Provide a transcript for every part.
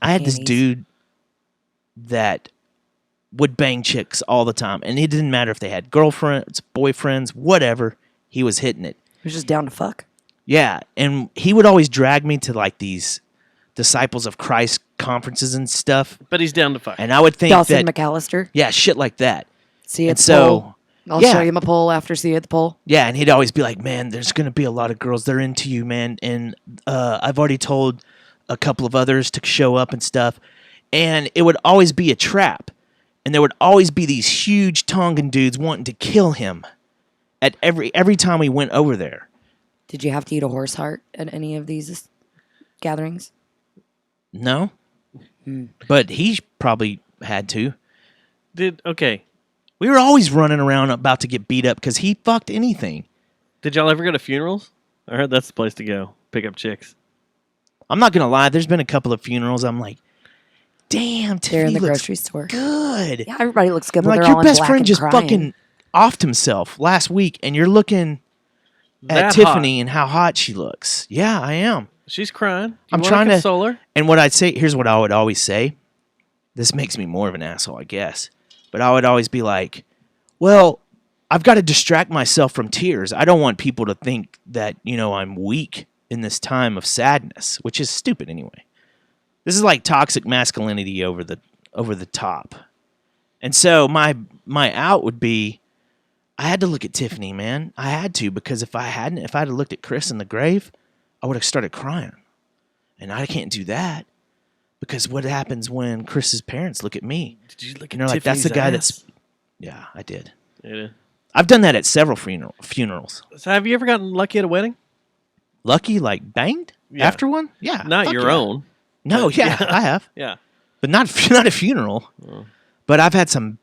I had this panties. dude that would bang chicks all the time, and it didn't matter if they had girlfriends, boyfriends, whatever. He was hitting it. He was just down to fuck. Yeah, and he would always drag me to like these Disciples of Christ conferences and stuff, But he's down to fuck. and I would think Dawson that McAllister. yeah, shit like that. See you at And the so pole. I'll yeah. show you my pole after see you at the pole. yeah, and he'd always be like, "Man, there's gonna be a lot of girls. They're into you, man, and I've already told a couple of others to show up and stuff." And it would always be a trap, and there would always be these huge Tongan dudes wanting to kill him at every time we went over there. Did you have to eat a horse heart at any of these gatherings? No, but he probably had to. Okay. We were always running around about to get beat up because he fucked anything. Did y'all ever go to funerals? I heard that's the place to go. Pick up chicks. I'm not gonna lie. There's been a couple of funerals. I'm like, damn, They're Tiffany in the looks grocery store. good. Yeah, everybody looks good. I'm When like, they're your all in best black friend and just crying. fucking offed himself last week, and you're looking at That Tiffany and how hot she looks. Yeah, I am. She's crying. You I'm wanna trying to- console her? And what I'd say, here's what I would always say. This makes me more of an asshole, I guess. But I would always be like, well, I've got to distract myself from tears. I don't want people to think that, I'm weak in this time of sadness, which is stupid anyway. This is like toxic masculinity over the top. And so my out would be, I had to look at Tiffany, man. I had to, because if I had looked at Chris in the grave, I would have started crying. And I can't do that, because what happens when Chris's parents look at me? Did you look And at they're like, that's the Tiffany's guy ass? that's... Yeah, I did. Yeah. I've done that at several funerals. So have you ever gotten lucky at a wedding? Lucky, like banged Yeah. after one? Yeah. Not fuck your yeah. own. No, yeah, I have. Yeah. But not a funeral. But I've had some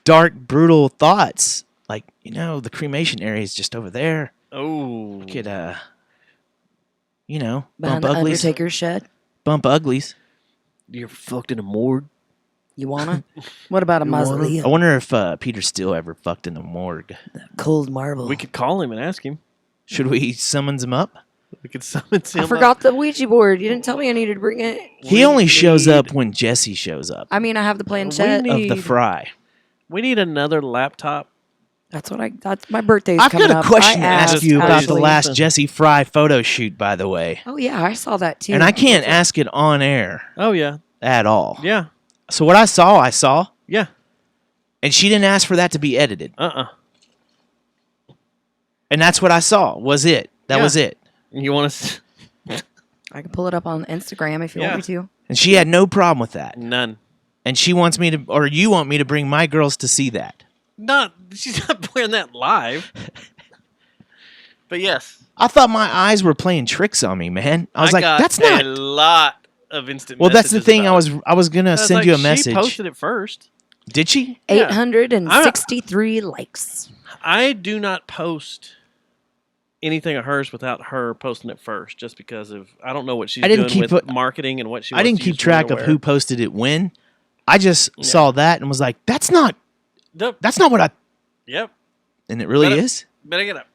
dark, brutal thoughts. Like, the cremation area is just over there. Oh. We could, bump behind the uglies. Undertaker's shed. Bump uglies. You're fucked in a morgue. You wanna? What about a I mausoleum? wonder if Peter Steele ever fucked in the morgue. Cold marble. We could call him and ask him. Should we summons him up? We could summon him. I forgot the Ouija board. You didn't tell me I needed to bring it. He only shows up when Jesse shows up. I mean, I have the planchette. We Of the fry. We need another laptop. That's my birthday's I've coming got a up. question to I ask asked, you about the actually. last Jesse Fry photo shoot, by the way. Oh yeah, I saw that too. And I can't ask it on air Oh, yeah. at all. Yeah. So what I saw. Yeah. And she didn't ask for that to be edited. And that's what I saw. Was it. That Yeah. was it. You want to... I can pull it up on Instagram if you want me to. And she had no problem with that. None. And she wants me to, or you want me to bring my girls to see that. She's not playing that live. But yes. I thought my eyes were playing tricks on me, man. I was like, got that's not. a lot of instant Well, that's the messages thing. I about was gonna it. I was send like, you a message. She posted it first. Did she? Yeah. 863 likes. I do not post anything of hers without her posting it first, just because of I don't know what she's I didn't doing keep with it- marketing and what she. I wants didn't to keep use for track of underwear. who posted it when. I just saw that and was like, that's not Yep. what I. Yep. And it really But it- is. Better get up.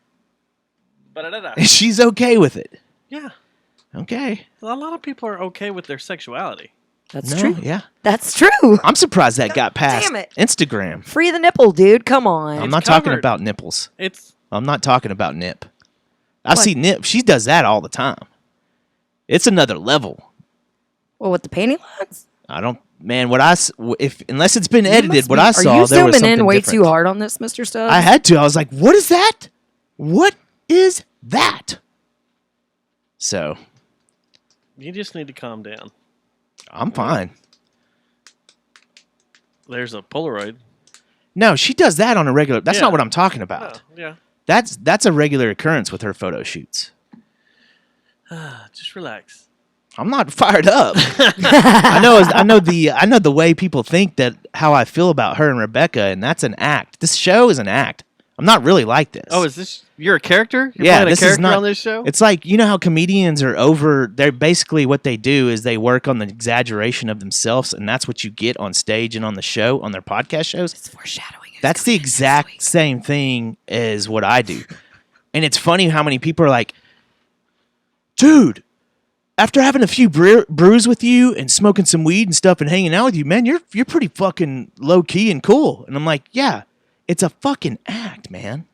Ba-da-da-da. And she's okay with it. Yeah. Okay. A lot of people are okay with their sexuality. That's No, true. yeah. That's true. I'm surprised that got past damn it. Instagram. Free the nipple, dude. Come on. I'm not talking covered. about nipples. It's I'm not talking about Nip. I What? see Nip. She does that all the time. It's another level. Well, with the panty lines? I don't, man. Unless it's been edited, Must what be- I saw, Are you there was zooming something in way different. too hard on this, Mr. Stubbs? I had to. I was like, what is that? What is that? So you just need to calm down. I'm fine. There's a Polaroid. No, she does that on a regular. That's Yeah. not what I'm talking about. Oh, yeah. That's a regular occurrence with her photo shoots. Just relax. I'm not fired up. I know the way people think that how I feel about her and Rebecca, and that's an act. This show is an act. I'm not really like this. Oh, is this you're a character? You're yeah, playing this a character is not on this show? It's like, you know how comedians are over. They're basically what they do is they work on the exaggeration of themselves, and that's what you get on stage and on the show on their podcast shows. It's foreshadowing. Who's That's the coming next exact week. same thing as what I do. And it's funny how many people are like, dude, after having a few brews with you and smoking some weed and stuff and hanging out with you, man, you're pretty fucking low key and cool. And I'm like, yeah, it's a fucking act, man.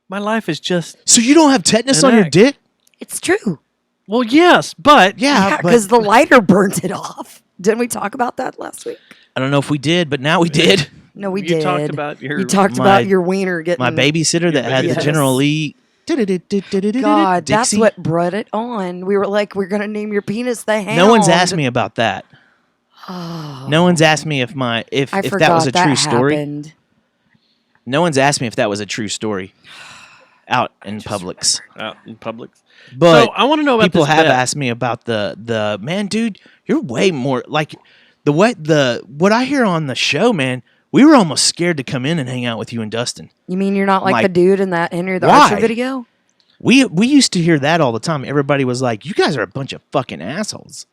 My life is just So you don't have tetanus An on your act. dick? It's true. well, yes, but Yeah, Yeah, but because the lighter burnt it off. Didn't we talk about that last week? I don't know if we did, but now we did. No, we You did. talked about your- You talked my- about your wiener getting My babysitter that had the Yes. General Lee. God, that's Dixie. what brought it on. We were like, we're gonna name your penis the Hound. No one's asked me about that. Oh, No one's asked me if I if forgot that was a true story. happened. No one's asked me if that was a true story out in Publix. out in public. But So I want to know about people this have bet. asked me about the man, dude. You're way more like what I hear on the show, man. We were almost scared to come in and hang out with you and Dustin. You mean you're not like Like, the dude in that Henry the why? Archer video? We used to hear that all the time. Everybody was like, "You guys are a bunch of fucking assholes,"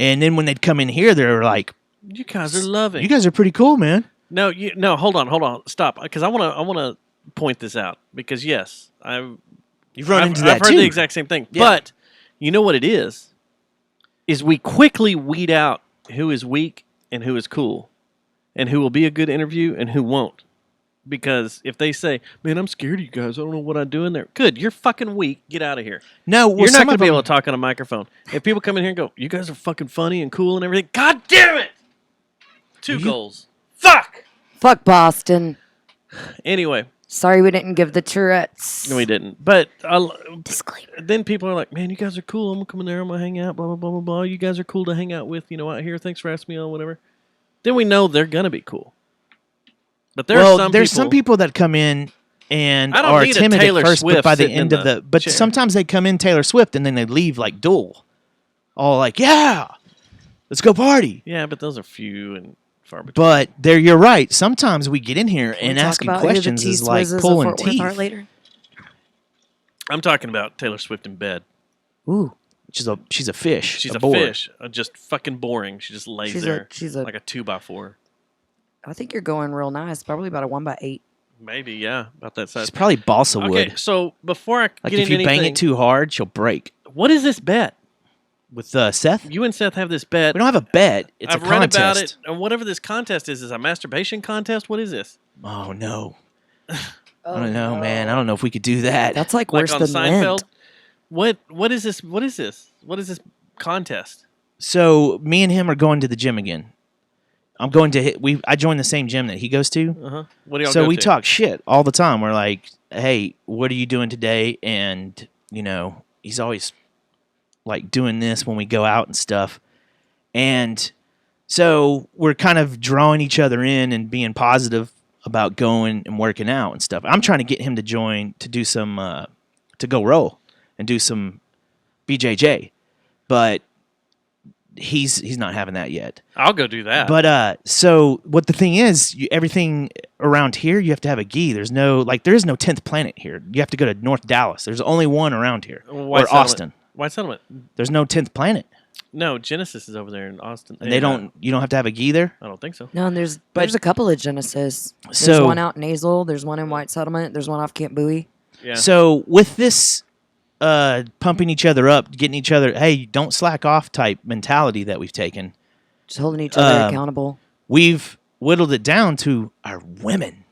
and then when they'd come in here, they were like, You guys are loving. "You guys are pretty cool, man." No, hold on, stop, because I want to point this out because yes, You've run into that I've heard too. the exact same thing, Yeah. but you know what it is we quickly weed out who is weak and who is cool, and who will be a good interview and who won't. Because if they say, "Man, I'm scared of you guys. I don't know what I'm doing there," good, you're fucking weak. Get out of here. No, well, You're not some going to of be them- able to talk on a microphone. If people come in here and go, "You guys are fucking funny and cool and everything," God damn it! Two goals. Fuck. Fuck Boston. Anyway, Sorry we didn't give the Tourette's. no, we didn't. But Disclaimer. then people are like, "Man, you guys are cool. I'm gonna come in there. I'm gonna hang out. Blah blah blah blah blah. You guys are cool to hang out with. Out here. Thanks for asking me on whatever." Then we know they're gonna be cool. But there's some people that come in and I don't are need a timid Taylor at first, Swift but by the sitting in end of the the but chair. sometimes they come in Taylor Swift and then they leave like Duel, all like, "Yeah, let's go party." Yeah, but those are few and far between. But you're right. Sometimes we get in here Can we and talk asking about who the questions is like T-Swizzes of pulling Fort Worth are teeth, later? I'm talking about Taylor Swift in bed. Ooh, she's a fish. She's a board. fish. Just fucking boring. She just lays there she's a. like a 2x4. I think you're going real nice. Probably about a 1x8. Maybe, yeah, about that size. She's probably balsa wood. Okay, so before I Like get if into you bang anything, it too hard, she'll break. what is this bet? With Seth, You and Seth have this bet. we don't have a bet. It's I've a read contest. about it, and whatever this contest is a masturbation contest. What is this? Oh no, I don't know, man. I don't know if we could do that. That's like Like worse on than Seinfeld? Lent. What is this? What is this? What is this contest? So me and him are going to the gym again. I'm going to I joined the same gym that he goes to. Uh huh. What do y'all So go we to? talk shit all the time. We're like, "Hey, what are you doing today?" And he's always like doing this when we go out and stuff. And so we're kind of drawing each other in and being positive about going and working out and stuff. I'm trying to get him to join to do some to go roll and do some BJJ, but he's not having that yet. I'll go do that. But so what the thing is, everything around here you have to have a gi. There is no 10th Planet here. You have to go to North Dallas. There's only one around here, White or Settlement. Austin. White Settlement. There's no 10th Planet, No, Genesis is over there in Austin. and they don't. You don't have to have a gi there. I don't think so. No, and there's a couple of Genesis. There's So- one out in Azle. There's one in White Settlement. There's one off Camp Bowie. Yeah. So with this pumping each other up, getting each other, hey, don't slack off type mentality that we've taken, Just holding each other Um, accountable. we've whittled it down to our women.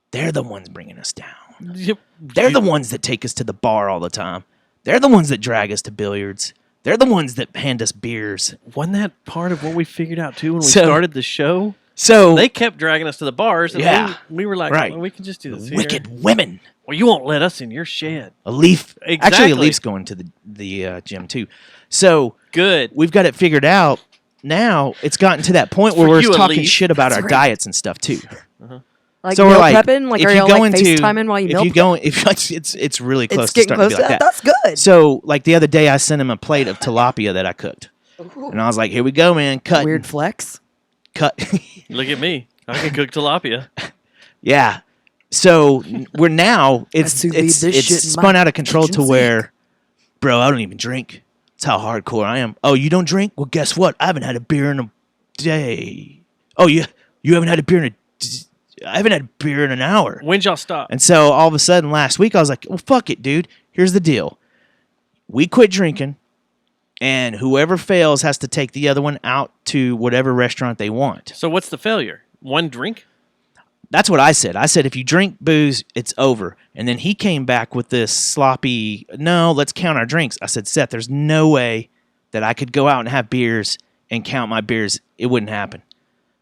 They're the ones bringing us down. Yep. They're the ones that take us to the bar all the time. They're the ones that drag us to billiards. They're the ones that hand us beers. Wasn't that part of what we figured out too when we So- started the show? So They kept dragging us to the bars, and Yeah. we were like, Right. well, we can just do this here. wicked women. Well, you won't let us in your shed. A leaf. Actually, Exactly. a leaf's going to the gym too. So Good. we've got it figured out. Now it's gotten to that point where For we're you, a talking leaf. shit about That's our right. diets and stuff too. Like so meal we're like, prepping? Like if are you y'all go like into, FaceTiming while you if meal you go, if it's really close It's to getting starting close to be like that. That's good. So like the other day, I sent him a plate of tilapia that I cooked, and I was like, "Here we go, man. Cut, Weird flex. cut." Look at me. I can cook tilapia. Yeah. So we're now it's sous vide it's this it's shit in spun my out of control to kitchen where, bro, I don't even drink. That's how hardcore I am. Oh, you don't drink? Well, guess what? I haven't had a beer in a day. Oh, you haven't had a beer in I haven't had a beer in an hour. When'd y'all stop? And so all of a sudden last week I was like, well, fuck it, dude. Here's the deal. We quit drinking. and whoever fails has to take the other one out to whatever restaurant they want. So what's the failure? One drink? That's what I said. I said, if you drink booze, it's over. And then he came back with this sloppy, no, let's count our drinks. I said, Seth, there's no way that I could go out and have beers and count my beers. It wouldn't happen.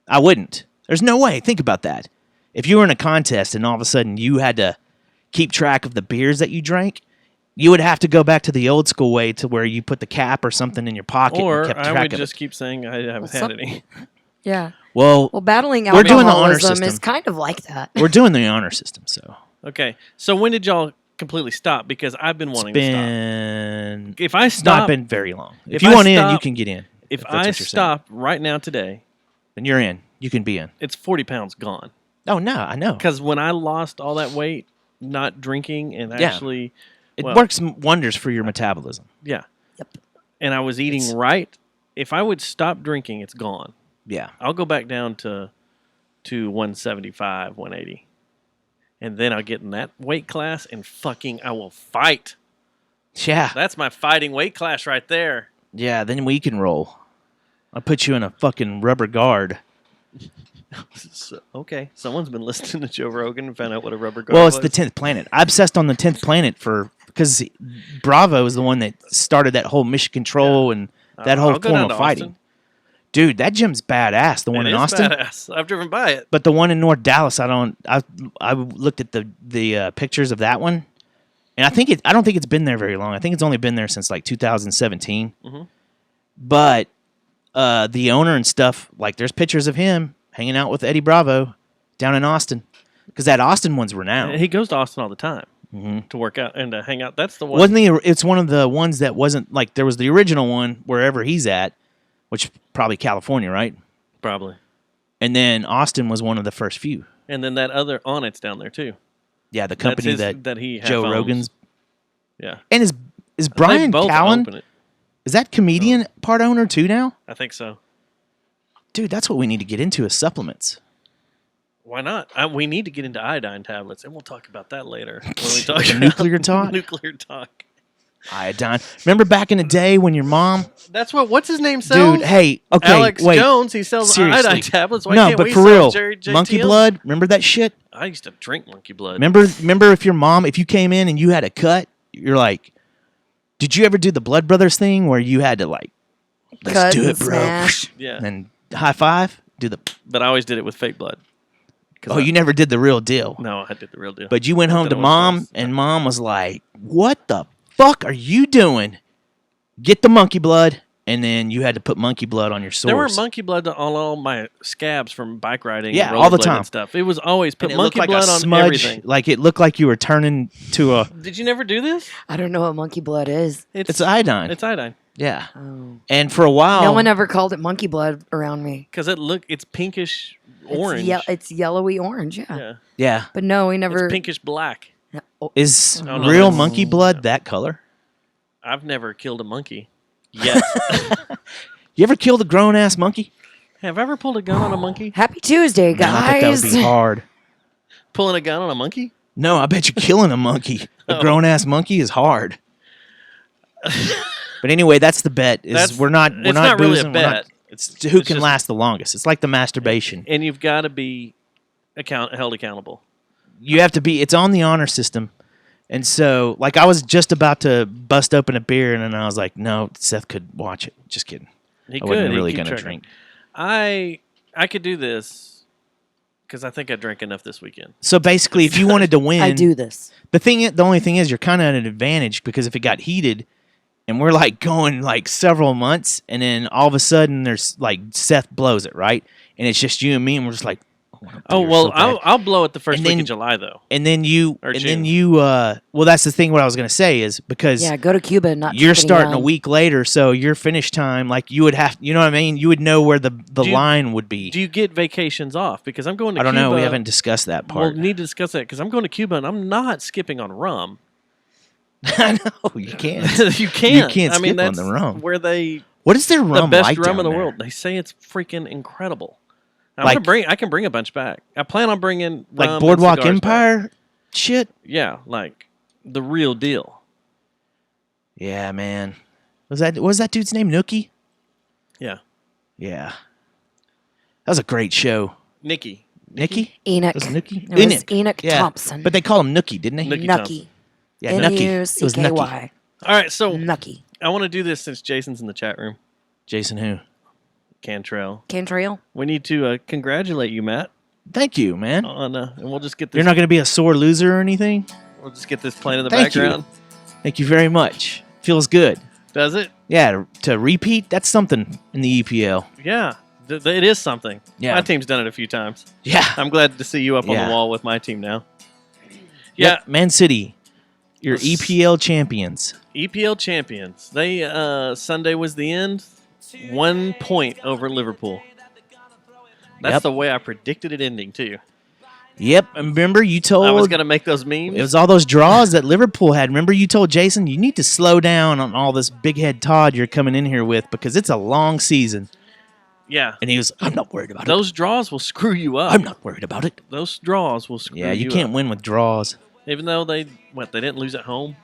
I wouldn't. There's no way. Think about that. If you were in a contest and all of a sudden you had to keep track of the beers that you drank, you would have to go back to the old school way to where you put the cap or something in your pocket Or and kept I track would of just it. keep saying I haven't had any. Yeah. Well, Well, battling We're doing the honor alcoholism is system. kind of like that. we're doing the honor system, so Okay. So when did y'all completely stop? Because I've been it's wanting to been stop. If I not stop, been very long. If if you I want in, you stop- can get in. if that's I what you're saying. stop right now today, Then you're in. You can be in. it's 40 pounds gone. Oh no, I know. Because when I lost all that weight, not drinking and Yeah. actually, It well, works wonders for your metabolism. yeah. Yep. And I was eating right. If I would stop drinking, it's gone. Yeah. I'll go back down to 175, 180. And then I'll get in that weight class and I will fight. Yeah. That's my fighting weight class right there. Yeah, then we can roll. I'll put you in a fucking rubber guard. So, okay, someone's been listening to Joe Rogan and found out what a rubber guard Well, it's was. the 10th planet. I obsessed on the 10th planet because Bravo is the one that started that whole mission control and that whole I'll go form down of to fighting. Austin. Dude, that gym's badass. The one It in is Austin. badass. I've driven by it. But the one in North Dallas, I looked at the pictures of that one, and I don't think it's been there very long. I think it's only been there since like 2017. Mhm. But the owner and stuff, like there's pictures of him hanging out with Eddie Bravo down in Austin, because that Austin one's renowned. He goes to Austin all the time Mhm. to work out and to hang out. That's the one. Wasn't he? It's one of the ones that wasn't like there was the original one wherever he's at, which probably California, right? Probably. And then Austin was one of the first few. And then that other Onnit's down there too. Yeah, the That's company his- that he half Joe owns. Rogan's. Yeah. And is They Brian both Callen? open it. Is that comedian part owner too now? I think so. Dude, that's what we need to get into is supplements. Why not? We need to get into iodine tablets, and we'll talk about that later when we talk about Nuclear talk? Nuclear talk. Iodine. Remember back in the day when your mom, That's what's his name sells? dude? Hey, okay, Alex wait. Jones. He sells Seriously. iodine tablets. Why No, can't but we for sell real, Jerry JTM? monkey blood. Remember that shit? I used to drink monkey blood. Remember if your mom, if you came in and you had a cut, you're like, did you ever do the Blood Brothers thing where you had to like, let's Cut do and it, bro, smash. Yeah, and high five, do the. but I always did it with fake blood. 'Cause Oh, you never did the real deal. No, I did the real deal. But you went home That to it was mom, nice. and mom was like, "What the fuck are you doing? Get the monkey blood." And then you had to put monkey blood on your sores. There were monkey blood on all my scabs from bike riding. Yeah, and all the rollerblading time. and stuff. It was always put And it looked monkey like blood a on smudge, everything. like it looked like you were turning to a. Did you never do this? I don't know what monkey blood is. It's iodine. It's iodine Yeah, Oh. and for a while, No one ever called it monkey blood around me. because it's pinkish orange. It's yellowy orange, yeah. Yeah, yeah, But no, we never. it's pinkish black. Oh, is Oh, no, real that's- monkey blood that color? I've never killed a monkey yet. You ever killed a grown ass monkey? Have I ever pulled a gun on a monkey? Happy Tuesday, Man, I bet that guys. would be hard. Pulling a gun on a monkey? No, I bet you killing a monkey, a Oh. grown ass monkey, is hard. But anyway, that's the bet. Is That's- we're not it's not really a boozing, we're not- bet. it's who It's can just- last the longest. It's like the masturbation. And you've got to be held accountable. You have to be. It's on the honor system, and so like I was just about to bust open a beer, and then I was like, no, Seth could watch it. Just kidding. He I could. wasn't He'd really keep gonna track of drink. it. I could do this because I think I drank enough this weekend. So basically, if you wanted to win, I do this. The only thing is, you're kind of at an advantage because if it got heated, and we're like going like several months, and then all of a sudden there's like Seth blows it right, and it's just you and me, and we're just like, I want a Oh beer well, so bad. I'll blow it the first And week then- of July though. and then you, Or and June. then you, well, that's the thing. What I was gonna say is because Yeah, go to Cuba and not. you're keep getting starting a young. week later, so your finish time, like you would have, you know what I mean? You would know where the Do you- line would be. Do you get vacations off? Because I'm going to I don't Cuba. know. We haven't discussed that We'll part. need to discuss that because I'm going to Cuba and I'm not skipping on rum. I know you can't. You can't. can't I mean, skip on that's the rum. where they What is their rum the best like rum down in the there? world. They say it's freaking incredible. Like- I can bring a bunch back. I plan on bringing Like rum and Boardwalk cigars back. Empire shit. Yeah, like the real deal. Yeah, man. Was that dude's name Nookie? Yeah. Yeah. That was a great show. Nikki. Nikki? Enoch. Was it Nookie? It was Enoch Yeah. Thompson. But they call him Nookie, didn't they? Nookie. Nucky. Yeah, Nookie. It was Nookie. N-U-C-K-Y. All right, so Nucky. I want to do this since Jason's in the chat room. Jason who? Cantrell. Cantrell. We need to congratulate you, Matt. Thank you, man. On and we'll just get this. You're not going to be a sore loser or anything? We'll just get this playing in the Thank you. background. Thank you very much. Feels good. Does it? Yeah, to repeat, that's something in the EPL. Yeah, it is something. Yeah. My team's done it a few times. Yeah. I'm glad to see you up on Yeah. the wall with my team now. Yeah, Yep, Man City, your Yes. EPL champions. EPL champions. They Sunday was the end. 1 point over Liverpool. That's Yep. the way I predicted it ending too. Yep, and remember you told I was gonna make those memes. it was all those draws that Liverpool had. Remember you told Jason you need to slow down on all this big head Todd you're coming in here with because it's a long season. Yeah, And he was, I'm not worried about it. those draws will screw you up. I'm not worried about it. Those draws will screw you Yeah, you can't up. win with draws. Even though they didn't lose at home.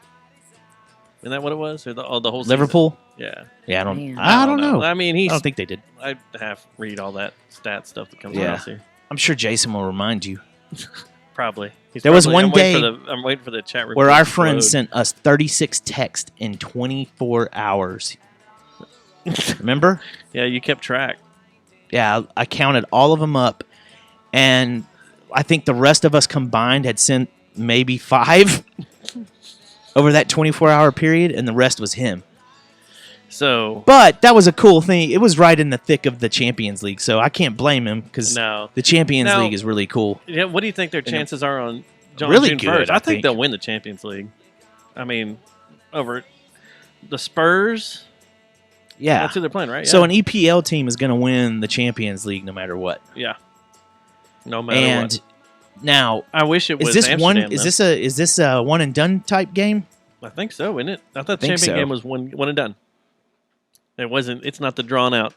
Isn't that what it was? Or the whole season? Liverpool? Yeah. Yeah, Man. I don't know. I mean, I don't think they did. I have read all that stat stuff that comes Yeah. across here. I'm sure Jason will remind you. Probably. There was one day I'm waiting for the chat room where to our friend load. sent us 36 texts in 24 hours. Remember? Yeah, you kept track. Yeah, I counted all of them up, and I think the rest of us combined had sent maybe 5 over that 24-hour period, and the rest was him. So But that was a cool thing. It was right in the thick of the Champions League, so I can't blame him because no. the Champions Now- League is really cool. Yeah, what do you think their chances are on Really June good, 1st? I I think think. they'll win the Champions League. I mean, over the Spurs. Yeah. That's who they're playing, right? So Yeah. an EPL team is going to win the Champions League no matter what. Yeah. No matter And what. now, I wish it was is this Amsterdam, one? Is though. this a one and done type game? I think so, isn't it? I thought the Think champion so. game was one and done. It wasn't. It's not the drawn out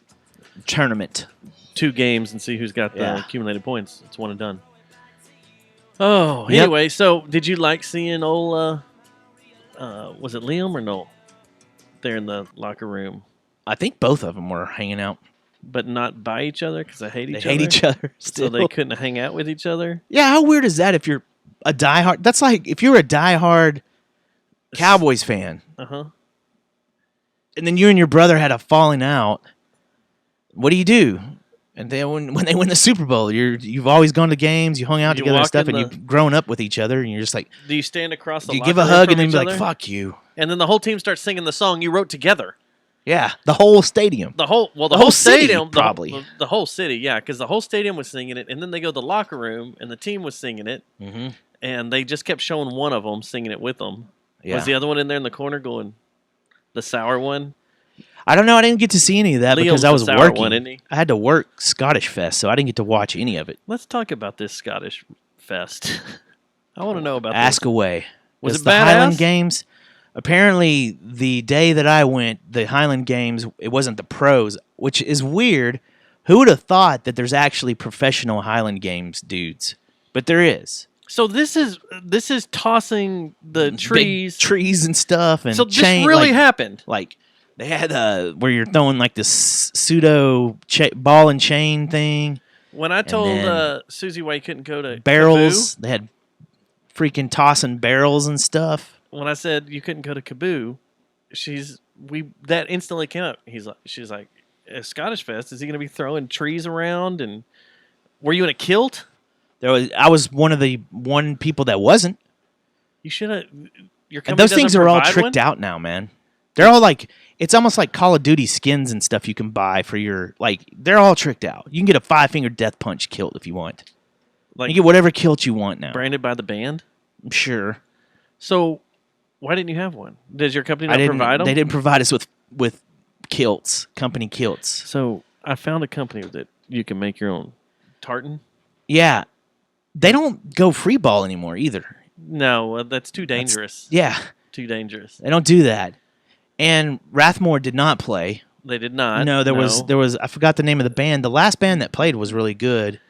Tournament. 2 games and see who's got the Yeah. accumulated points. It's one and done. Oh, Yep. anyway, so did you like seeing old? Was it Liam or Noel? There in the locker room, I think both of them were hanging out. but not by each other because they hate They each hate other. each other. So Still. they couldn't hang out with each other. Yeah, how weird is that if you're a diehard? That's like if you're a diehard Cowboys fan Uh huh. and then you and your brother had a falling out. What do you do? And then when they win the Super Bowl, you've always gone to games, you hung out You together and walk stuff, in and the- you've grown up with each other, and you're just like, Do you stand across the? you locker give a room hug from and then each be like, other? "Fuck you." And then the whole team starts singing the song you wrote together. Yeah, the whole stadium. The whole The whole city, stadium probably. the whole city, yeah, because the whole stadium was singing it, and then they go to the locker room and the team was singing it, Mm-hmm. and they just kept showing one of them singing it with them. Yeah. Was the other one in there in the corner going the sour one? I don't know. I didn't get to see any of that Liam's because I the was sour working. one, isn't he? I had to work Scottish Fest, so I didn't get to watch any of it. Let's talk about this Scottish fest. I want to know about Ask this. away. Was It's it the Highland badass? Games? Apparently, the day that I went, the Highland Games, it wasn't the pros, which is weird. Who would have thought that there's actually professional Highland Games dudes? But there is. So this is tossing the Big trees. trees and stuff, and So this chain, really like, happened. Like they had where you're throwing like this pseudo ball and chain thing, When I told then Susie why you couldn't go to barrels. They had freaking tossing barrels and stuff. Kaboo, when I said you couldn't go to Kaboo, that instantly came up. She's like, a Scottish Fest, is he going to be throwing trees around? And were you in a kilt? I was one of the people that wasn't. You should have. Your company And those things doesn't are all provide tricked one? out now, man. They're all like, it's almost like Call of Duty skins and stuff you can buy for your, like, they're all tricked out. You can get a 5-finger death punch kilt if you want. Like You get whatever kilt you want now. branded by the band. I'm sure. So why didn't you have one? Does your company I not didn't, provide them? They didn't provide us with kilts, company kilts. So I found a company that you can make your own tartan. Yeah. They don't go free ball anymore either. No, that's too dangerous. Yeah. Too dangerous. They don't do that. And Rathmore did not play. They did not. No, there was I forgot the name of the band. The last band that played was really good.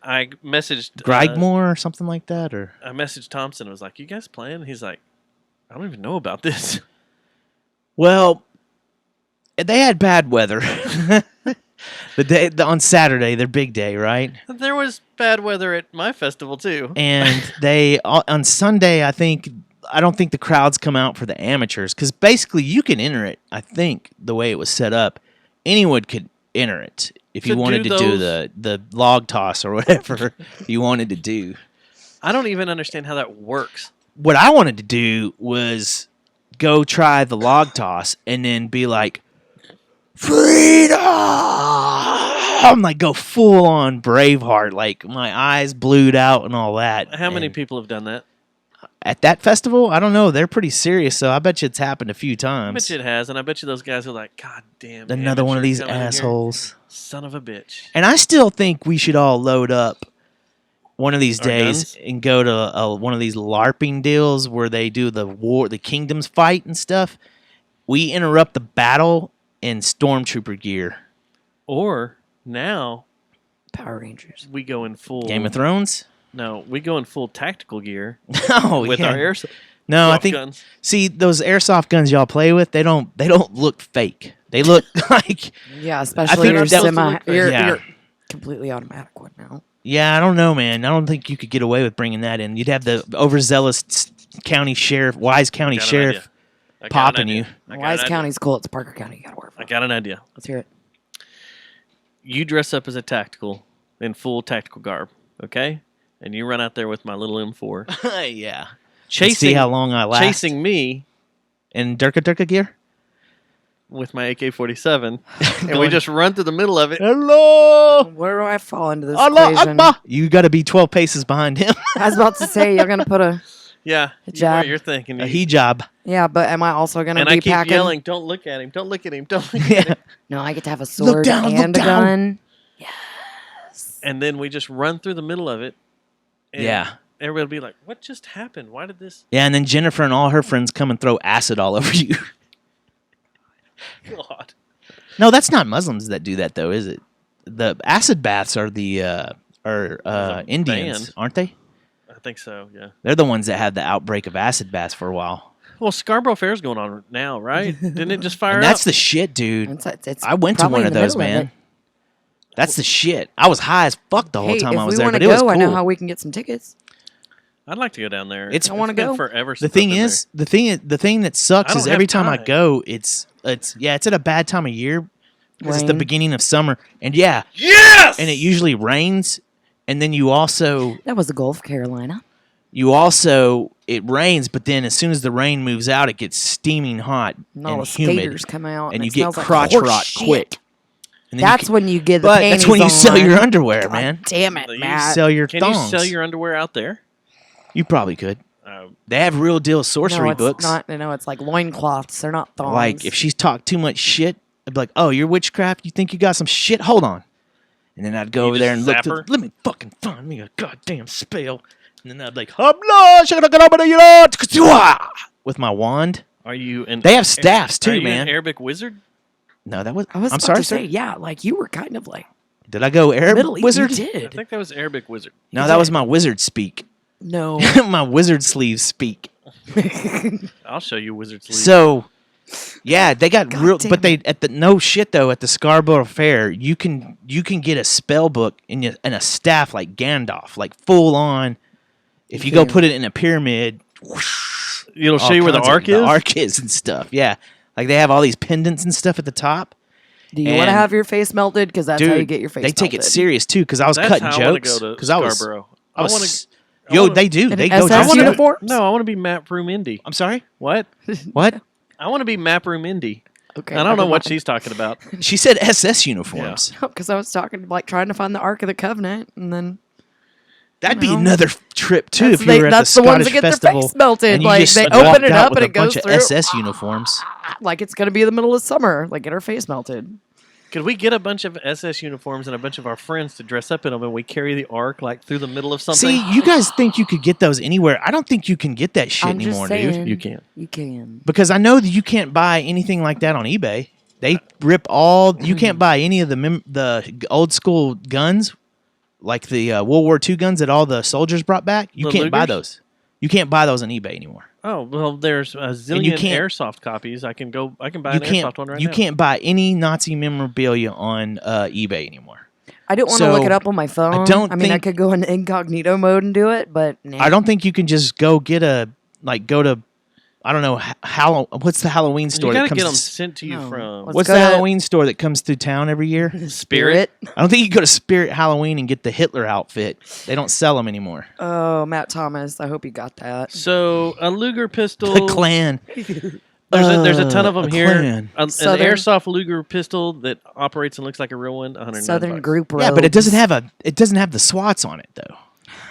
I messaged Grigmore or something like that, or I messaged Thompson. I was like, "You guys playing?" He's like, "I don't even know about this." well, They had bad weather. On Saturday, their big day, right? There was bad weather at my festival too. And on Sunday, I don't think the crowds come out for the amateurs because basically you can enter it. I think the way it was set up, anyone could enter it if you wanted to do the log toss or whatever you wanted to do. I don't even understand how that works. What I wanted to do was go try the log toss and then be like, freedom! I'm like, go full on Braveheart, like my eyes blued out and all that. How many And people have done that? at that festival? I don't know. They're pretty serious, so I bet you it's happened a few I times. bet you it has, and I bet you those guys are like, God damn. Another one of amateur these coming in here. assholes. Son of a bitch. And I still think we should all load up one of these Our days guns? and go to one of these LARPing deals where they do the kingdoms fight and stuff. We interrupt the battle in stormtrooper gear. Or now Power Rangers. we go in full Game of Thrones? No, we go in full tactical gear No, with yeah. our airsoft No, I think guns. see those airsoft guns y'all play with, they don't look fake. They look like Yeah, especially think your that was semi. the- Your, yeah. your completely automatic one now. yeah, I don't know, man. I don't think you could get away with bringing that in. You'd have the overzealous county sheriff, Wise County Got an sheriff idea. I got an popping idea. you. I got Wise an idea. County's cool. It's Parker County. You gotta work for. I got an idea. Let's hear it. You dress up as a tactical in full tactical garb, okay? And you run out there with my little M4, Yeah. Let's chasing see how long I last. chasing me in Durka gear. with my AK-47, and we Going- just run through the middle of it. Hello. Where do I fall into this Allah equation? Akbar. You got to be 12 paces behind him. I was about to say you're gonna put a Yeah, Hijab. you're thinking. A hijab. yeah, but am I also gonna And be I keep packing? yelling, "Don't look at him! Don't look at him! Don't look at Yeah. him!" No, I get to have a sword down, look and a down. gun. And then we just run through the middle of it. And Yeah. everybody will be like, "What just happened? Why did this?" Yeah, and then Jennifer and all her friends come and throw acid all over you. God. No, that's not Muslims that do that, though, is it? The acid baths are the a Indians, band. aren't they? I think so. Yeah. They're the ones that had the outbreak of acid baths for a while. Well, Scarborough Fair's going on now, right? Didn't it just fire And that's up? the shit, dude. It's I went to probably one in of the those, middle of man. That's the shit. I was high as fuck the whole Hey, time I if was we there, want but to it was go, cool. I know how we can get some tickets. I'd like to go down there. It's- I wanna been go. forever. The Since I've thing been is, the thing that sucks I don't is every have time I time. go, it's it's at a bad time of year because it's the Rain. beginning of summer, and yeah, there. Yes. and it usually rains, and then you also That was the Gulf Carolina. it rains, but then as soon as the rain moves out, it gets steaming hot And all and the humid, skaters come out, and you it get smells like crotch horse rot shit. quick. And then That's when you get the but panties that's when you sell on. your underwear, God man. damn it, You Matt. Sell your Can thongs. you sell your underwear out there? You probably could. They have real deal sorcery no, it's books. Not, no, it's like loincloths. They're not thongs. Like if she's talked too much shit, I'd be like, "Oh, you're witchcraft. You think you got some shit? Hold on." And then I'd go You over there just and look. zap To, her? let me fucking find me a goddamn spell. And then I'd be like, "Habla, shakadakadabadayala," with my wand. Are you an? They have staffs Are too, you man. an Arabic wizard? No, that was. I was I'm about sorry, to sir. say, yeah, like you were kind of like Did I go Arab Middle East. wizard? You I did. think that was Arabic wizard. No, that was my wizard speak. No. My wizard sleeves speak. I'll show you wizard sleeve. So, yeah, they got God real. damn But they at the no shit though at the Scarborough Fair, you can get a spell book and a staff like Gandalf, like full on. If you go can. put it in a pyramid, It'll all show you where the kinds of- arc is. The arc is and stuff. Yeah, like they have all these pendants and stuff at the top. Do you want to And- have your face melted? Because that's Dude, how you get your face they take it melted. serious too. Because I was That's cutting how I wanna jokes. go to Because I was, Scarborough. I I was. wanna- Yo, wanna- they do. In They an go SS dress you up. uniform? No, I want to be Map Room Indy. I'm sorry. What? What? I want to be Map Room Indy. Okay. I don't know what she's talking about. She said SS uniforms. Because I was talking like trying to find the Ark of the Covenant, and then That'd be No. another trip too That's if you were at the that's the ones Scottish that get festival. their face melted. and you Like just they walked open it out up with and a it goes bunch of through. SS uniforms. Like it's gonna be the middle of summer. Like get her face melted. Could we get a bunch of SS uniforms and a bunch of our friends to dress up in them, and we carry the ark like through the middle of something? See, you guys think you could get those anywhere. I don't think you can get that shit I'm just anymore, saying. dude. You can. You can. Because I know that you can't buy anything like that on eBay. They rip all. You can't buy any of the old school guns, like the World War II guns that all the soldiers brought back. You The can't buy Lugers? those. You can't buy those on eBay anymore. Oh well, there's a zillion can't- airsoft copies. I can buy You an airsoft one right you now. can't buy any Nazi memorabilia on eBay anymore. I didn't want to look So, it up on my phone. don't I mean, I think- could go in incognito mode and do it, but nah. I don't think you can just go get go to, I don't know, what's the Halloween store You that gotta comes get them to, sent to you No. from Let's what's go the to- Halloween store that comes through town every year? Spirit. I don't think you can go to Spirit Halloween and get the Hitler outfit. They don't sell them anymore. Oh, Matt Thomas. I hope you got that. So a Luger pistol. The Klan. There's a ton of them a here. Klan. An Southern- airsoft Luger pistol that operates and looks like a real one. $109. Southern Group Yeah, but it robes. doesn't have the SWATs on it though.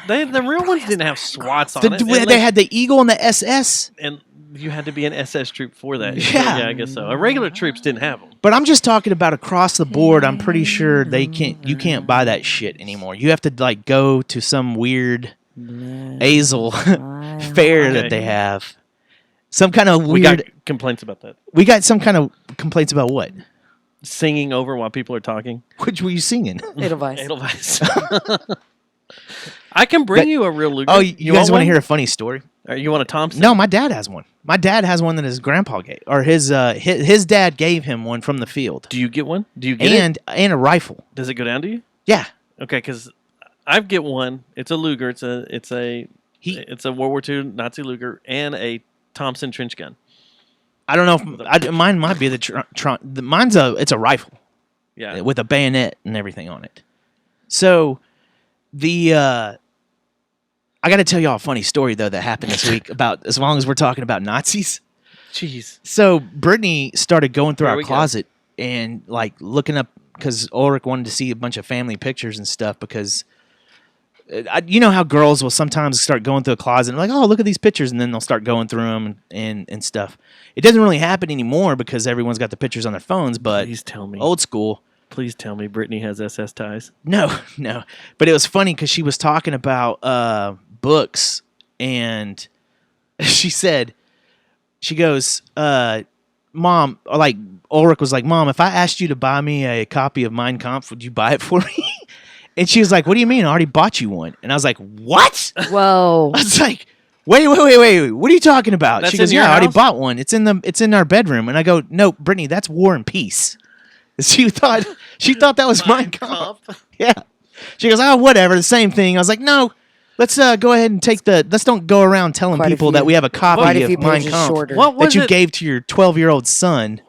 The real ones didn't have SWATs on it. They had the Eagle and the SS. and you had to be an SS troop for that. Yeah. Yeah, I guess so. Regular troops didn't have them. But I'm just talking about across the board. I'm pretty sure you can't buy that shit anymore. You have to like go to some weird Azel fair that Okay. they have. Some kind of We weird. got complaints about that. We got some kind of complaints about what? Singing over while people are talking. Which were you singing? Edelweiss. Edelweiss. I can bring you a real Luger. Oh, you guys want one? to hear a funny story? Or you want a Thompson? No, my dad has one. My dad has one that his grandpa gave, or his dad gave him one from the field, Do you get one? Do you get it? and a rifle. Does it go down to you? Yeah, Okay, because I get one. It's a Luger. It's a World War II Nazi Luger and a Thompson trench gun. I don't know if mine might be mine's it's a rifle Yeah. with a bayonet and everything on it. So I got to tell y'all a funny story though that happened this week about, as long as we're talking about Nazis. Jeez. So Brittany started going through Here our we go. closet and like looking up, because Ulrich wanted to see a bunch of family pictures and stuff, because you know how girls will sometimes start going through a closet and like, oh, look at these pictures, and then they'll start going through them and stuff. It doesn't really happen anymore because everyone's got the pictures on their phones, but Please tell me. old school. Please tell me Brittany has SS ties. No. But it was funny because she was talking about books, and she goes, Mom, or like Ulrich was like, Mom, if I asked you to buy me a copy of Mein Kampf, would you buy it for me? And she was like, what do you mean? I already bought you one. And I was like, what? Whoa. I was like, wait. What are you talking about? That's She goes, in your yeah, I already house? bought one. It's in our bedroom. And I go, no, Brittany, that's War and Peace. She thought that was Mein Kampf. Yeah. She goes, oh, whatever, the same thing. I was like, no, let's go ahead and let's don't go around telling Quite a people few- that we have a Quite copy a of few Mein pages Kampf shorter. What was that you it? gave to your 12-year-old son.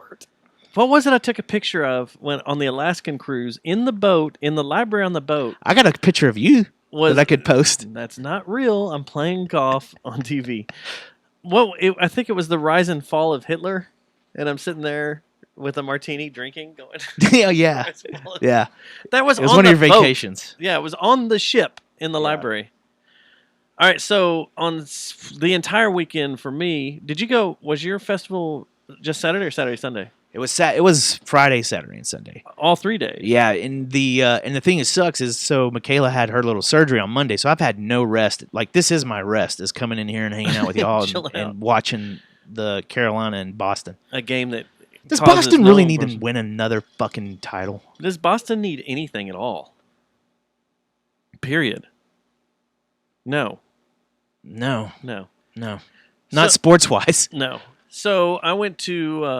What was it I took a picture of when on the Alaskan cruise in the boat, in the library on the boat? I got a picture of you Was that I could post. That's not real. I'm playing golf on TV. I think it was the rise and fall of Hitler, and I'm sitting there with a martini drinking, going. Yeah. Yeah. That was It was on one of the your boat. vacations. Yeah, it was on the ship in the Yeah. library. All right, so on the entire weekend for me, did you go? Was your festival just Saturday or Saturday Sunday? It was Friday, Saturday, and Sunday. All 3 days. Yeah, and the thing that sucks is, so Michaela had her little surgery on Monday, so I've had no rest. Like, this is my rest, is coming in here and hanging out with y'all Chill out. and watching the Carolina and Boston. A game that Does causes Boston no really need to person- win another fucking title? Does Boston need anything at all? Period. No. No. So- Not sports wise. No. So I went to I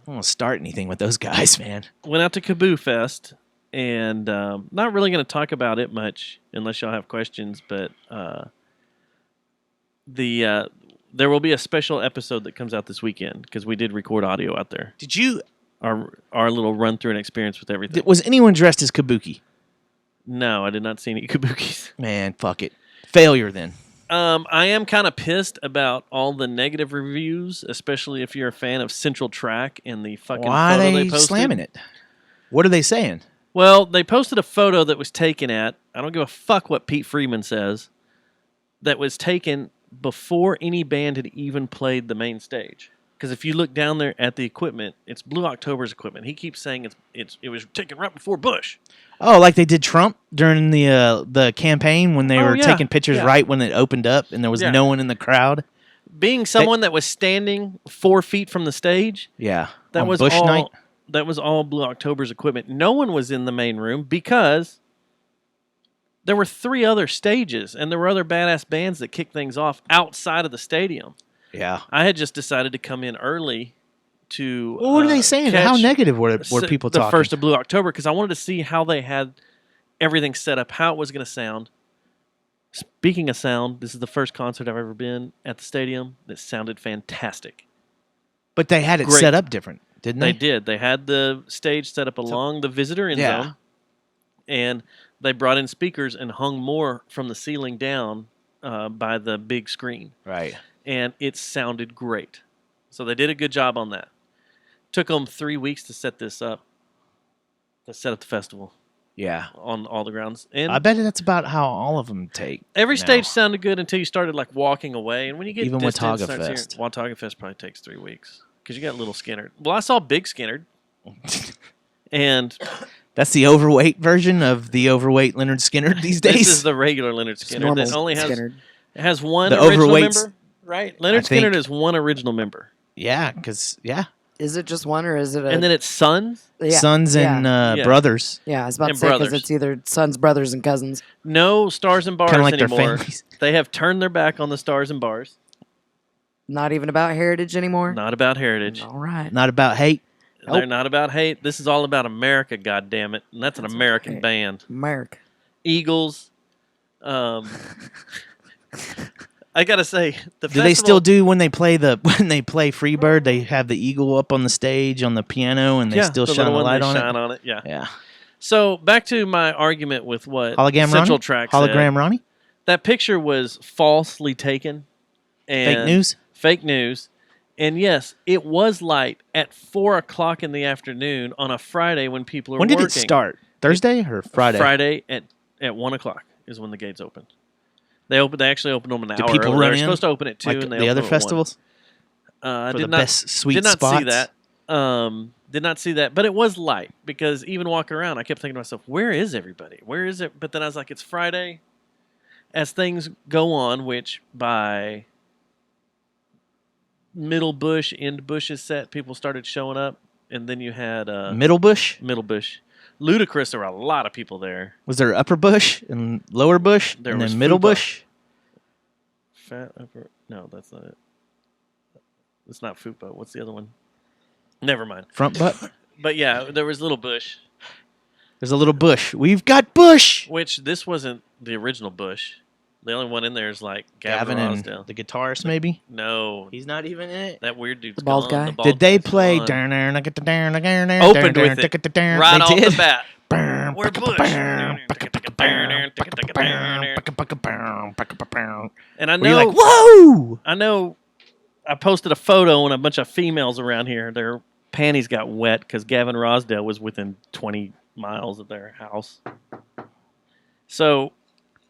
don't want to start anything with those guys, man. went out to Kaboo Fest, and not really going to talk about it much unless y'all have questions. But there will be a special episode that comes out this weekend because we did record audio out there. Did you? Our little run through and experience with everything. Was anyone dressed as Kabuki? No, I did not see any Kabukis. Man, fuck it. Failure then. I am kind of pissed about all the negative reviews, especially if you're a fan of Central Track and the fucking Why are photo they they posted. slamming it? What are they saying? Well, they posted a photo that was taken at, I don't give a fuck what Pete Freeman says, that was taken before any band had even played the main stage. Because if you look down there at the equipment, it's Blue October's equipment. He keeps saying it was taken right before Bush. Oh, like they did Trump during the campaign when they Oh, were yeah, taking pictures yeah. right when it opened up and there was Yeah. no one in the crowd. Being someone that was standing 4 feet from the stage, Yeah, that on was Bush all. night. That was all Blue October's equipment. No one was in the main room because there were 3 other stages and there were other badass bands that kicked things off outside of the stadium. Yeah. I had just decided to come in early to. Well, what are they saying? How catch negative were people the talking? first of Blue October, because I wanted to see how they had everything set up, how it was going to sound. Speaking of sound, this is the first concert I've ever been at the stadium that sounded fantastic. But they had it Great. set up different, didn't They they? did. They had the stage set up along the visitor end Yeah. zone, and they brought in speakers and hung more from the ceiling down by the big screen, Right. and it sounded great. So they did a good job on that. Took them 3 weeks to set this up, to set up the festival Yeah. on all the grounds. And I bet that's about how all of them take. every now. stage sounded good until you started like walking away, and when you get Even distance, Watauga starts hearing- Fest. Watauga Fest probably takes 3 weeks because you got little Skinner. Well, I saw Big Skinner, and That's the overweight version of the overweight Leonard Skinner these days. this is the regular Leonard It's Skinner normal that only has Skinner. it has one The original overweight's- member, right? Leonard I think- Skinner is one original member, yeah, because Is it just one or is it a and then it's Sons. yeah, sons and Yeah. brothers, yeah, I was about to and say because brothers. it's either sons, brothers, and cousins. No Stars and Bars kind of like anymore. their families. They have turned their back on the Stars and Bars. Not even about heritage anymore. Not about heritage. All right. Not about hate. They're not about hate. This is all about America, goddammit. And that's an American right. band. America. Eagles. I gotta say, the Do they still do when they play Freebird? They have the eagle up on the stage on the piano, and they still the shine little the one, light they on shine it. on it. Yeah. Yeah. So back to my argument with what Hologram Central Ronnie. Track Hologram said. Ronnie. That picture was falsely taken. And Fake news. Fake news. And yes, it was light at 4:00 in the afternoon on a Friday when people are When did working. it start? Thursday or Friday? Friday at 1:00 is when the gates opened. They actually opened them an Do hour people early. run They were in supposed to open at 2, like and they the opened other them at 1. festivals I for did the not, best sweet did not spots? see that. Did not see that, but it was light because even walking around, I kept thinking to myself, "Where is everybody? Where is it?" But then I was like, "It's Friday." As things go on, which by middle bush, end bush is set, people started showing up, and then you had Middle bush. middle bush, Ludacris. There were a lot of people there. Was there upper bush and lower bush There and was then middle Fupa. bush? Fat upper? No, that's not it. It's not Fupa. What's the other one? Never mind. Front butt. But yeah, there was Little Bush, There's a little bush. We've got bush. which this wasn't the original Bush. The only one in there is like Gavin, Gavin Rossdale. and the guitarist, maybe. No, He's not even in it. that weird dude's The bald gone. guy? The bald Did they guy's play? gone. Opened with it right off the bat. We're Bush. And I Were you know, like, whoa? I know, I posted a photo and a bunch of females around here. Their panties got wet because Gavin Rossdale was within 20 miles of their house. So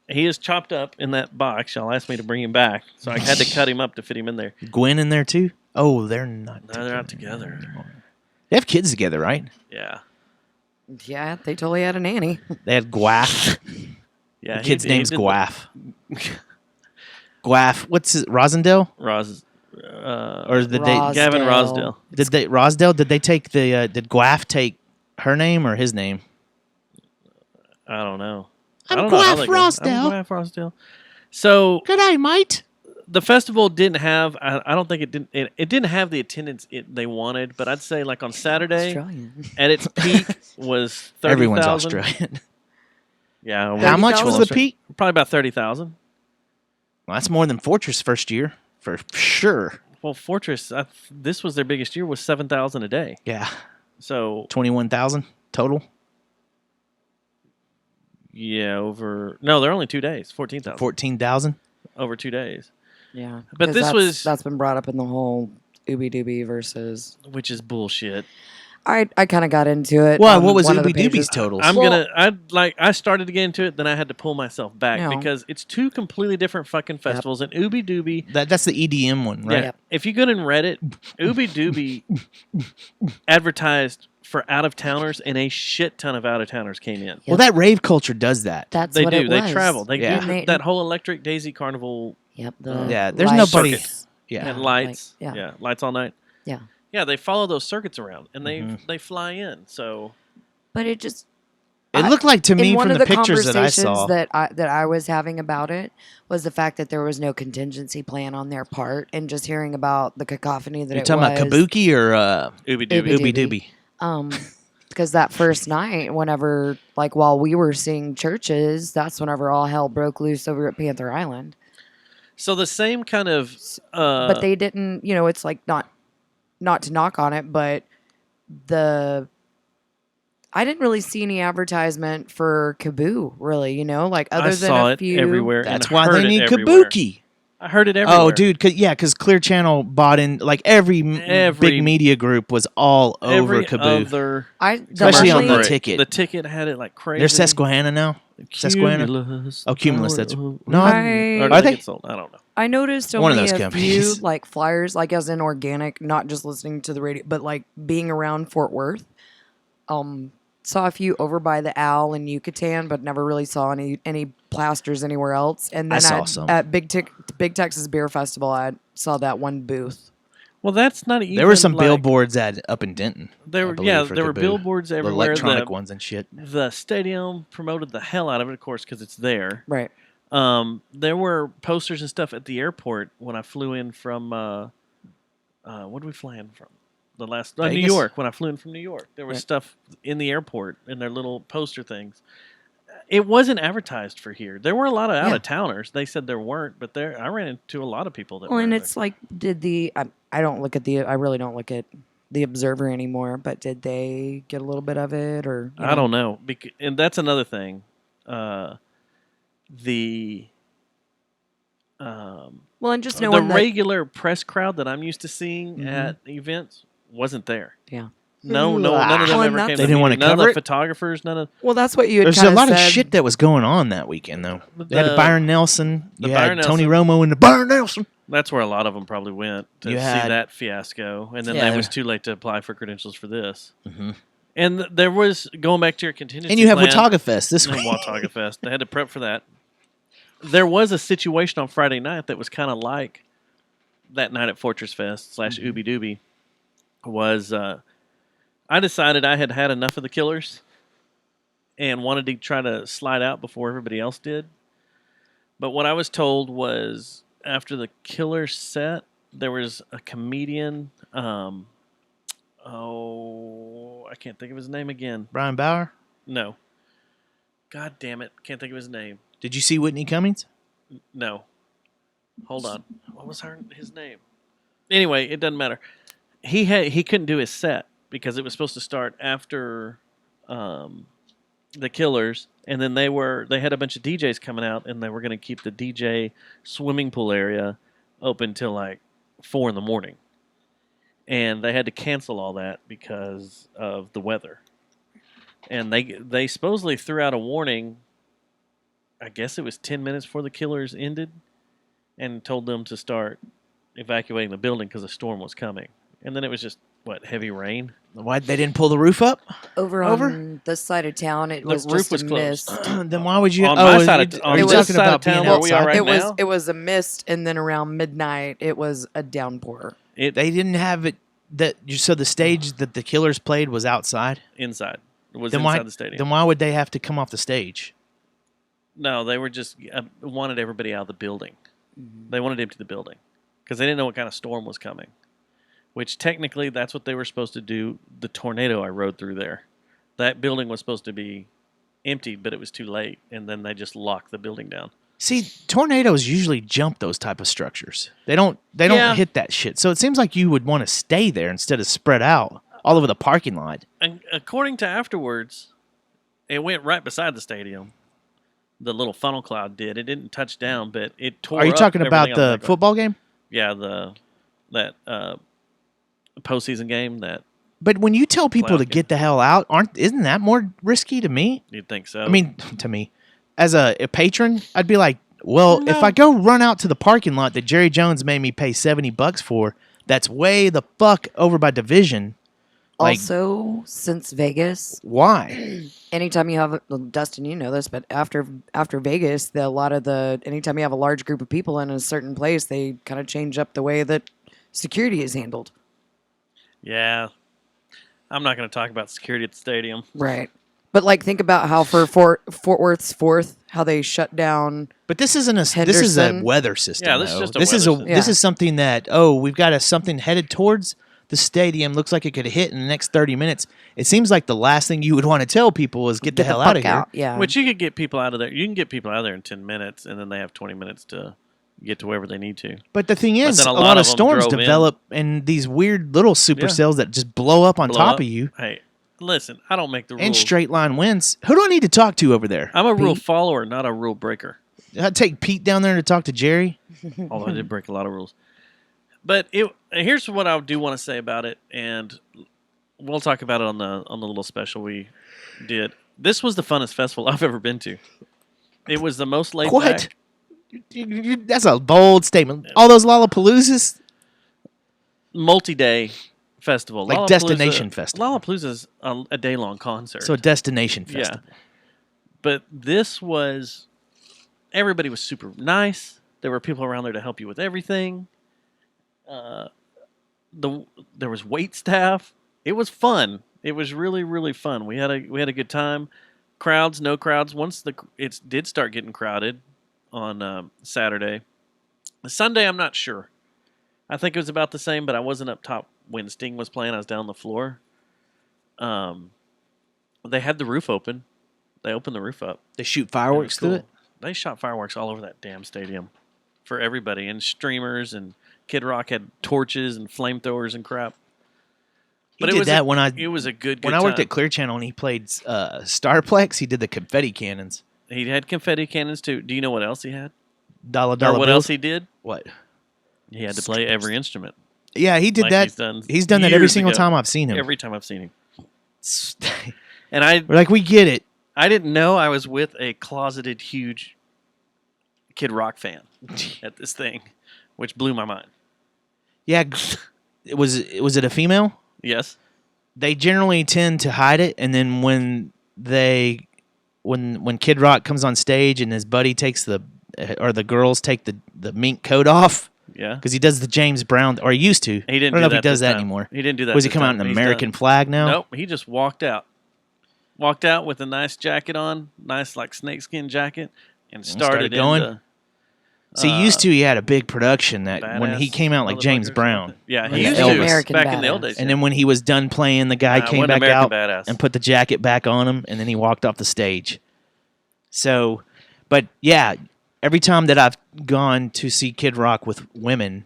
he is chopped up in that box. Y'all asked me to bring him back, so I had to cut him up to fit him in there. Gwen in there too? Oh, they're not. No, they're not together. They have kids together, right? Yeah, Yeah, they totally had a nanny. They had Guaf. yeah. The kid's name's Guaf. Guaf. What's his Rosendale? Ross, Or did they? Gavin Rosdale. Rossdale. Rosdale? Did they take the? Did Guaf take her name or his name? I don't know. I'm I don't know how Guaf they go. Rossdale. I'm Guaf Rossdale. So Good day, mate. the festival didn't have. I don't think it didn't. It didn't have the attendance they wanted. But I'd say like on Saturday Australian. at its peak was 30,000. Everyone's Australian. Yeah. How much was the 30,000? peak? Probably about 30,000. Well, that's more than Fortress first year for sure. Well, Fortress, this was their biggest year, was 7,000 a day. Yeah, So 21,000 total. yeah, they're only 2 days, 14,000 14,000. over 2 days, Yeah. But 'Cause this was- that's been brought up in the whole Ooby Dooby versus. which is bullshit. I kind of got into it. Well, on what was one of the Ooby Dooby's pages. totals? I started to get into it, then I had to pull myself back Yeah. because it's two completely different fucking festivals. And Ooby Dooby, That's the EDM one, right? yeah, if you go and read it, Ooby Dooby advertised for out of towners, and a shit ton of out of towners came in. Well, that rave culture does that. That's They what do. it was. They travel. They Yeah. do They- that whole Electric Daisy Carnival Yep. The Yeah, there's light nobody- circuits. Yeah. and lights. Like, yeah. Lights all night. Yeah. Yeah, they follow those circuits around, and Mhm. they fly in. So But it just It looked like to me in one from of the the pictures that I conversations saw. that I was having about it was the fact that there was no contingency plan on their part, and just hearing about the cacophony that You're it talking was. about Kabuki or Ooby Ooby Dooby. Ooby Dooby. Dooby? Because that first night, whenever, like, while we were seeing churches, that's whenever all hell broke loose over at Panther Island. So the same kind of. But they didn't, it's like not to knock on it, but I didn't really see any advertisement for Kaboo, really, like other I than saw a it few. everywhere. That's and why heard they it need everywhere. Kabuki. I heard it everywhere. Oh, dude, because Clear Channel bought in, like every big media group was all over Every Kaboo. other Especially on commercial the break, ticket. The ticket had it like crazy. There's Susquehanna now. Susquehanna? Cumulus, Oh, Cumulus, power that's- of- no, Or I- did Are they they? get sold? I don't know. I noticed One of only those a few companies. like flyers, like as in organic, not just listening to the radio, but like being around Fort Worth. Saw a few over by the Owl in Yucatan, but never really saw any plasters anywhere else. And then I saw some. at Big Texas Beer Festival, I saw that one booth. Well, that's not even. There were some like, billboards up in Denton. There I were believe, for there were Kaboo. billboards The everywhere. electronic ones and shit. The stadium promoted the hell out of it, of course, because it's there. Right. There were posters and stuff at the airport when I flew in from. What did we fly in from? The last New Vegas? York. When I flew in from New York, there was Right. stuff in the airport and their little poster things. It wasn't advertised for here. There were a lot of out of towners. They said there weren't, but I ran into a lot of people that. Well, were and there. it's like, I really don't look at the Observer anymore, but did they get a little bit of it, or I don't know, and that's another thing. Well, and just The knowing that, regular press crowd that I'm used to seeing at events wasn't there. yeah. No, none of them Well, and ever that's- came. They to didn't the wanna meeting. None of cover the it? photographers. None of Well, that's what you had There's a kinda lot of said. shit that was going on that weekend, though. They had The- Byron Nelson. the You Byron had Tony Nelson. Romo and the Byron Nelson. that's where a lot of them probably went to You see had- that fiasco, and then Yeah. it was too late to apply for credentials for this. Mhm. And there was going back to your contingency. And you have plan, Watauga Fest this and week. Watauga Fest. They had to prep for that. There was a situation on Friday night that was kind of like that night at Fortress Fest / Ooby Dooby. Was I decided I had had enough of the Killers and wanted to try to slide out before everybody else did. But what I was told was after the Killers set, there was a comedian. I can't think of his name again. Brian Bauer. No. God damn it. Can't think of his name. Did you see Whitney Cummings? No. Hold on. What was his name? Anyway, it doesn't matter. He couldn't do his set because it was supposed to start after the Killers, and then they had a bunch of DJs coming out, and they were going to keep the DJ swimming pool area open till like 4 a.m, and they had to cancel all that because of the weather. And they supposedly threw out a warning. I guess it was 10 minutes before the Killers ended, and told them to start evacuating the building because a storm was coming. And then it was just heavy rain. Why they didn't pull the roof up? Over on this side of town, it was roof just was a closed. mist. Then why would you? On my side of are you on talking this side about of town being where we are outside? right it now? was a mist, and then around midnight, it was a downpour. They didn't have it. So the stage that the Killers played was outside. Inside. It was Then inside why? the stadium. Then why would they have to come off the stage? No, they were just wanted everybody out of the building. They wanted to empty the building because they didn't know what kind of storm was coming. Which technically, that's what they were supposed to do. The tornado I rode through there, that building was supposed to be emptied, but it was too late, and then they just locked the building down. See, tornadoes usually jump those type of structures. They don't Yeah. hit that shit. So it seems like you would want to stay there instead of spread out all over the parking lot. And according to afterwards, it went right beside the stadium. The little funnel cloud did. It didn't touch down, but it tore. Are you up talking about everything on the background. football game? Yeah, that postseason game. That But when you tell people to Playoff get the hell out, isn't that more risky to me? you'd think so. I mean, to me, as a patron, I'd be like, well, if No. I go run out to the parking lot that Jerry Jones made me pay $70 for, that's way the fuck over by division. Like, Also, since Vegas, why? anytime you have Dustin, you know this, but after Vegas, anytime you have a large group of people in a certain place, they kind of change up the way that security is handled. yeah, I'm not going to talk about security at the stadium. Right. But like, think about how for Fort Worth's 4th, how they shut down. But this isn't this is a Henderson. weather system. Yeah, this is though. just a this weather is system. this Yeah. is something that we've got something headed towards the stadium. Looks like it could hit in the next 30 minutes. It seems like the last thing you would want to tell people is get the hell out of fuck here. Yeah. Which you could get people out of there. You can get people out of there in 10 minutes, and then they have 20 minutes to get to wherever they need to. But the thing is, then a a lot, lot of of them storms drove in. develop in these weird little supercells that just blow up on Blow top up. of you, Hey, listen, I don't make the rules. and straight line winds. Who do I need to talk to over there? I'm a rule Pete? follower, not a rule breaker. I'd take Pete down there to talk to Jerry. Although I did break a lot of rules. But here's what I do want to say about it, and we'll talk about it on the little special we did. This was the funnest festival I've ever been to. It was the most laid What? back. That's a bold statement. All those Lollapaloozas. Multi-day festival. Like destination festival. Lollapalooza's a day-long concert. So a destination festival. Yeah. But this was, everybody was super nice. There were people around there to help you with everything. There was wait staff. It was fun. It was really, really fun. We had a good time. Crowds, no crowds. Once it did start getting crowded on Saturday. Sunday, I'm not sure. I think it was about the same, but I wasn't up top when Sting was playing. I was down the floor. They had the roof open. They opened the roof up. They shoot It was fireworks through it. They shot fireworks all over that damn stadium for everybody, and streamers, and Kid Rock had torches and flamethrowers and crap. He But did that when it was a good I worked time. at Clear Channel and he played Starplex. He did the confetti cannons. He had confetti cannons too. Do you know what else he had? Dollar Or what bills. else he did? What? He had to play every instrument. Yeah, he did Like that. He's done that every years single ago. time I've seen him. Every time I've seen him. And We're like, we get it. I didn't know I was with a closeted huge Kid Rock fan at this thing, which blew my mind. Yeah, was it a female? Yes. They generally tend to hide it, and then when Kid Rock comes on stage and his buddy takes the girls take the mink coat off Yeah. because he does the James Brown, or he used to. He didn't I don't know do if he does this that time. anymore. He didn't do that. Was he this come out time. in He's American done. flag now? Nope. He just walked out. Walked out with a nice jacket on, nice like snakeskin jacket, and started going? into, See, used to he had a big production that when he Badass came out like James motherfucker or Brown. something. Yeah, Like he used Elvis. to American back in the old Badass. days. And then when he was done playing, the guy came wasn't back out American Badass. and put the jacket back on him, and then he walked off the stage. So, but yeah, every time that I've gone to see Kid Rock with women,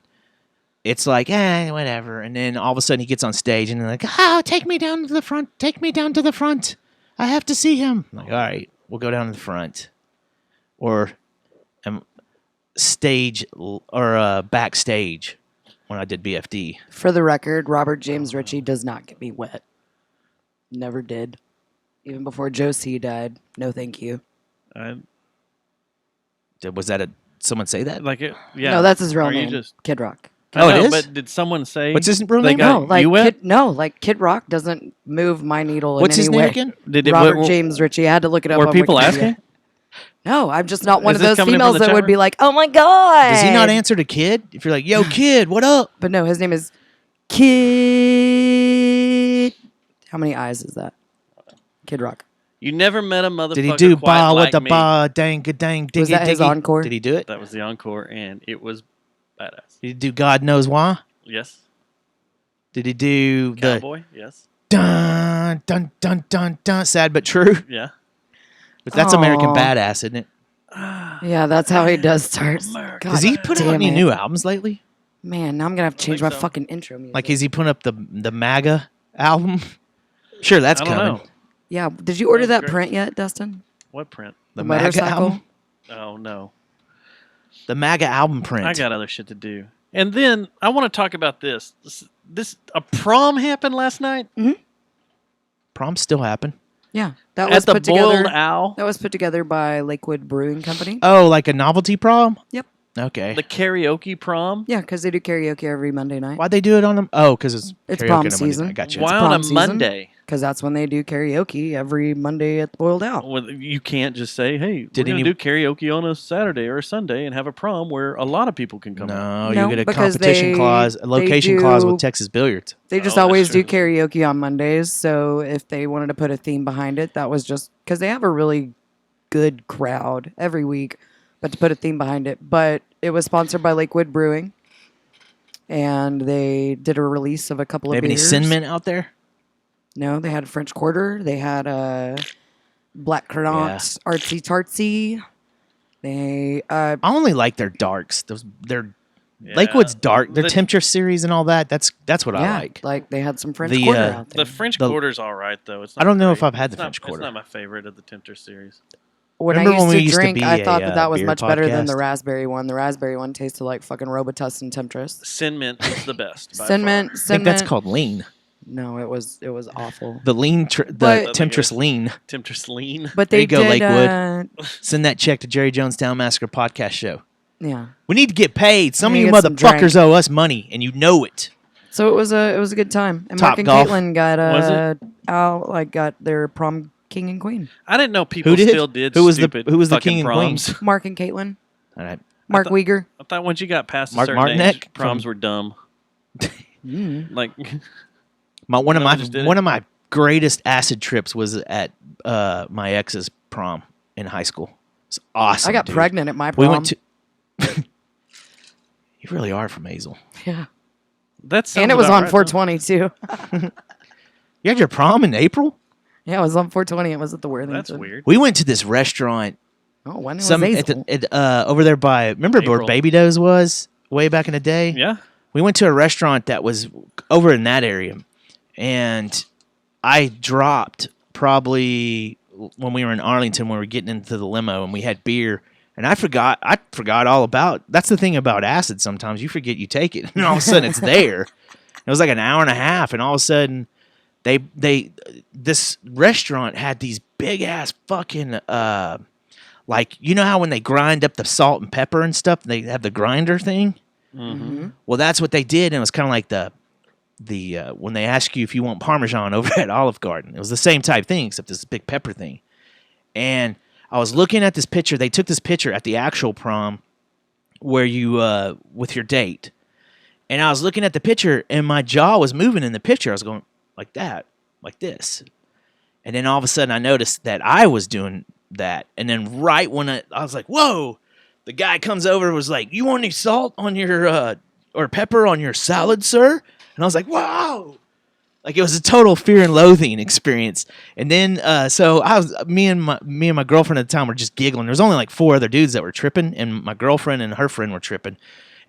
it's like, whatever. And then all of a sudden he gets on stage and they're like, take me down to the front. Take me down to the front. I have to see him. I'm like, all right, we'll go down to the front. Or stage or backstage when I did BFD. For the record, Robert James Ritchie does not get me wet. Never did. Even before Joe C died. No, thank you. Was that someone say that? Like it, yeah. No, that's his real Or you name. just- Kid Rock. Oh, I know, it is? But did someone say What's his real they name? got No, like you wet? Kid Rock doesn't move my needle What's in his any name way. again? Did it, Robert were, James Ritchie. I had to look it up. Were on people Wikipedia. asking? No, I'm just not one Is of this those coming in from females the that chat would room? be like, "Oh my god." Does he not answer to Kid? If you're like, yo, Kid, what up? But no, his name is Kid. How many eyes is that? Kid Rock. You never met a motherfucker Did he do quite ba like with the me. ba dang dang diggy Was that his diggy? encore? Did he do it? That was the encore, and it was badass. Did he do God knows why? Yes. Did he do the Cowboy. Yes. dun dun dun dun dun sad but true? Yeah. But that's American Aw. Badass, isn't it? Yeah, that's how he does start. America. God Does he put out damn any it. new albums lately? Man, now I'm gonna have to change think my so. fucking intro music. Like, is he putting up the MAGA album? Sure, that's I don't coming. know. Yeah, did you order That's that great. print yet, Dustin? What print? The The MAGA motorcycle? album. Oh no. The MAGA album print. I got other shit to do. And then I want to talk about this. This a prom happened last night Prom still happen. Yeah, that was at the put Boiled together. Owl. That was put together by Lakewood Brewing Company. Oh, like a novelty prom? Yep. Okay. The karaoke prom. Yeah, because they do karaoke every Monday night. Why'd they do it on them? Oh, because it's It's karaoke prom on a Monday. season. I got you. It's Why on a prom season. Monday? because that's when they do karaoke every Monday at the Boiled Out. Well, you can't just say, "Hey, we're Did going any- to do karaoke on a Saturday or a Sunday and have a prom where a lot of people can come out." No, No, you get a because competition clause, a they location clause do- with Texas Billiards. They just Oh, that's always do true. karaoke on Mondays. So if they wanted to put a theme behind it, that was just because they have a really good crowd every week, but to put a theme behind it. But it was sponsored by Lakewood Brewing, and they did a release of a couple They of have any beers. cinnamon out there? No, they had French Quarter. They had Black Cronant, Artsy Tartsy. They I only like their darks. Their Yeah. Lakewood's dark, their The- Temptress series and all that. That's what yeah, I like. they had some French The, Quarter uh, out there. The French The- Quarter's all right though. It's I don't know great. if I've had the It's not- French Quarter. It's not my favorite of the Tempter series. When Remember I when used we to used to drink, be I a, thought that was beer much better than the podcast? raspberry one. The raspberry one tasted like fucking Robitussin and Temptress. Sin Mint is the best. by Cinnamon, far. I think that's cinnamon. called lean. No, it was awful. The lean, But- the Temptress lean. Temptress Lean. But There they you go, did, Lakewood. Send that check to Jerry Jonestown Massacre podcast show. yeah. We need to get paid. Some of We you need to get some motherfuckers drink. owe us money, and you know it. So it was a good time. And Top Mark and golf. Caitlin got Was got their prom king and queen. I didn't know people Who did? still did. Who was the- stupid who was the fucking king and queen? proms. Mark and Caitlin. All right. Mark thought- Uyghur. I thought once you got past a Mark certain age, Martinek proms from- were dumb. Like One of No, just did it. my greatest acid trips was at my ex's prom in high school. It's awesome. I got dude. pregnant at my We prom. went to. You really are from Hazel. Yeah. that sounds And it was about on right, 420 too. You had your prom in April? Yeah, it was on 420. It was at the though. Worthington. That's weird. We went to this restaurant Oh, when was some Hazel? over there by remember where April. Baby Doe's was way back in the day? Yeah. We went to a restaurant that was over in that area, and I dropped probably when we were in Arlington when we were getting into the limo and we had beer, and I forgot all about. That's the thing about acid. Sometimes you forget you take it, and all of a sudden it's there. It was like an hour and a half, and all of a sudden this restaurant had these big ass fucking like you know how when they grind up the salt and pepper and stuff, they have the grinder thing. Mm-hmm. Well, that's what they did, and it was kind of like the when they ask you if you want Parmesan over at Olive Garden. It was the same type thing, except this big pepper thing. And I was looking at this picture. They took this picture at the actual prom where you with your date, and I was looking at the picture, and my jaw was moving in the picture. I was going like that, like this, and then all of a sudden I noticed that I was doing that, and then right when I was like, "Whoa!" The guy comes over and was like, "You want any salt on your or pepper on your salad, sir?" And I was like, "Wow!" Like it was a total fear and loathing experience. And then so I was me and my girlfriend at the time were just giggling. There was only like 4 other dudes that were tripping, and my girlfriend and her friend were tripping.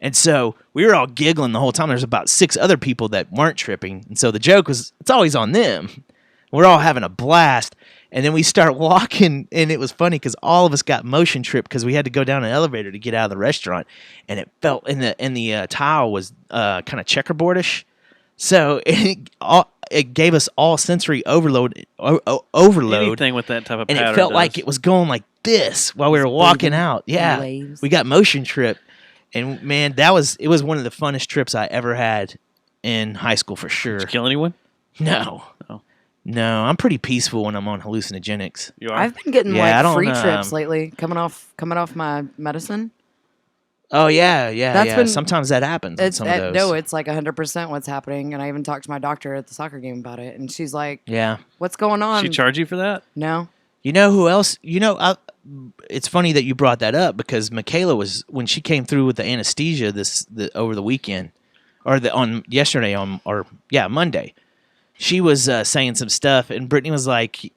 And so we were all giggling the whole time. There's about 6 other people that weren't tripping. And so the joke was, it's always on them. We're all having a blast. And then we start walking, and it was funny because all of us got motion tripped because we had to go down an elevator to get out of the restaurant, and it felt in the tile was kind of checkerboardish, so it gave us all sensory overload. Anything with that type of And pattern it felt does. like it was going like this while we were walking out. Yeah, waves. we got motion trip, and man, it was one of the funnest trips I ever had in high school for sure. Did you kill anyone? No. Oh. No, I'm pretty peaceful when I'm on hallucinogenics. You are. I've been getting Yeah, I don't, free trips lately, coming off my medicine. Oh yeah, That's yeah. when- Sometimes that happens. On It's some of those. no, it's like 100% what's happening, and I even talked to my doctor at the soccer game about it, and she's like, Yeah. "What's going on?" she charge you for that? No, You know who else? It's funny that you brought that up because Michaela was when she came through with the anesthesia over the weekend, or Monday. She was saying some stuff, and Brittany was like,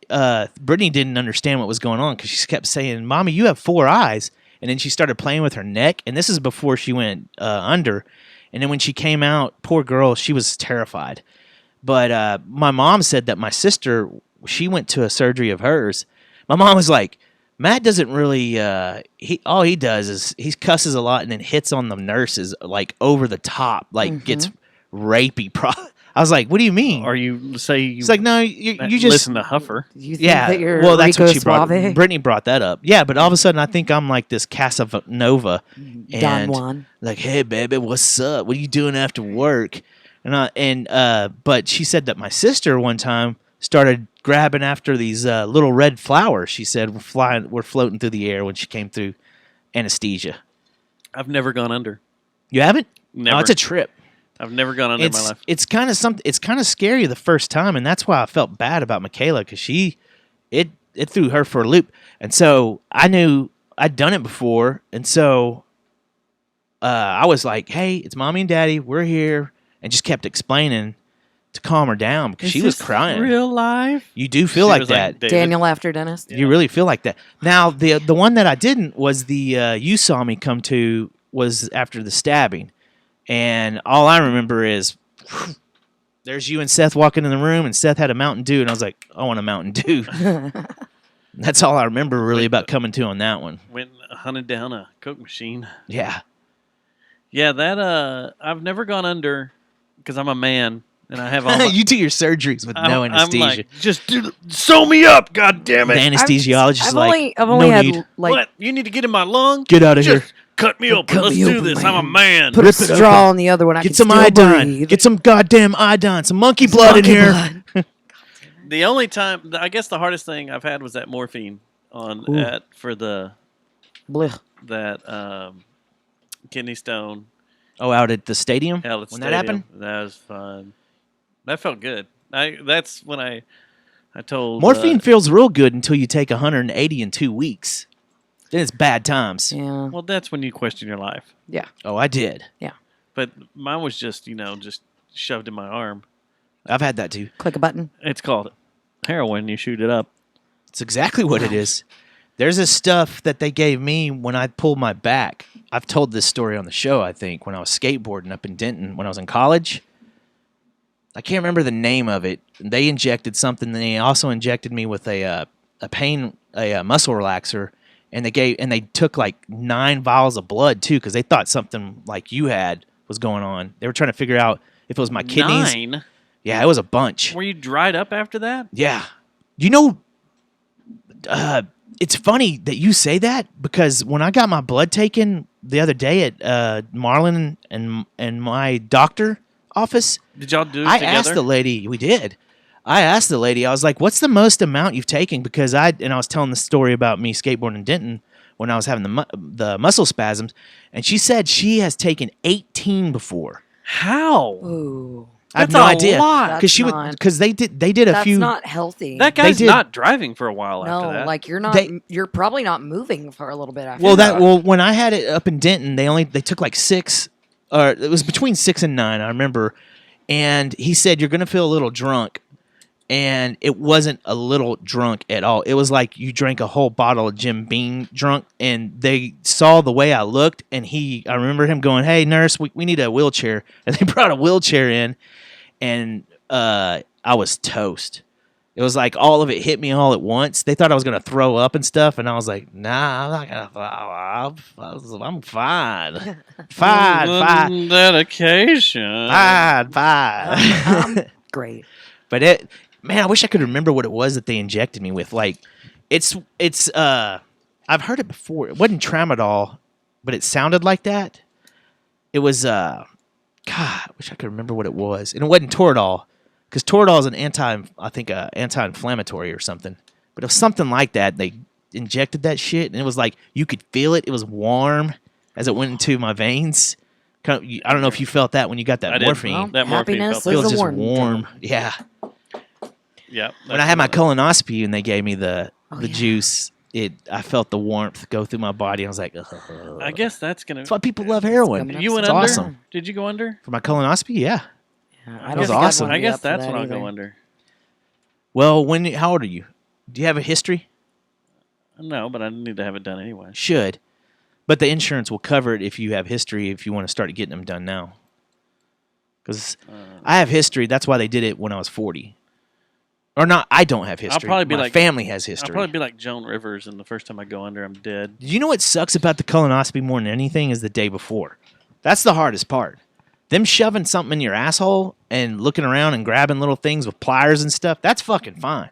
Brittany didn't understand what was going on because she kept saying, "Mommy, you have 4 eyes," and then she started playing with her neck, and this is before she went under, and then when she came out, poor girl, she was terrified. But my mom said that my sister, she went to a surgery of hers. My mom was like, Matt doesn't really. All he does is he cusses a lot and then hits on the nurses like over the top, like gets rapey. I was like, what do you mean? Or you say you It's like no, you just listen to Huffer. you think yeah. that you're Well, that's Rico what she brought. Suave? Brittany brought that up. Yeah, but all of a sudden I think I'm like this Casanova, Don and Juan. like, hey baby, what's up? What are you doing after work? But she said that my sister one time started grabbing after these little red flowers. She said we're floating through the air when she came through anesthesia. I've never gone under. You haven't? Never. Oh, it's a trip. I've never gone under in my life. It's kind of something. It's kind of scary the first time, and that's why I felt bad about Michaela because it threw her for a loop, and so I knew I'd done it before, and so I was like, "Hey, it's mommy and daddy. We're here," and just kept explaining to calm her down because she was crying. Real life. You do feel She like was that. David. Daniel after dentist. You really feel like that. Now the one that I didn't was the you saw me come to was after the stabbing, and all I remember is there's you and Seth walking in the room, and Seth had a Mountain Dew, and I was like, I want a Mountain Dew. That's all I remember really about coming to on that one. Went hunted down a Coke machine. Yeah. Yeah, that I've never gone under because I'm a man and I have all my, You do your surgeries with no anesthesia. I'm like, just sew me up, god damn The it! anesthesiologist is I've like, only no had need. like What? You need to get in my lung? Get out of here. Just cut me open. Cut Let's me do open, this. man. I'm a man. put a Rip it straw open. on the other one. I Get can some still iodine. breathe. Get some goddamn iodine. Some monkey blood in Monkey here. blood. The only time, I guess, the hardest thing I've had was that morphine for Blech. that kidney stone. Oh, out at the stadium Hell, it's when that happened. That was fun. That felt good. That's when I told Morphine feels real good until you take 180 in 2 weeks. Then it's bad times. Yeah. Well, that's when you question your life. Yeah. Oh, I did. But mine was just just shoved in my arm. I've had that too. Click a button. It's called heroin. You shoot it up. It's exactly what it is. There's this stuff that they gave me when I pulled my back. I've told this story on the show, I think, when I was skateboarding up in Denton when I was in college. I can't remember the name of it. They injected something. And they also injected me with a muscle relaxer, and they took like 9 vials of blood too because they thought something like you had was going on. They were trying to figure out if it was my kidneys. 9? Yeah, it was a bunch. Were you dried up after that? Yeah. It's funny that you say that because when I got my blood taken the other day at Marlon and my doctor office, Did y'all do it I together? asked the lady, we did. I asked the lady, I was like, what's the most amount you've taken? Because I was telling the story about me skateboarding in Denton when I was having the muscle spasms, and she said she has taken 18 before. How? Ooh. I have That's no a idea lot. because they did a That's few. not healthy. That guy's did- not driving for a while after no, that. like you're not. They- You're probably not moving for a little bit after. Well, that. when I had it up in Denton, they took like 6, or it was between 6 and 9, I remember. And he said you're gonna feel a little drunk, and it wasn't a little drunk at all. It was like you drank a whole bottle of Jim Beam drunk. And they saw the way I looked, and I remember him going, "Hey, nurse, we need a wheelchair," and they brought a wheelchair in, and I was toast. It was like all of it hit me all at once. They thought I was going to throw up and stuff, and I was like, nah, I'm not going to throw up. I'm fine. Fine. Dedication. Fine. Great. But man, I wish I could remember what it was that they injected me with. Like, it's I've heard it before. It wasn't Tramadol, but it sounded like that. It was, God, I wish I could remember what it was. And it wasn't Toradol. Because Toradol is an anti-inflammatory or something. But it was something like that. They injected that shit, and it was like you could feel it. It was warm as it went into my veins. I don't know if you felt that when you got I that did. morphine. Well, That morphine happiness felt It is feels a just warm warm. drug. Yeah. Yeah. When I had my colonoscopy and they gave me the yeah. juice, I felt the warmth go through my body. I was like, ugh. I guess that's gonna. That's why people love heroin. coming up. You went It's under. awesome. Did you go under? For my colonoscopy, yeah. Yeah, I don't was think I'd awesome. wanna I be guess up for that's that when I'll either. go under. Well, how old are you? Do you have a history? No, but I need to have it done anyway. Should. But the insurance will cover it if you have history, if you want to start getting them done now. Because I have history. That's why they did it when I was 40. Or not, I don't have history. probably be my like- family has I'll history. probably be like Joan Rivers, and the first time I go under, I'm dead. You know what sucks about the colonoscopy more than anything is the day before. That's the hardest part. Them shoving something in your asshole and looking around and grabbing little things with pliers and stuff, that's fucking fine.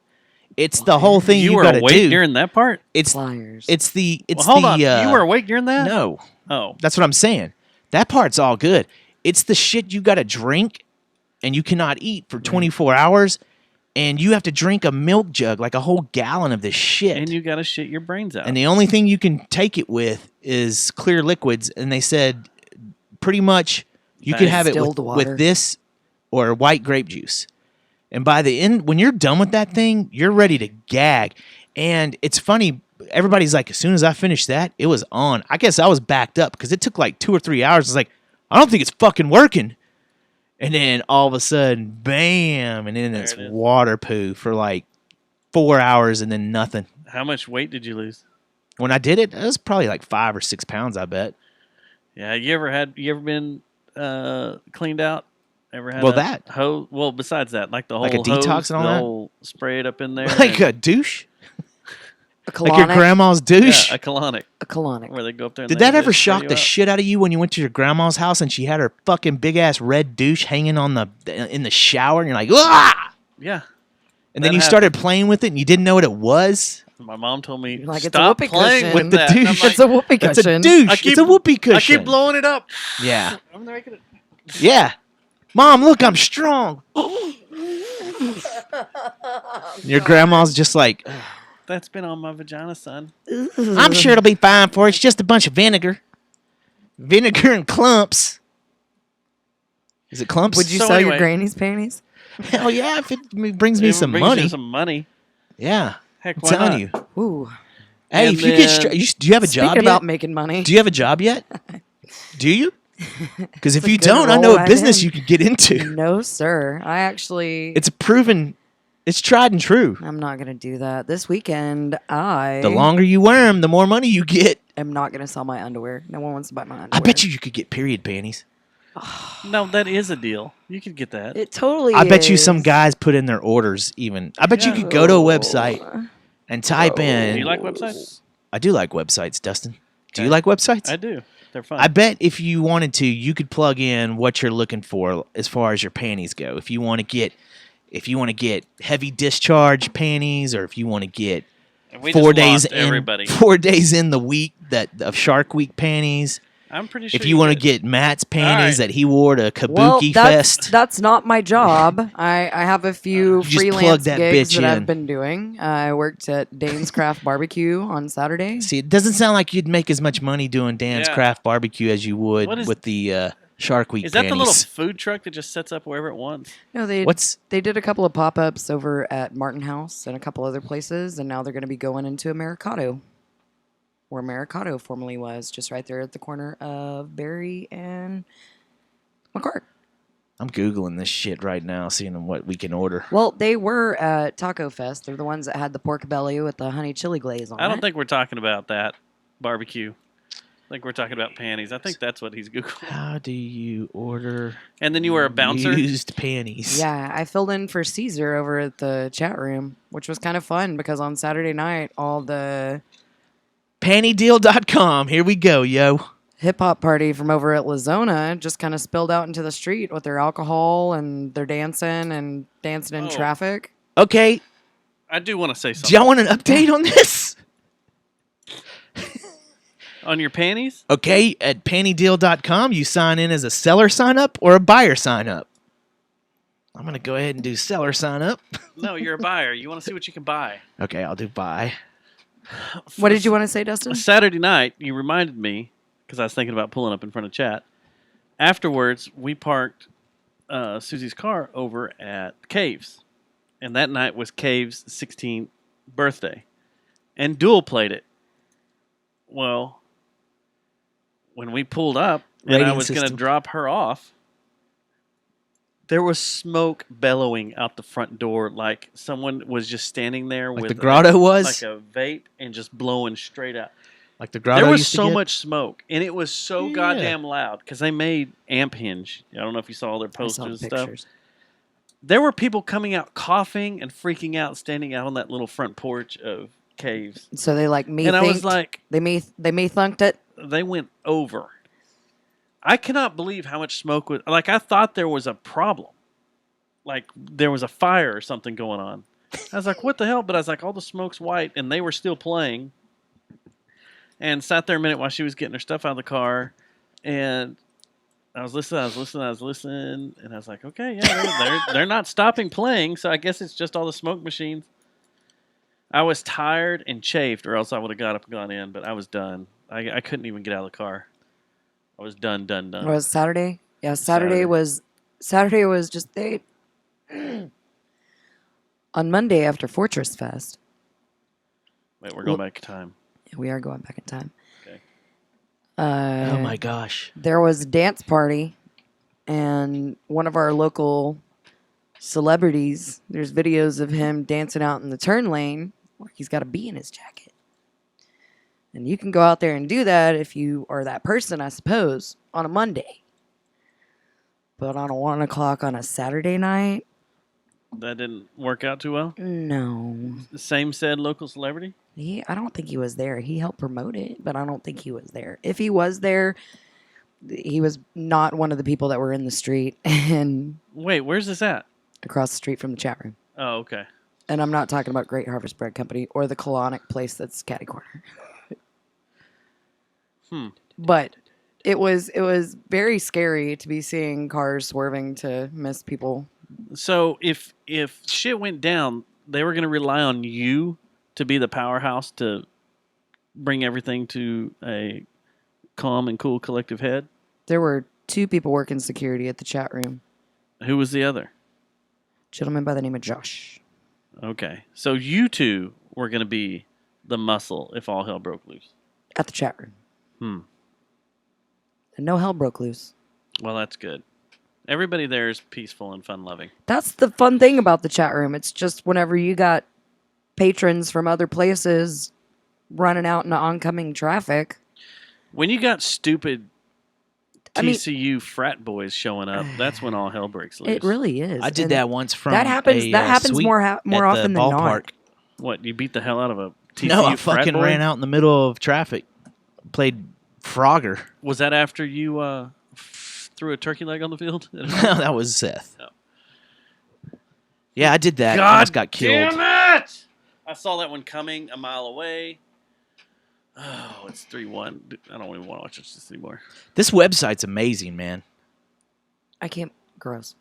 It's the whole thing you were got to awake do. during that part? It's Pliers. Well, hold on. You were awake during that? No. Oh. That's what I'm saying. That part's all good. It's the shit you got to drink and you cannot eat for 24 hours, and you have to drink a milk jug, like a whole gallon of this shit. And you got to shit your brains out. And the only thing you can take it with is clear liquids. And they said pretty much you could have it Distilled water. with this or white grape juice. And by the end, when you're done with that thing, you're ready to gag. And it's funny. Everybody's like, as soon as I finished that, it was on. I guess I was backed up because it took like 2 or 3 hours. It's like, I don't think it's fucking working. And then all of a sudden, bam, and then There it's it is. water poo for like 4 hours and then nothing. How much weight did you lose? When I did it, it was probably like 5 or 6 pounds, I bet. Yeah, you ever been cleaned out? Ever had Well, a that. hose? Well, besides that, like the whole Like a detox hose, and all the that? whole spray it up in there, Like and- a douche? A Like your colonic. grandma's douche? yeah, a colonic, A colonic. where they go up there. And Did they that ever just spray shock you the up. shit out of you when you went to your grandma's house and she had her fucking big ass red douche hanging on in the shower and you're like, ah! Yeah, And then That you started playing with it and you didn't know what it was? my mom told me Like, it's a stop whoopee playing cushion. with With the that. And I'm douche. like, It's a whoopee That's a cushion. douche. I keep- It's a whoopee I cushion. keep blowing it up. Yeah. I'm making it. Yeah. Mom, look, I'm strong. Your grandma's just like, That's been on my vagina, son. I'm sure it'll be fine for it. It's just a bunch of vinegar. Vinegar and clumps. Is it clumps? Would you So sell anyway. your granny's panties? Hell yeah, if it brings me It some brings you money. some money. Yeah. Heck, I'm why telling not? you. Ooh. Hey, And if you get then- do you have a job Speaking yet? about making money. Do you have a job yet? Do you? Because if It's a you good don't, I roll know a right business in. you could get into. No, sir. I actually. It's proven. It's tried and true. I'm not gonna do that this weekend. I The longer you wear them, the more money you get. am not gonna sell my underwear. No one wants to buy my underwear. I bet you could get period panties. No, that is a deal. You could get that. It totally. I bet you some is. guys put in their orders even. I bet you could go to a website and type in. Do you like websites? I do like websites, Dustin. Do you Okay. like websites? I do. They're fun. I bet if you wanted to, you could plug in what you're looking for as far as your panties go. If you want to get heavy discharge panties, or if you want to get And we 4 just days lost in everybody. 4 days in the week of Shark Week panties. I'm pretty sure. If you want to did. get Matt's panties right. that he wore to Kabuki Well, Fest. that's not my job. I have a few just plug freelance that gigs bitch that in. I've been doing. I worked at Dane's Craft Barbecue on Saturday. See, it doesn't sound like you'd make as much money doing Dan's Yeah. Craft Barbecue as you would What is- with the Shark Week Is that panties. the little food truck that just sets up wherever it wants? No, they What's they did a couple of pop-ups over at Martin House and a couple other places, and now they're going to be going into Americado, where Americado formerly was, just right there at the corner of Berry and McCart. I'm Googling this shit right now, seeing what we can order. Well, they were at Taco Fest. They're the ones that had the pork belly with the honey chili glaze on I don't it. think we're talking about that barbecue. I think we're talking about panties. I think that's what he's googling. How do you order And then you were a bouncer. used panties? Yeah, I filled in for Caesar over at the chat room, which was kind of fun because on Saturday night, all the Pantydeal.com. Here we go, yo. hip hop party from over at Lazona just kind of spilled out into the street with their alcohol and their dancing in Oh. traffic. Okay, I do want to say do something. y'all want an update on this? On your panties? Okay, at pantydeal.com, you sign in as a seller sign up or a buyer sign up. I'm going to go ahead and do seller sign up. No, you're a buyer. You want to see what you can buy. Okay, I'll do buy. What did you want to say, Dustin? Saturday night, you reminded me, because I was thinking about pulling up in front of chat. Afterwards, we parked Susie's car over at Caves. And that night was Caves' 16th birthday. And Duel played it. Well, when we pulled up and I Rating was going to system. drop her off, there was smoke bellowing out the front door like someone was just standing there Like with the grotto was? like a vape and just blowing straight out. Like the grotto There was used to so get? much smoke, and it was so Yeah. goddamn loud because they made Amp Hinge. I don't know if you saw all their I saw posters the and stuff. pictures. There were people coming out coughing and freaking out, standing out on that little front porch of Caves. So they like me. And I was like, they me thunked it. they went over. I cannot believe how much smoke was. Like, I thought there was a problem. Like, there was a fire or something going on. I was like, what the hell? But I was like, all the smoke's white, and they were still playing. And sat there a minute while she was getting her stuff out of the car. And I was listening, and I was like, okay, yeah, they're not stopping playing, so I guess it's just all the smoke machines. I was tired and chafed, or else I would have got up and gone in, but I was done. I couldn't even get out of the car. I was done. Was it Saturday? Yeah, Saturday. Saturday was just they on Monday after Fortress Fest. Wait, we're going back in time. We are going back in time. Okay. Oh my gosh. There was a dance party, and one of our local celebrities, there's videos of him dancing out in the turn lane where he's got a bee in his jacket. And you can go out there and do that if you are that person, I suppose, on a Monday. But on a 1 o'clock on a Saturday night, That didn't work out too well. no. The same said local celebrity. I don't think he was there. He helped promote it, but I don't think he was there. If he was there, he was not one of the people that were in the street and Wait, where's this at? across the street from the chat room. Oh, okay. And I'm not talking about Great Harvest Bread Company or the colonic place that's catty corner. But it was very scary to be seeing cars swerving to miss people. So if shit went down, they were going to rely on you to be the powerhouse to bring everything to a calm and cool collective head. There were 2 people working security at the chat room. Who was the other? Gentleman by the name of Josh. Okay, so you two were going to be the muscle if all hell broke loose. At the chat room. And no hell broke loose. Well, that's good. Everybody there is peaceful and fun-loving. That's the fun thing about the chat room. It's just whenever you got patrons from other places running out into oncoming traffic. When you got stupid I mean- TCU frat boys showing up, that's when all hell breaks loose. It really is. I did And that once from that happens. a, That happens suite more at often the than ballpark. not. What, you beat the hell out of a TCU No, I frat fucking boy? ran out in the middle of traffic. Played Frogger. Was that after you threw a turkey leg on the field? No, that was Seth. No. Yeah, I did that. God Almost got killed. Damn it! I saw that one coming a mile away. Oh, it's 3-1. I don't even want to watch this anymore. This website's amazing, man. I can't. Gross.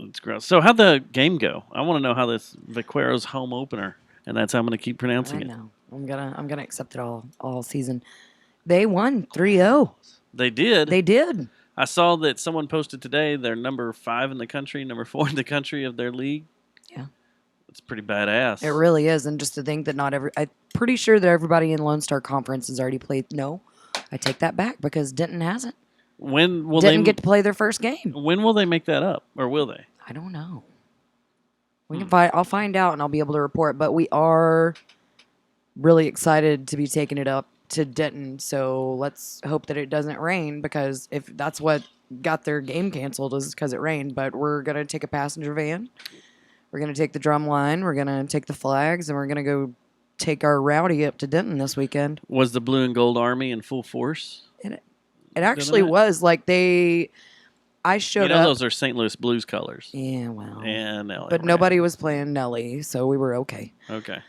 It's gross. So how'd the game go? I want to know how this Vaqueros home opener, and that's how I'm going to keep pronouncing I it. know. I'm gonna accept it all season. They won 3-0. They did. They did. I saw that someone posted today they're number 5 in the country, number 4 in the country of their league. Yeah. It's pretty badass. It really is. And just to think that I'm pretty sure that everybody in Lone Star Conference has already played. No, I take that back because Denton hasn't. When will Didn't they get to play their first game. When will they make that up, or will they? I don't know. We can find. I'll find out and I'll be able to report. But we are really excited to be taking it up to Denton. So let's hope that it doesn't rain, because if that's what got their game canceled is because it rained. But we're gonna take a passenger van. We're gonna take the drum line. We're gonna take the flags, and we're gonna go take our rowdy up to Denton this weekend. Was the Blue and Gold Army in full force? It actually it? was like I showed You know, up. those are St. Louis Blues colors. Yeah, well. And LA But Rams. nobody was playing Nelly, so we were okay. Okay.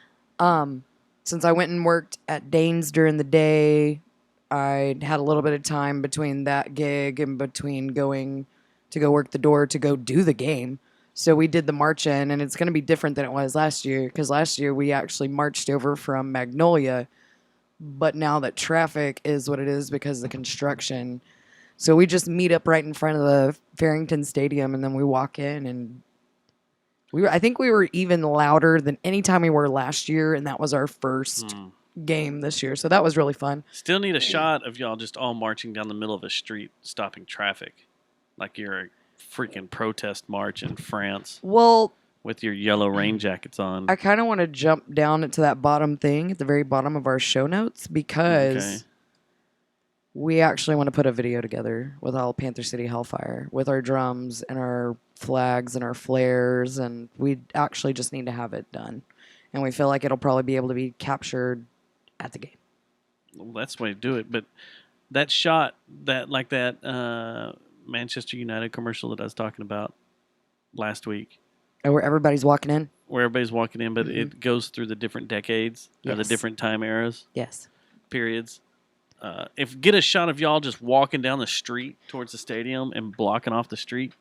Since I went and worked at Danes during the day, I had a little bit of time between that gig and between going to go work the door to go do the game. So we did the march in, and it's going to be different than it was last year, because last year we actually marched over from Magnolia. But now that traffic is what it is because of the construction, so we just meet up right in front of the Farrington Stadium, and then we walk in, and I think we were even louder than any time we were last year, and that was our first game this year. So that was really fun. Still need a shot of y'all just all marching down the middle of a street, stopping traffic, like you're a freaking protest march in France Well, with your yellow rain jackets on. I kind of want to jump down into that bottom thing at the very bottom of our show notes, because Okay. we actually want to put a video together with all Panther City Hellfire with our drums and our flags and our flares, and we actually just need to have it done. And we feel like it'll probably be able to be captured at the game. Well, that's the way to do it. But that shot, that Manchester United commercial that I was talking about last week, And where everybody's walking in? where everybody's walking in, but it goes through the different decades or the Yes. different time eras, Yes. periods. if get a shot of y'all just walking down the street towards the stadium and blocking off the street.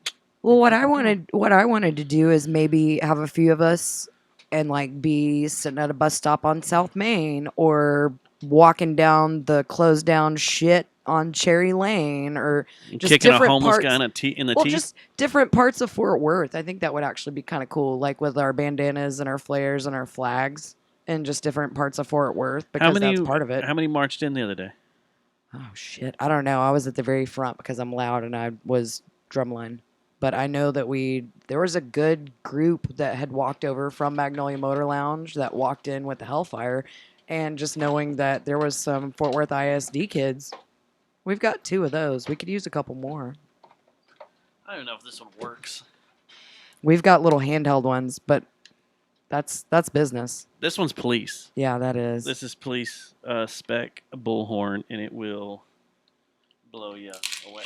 Well, what I wanted to do is maybe have a few of us and like be sitting at a bus stop on South Main or walking down the closed down shit on Cherry Lane or just Kicking a different homeless parts. guy in the Well, teeth. just different parts of Fort Worth. I think that would actually be kind of cool, like with our bandanas and our flares and our flags, and just different parts of Fort Worth because that's part of it. How many marched in the other day? Oh shit, I don't know. I was at the very front because I'm loud and I was drumline. But I know that there was a good group that had walked over from Magnolia Motor Lounge that walked in with the Hellfire, and just knowing that there was some Fort Worth ISD kids. We've got 2 of those. We could use a couple more. I don't know if this one works. We've got little handheld ones, but that's business. This one's police. Yeah, that is. This is police spec bullhorn, and it will blow you away.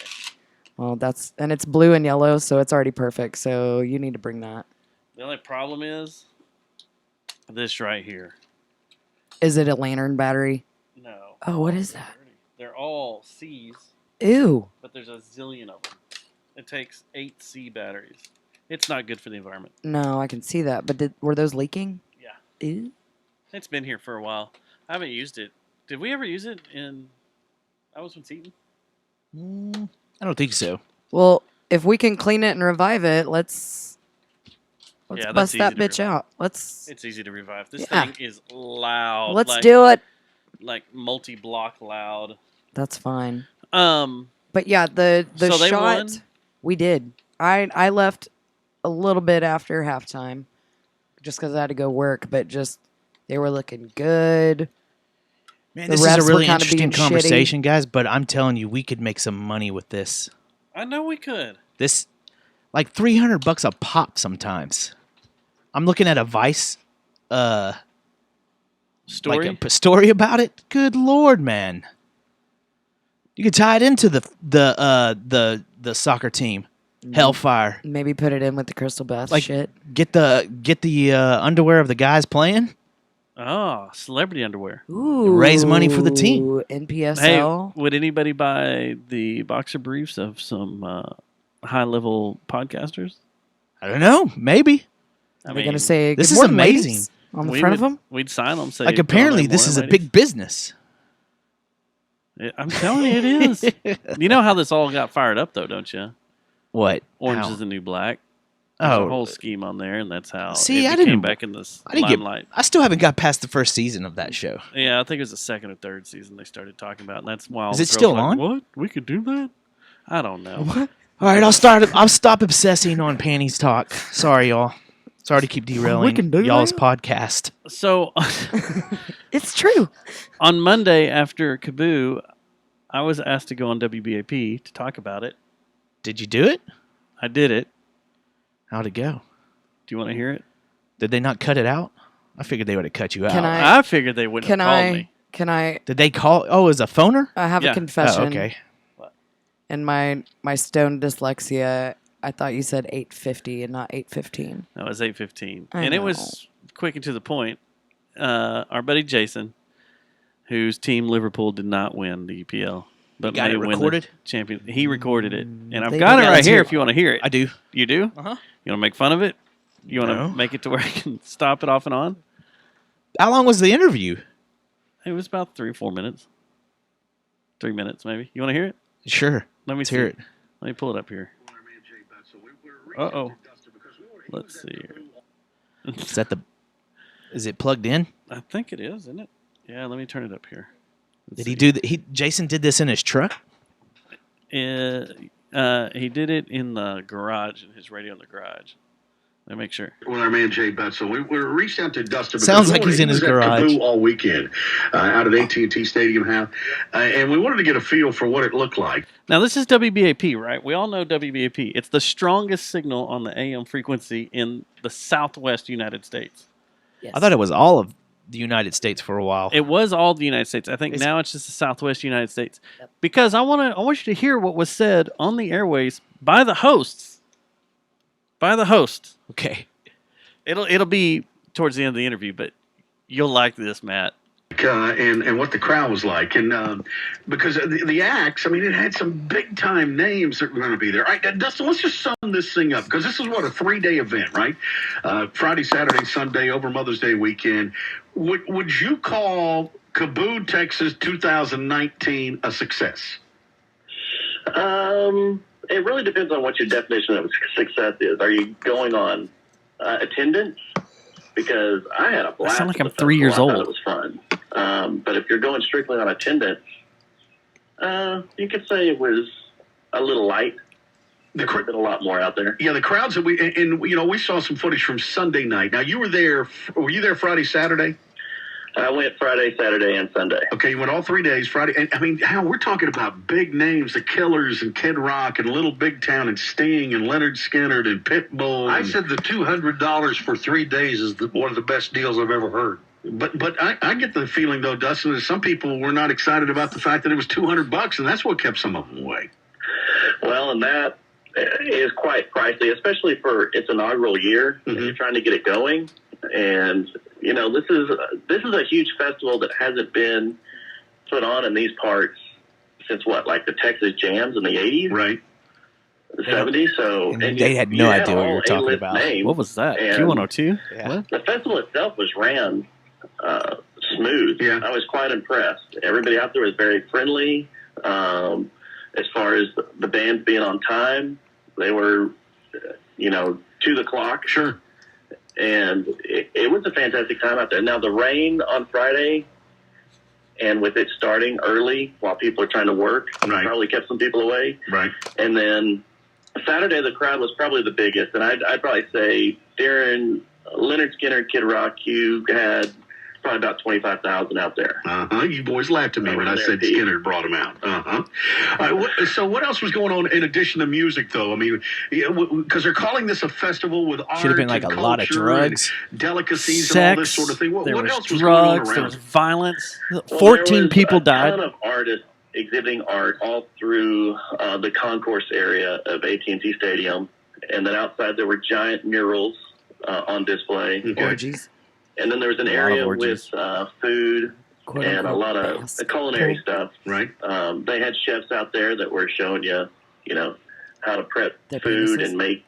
Well, and it's blue and yellow, so it's already perfect. So you need to bring that. The only problem is this right here. Is it a lantern battery? No. Oh, what is that? They're all C's, Ew. but there's a zillion of them. It takes 8 C batteries. It's not good for the environment. No, I can see that. But were those leaking? Yeah. Ew. It's been here for a while. I haven't used it. Did we ever use it I was with Seton? I don't think so. Well, if we can clean it and revive it, let's Yeah, that's bust that easy to bitch revive. out. Let's It's easy to revive. This Yeah. thing is loud. let's like, do it. Like multi-block loud. That's fine. Um, But yeah, the So they shot won? we did. I left a little bit after halftime just because I had to go work, but just they were looking good. Man, The this is refs a were really kinda interesting being conversation, guys. But I'm telling you, we could make some money with this. I know we could. This, like $300 a pop. Sometimes, I'm looking at a Vice, Story. like a story about it. Good Lord, man! You could tie it into the soccer team, Hellfire. Maybe put it in with the crystal bath Like, shit. get the underwear of the guys playing. Oh, celebrity underwear. Ooh, raise money for the team. NPSL. Hey, would anybody buy the boxer briefs of some high-level podcasters? I don't know. Maybe. I Are they gonna say this "Good is morning, amazing." ladies," on the front of them? We'd sign them. Say, Like "Good apparently, morning, this is a ladies." big business. I'm telling you, it is. You know how this all got fired up, though, don't you? What? Orange How? is the New Black. There's a Oh, whole scheme on there, and that's how See, it I became didn't- back in this I didn't get. limelight. I still haven't got past the first season of that show. Yeah, I think it was the second or third season they started talking about, and that's why all Is the it girls still were like, on? What? We could do that? I don't know. All right, I'll stop obsessing on panties talk. Sorry, y'all. Sorry to keep derailing can do y'all's that. podcast. So It's true. on Monday after Kaboo, I was asked to go on WBAP to talk about it. Did you do it? I did it. How'd it go? Do you want to hear it? Did they not cut it out? I figured they would have cut you out. Can I- I figured they wouldn't Can have called I? me. Can I? Did they call? Oh, it was a phoner? I have Yeah. a confession. Oh, okay. In my stone dyslexia, I thought you said 8:50 and not 8:15. That was 8:15, I and it know. was quick and to the point. Our buddy Jason, whose team Liverpool did not win the UPL, but got may it win recorded? the champion. He recorded it, and I've They got it did. right Let's here. hear If you want to hear it, I do. you do. Uh-huh. You want to make fun of it? You want No. to make it to where I can stop it off and on? How long was the interview? It was about 3 or 4 minutes. 3 minutes, maybe. You want to hear it? Sure. Let me Let's see hear it. Let me pull it up here. Uh-oh. Let's see here. Is that the? Is it plugged in? I think it is, isn't it? Yeah, let me turn it up here. Did he do? Jason did this in his truck. He did it in the garage, in his radio in the garage. Let me make sure. With our man Jay Betzel, we reached out to Dustin. Sounds because like he's in he his was at garage. Kaboo all weekend, out at AT&T Stadium half, and we wanted to get a feel for what it looked like. Now, this is WBAP, right? We all know WBAP. It's the strongest signal on the AM frequency in the southwest United States. Yes. I thought it was all of the United States for a while. It was all the United States. I think now it's just the southwest United States. Yep. Because I want you to hear what was said on the airways by the hosts. By the host. Okay. It'll be towards the end of the interview, but you'll like this, Matt. like and what the crowd was like. And because the acts, I mean, it had some big-time names that were going to be there. All right, Dustin, let's just sum this thing up, because this is, what, a 3-day event, right? Friday, Saturday, Sunday, over Mother's Day weekend. Would you call Kaboo, Texas 2019 a success? It really depends on what your definition of success is. Are you going on attendance? Because I had a blast. I sound like at I'm the 3 years festival. I thought old. It was fun. But if you're going strictly on attendance, you could say it was a little light. There could have been a lot more out there. Yeah, the crowds that we saw some footage from Sunday night. Now, you were there. Were you there Friday, Saturday? I went Friday, Saturday, and Sunday. Okay, you went all 3 days. Friday, and I mean, Hal, we're talking about big names: the Killers and Kid Rock and Little Big Town and Sting and Leonard Skinner and Pitbull. I said the $200 for 3 days is one of the best deals I've ever heard. But I get the feeling, though, Dustin, that some people were not excited about the fact that it was $200, and that's what kept some of them away. Well, and that is quite pricey, especially for its inaugural year. Mm-hmm. You're trying to get it going, and this is a huge festival that hasn't been put on in these parts since like the Texas Jams in the 80s, Right. the 70s. So And they had no idea what we were talking about. What was that? And Q102? Yeah. What? the festival itself was ran smooth. Yeah. I was quite impressed. Everybody out there was very friendly. As far as the bands being on time, they were, to the clock. Sure. And it was a fantastic time out there. Now, the rain on Friday, and with it starting early while people are trying to work, Right. probably kept some people away. Right. And then Saturday, the crowd was probably the biggest. And I'd probably say during Leonard Skinner, Kid Rock, you had probably about 25,000 out there. You boys laughed at me when I said Pete. Skinner brought him out. All right, so what else was going on in addition to music, though? I mean, because they're calling this a festival with art. Should have been like and a lot of culture drugs. and delicacies, Sex. and all this sort of thing. There What was else was going on drugs. There around was it? violence. Well, 14 there was people a died. ton of artists exhibiting art all through the concourse area of AT&T Stadium. And then outside there were giant murals on display. Okay. Orgies. And then there was an A lot of area orgies. with food Quote, and a unquote, lot of basketball. culinary stuff. Right. They had chefs out there that were showing you, how to prep Their food penises. and make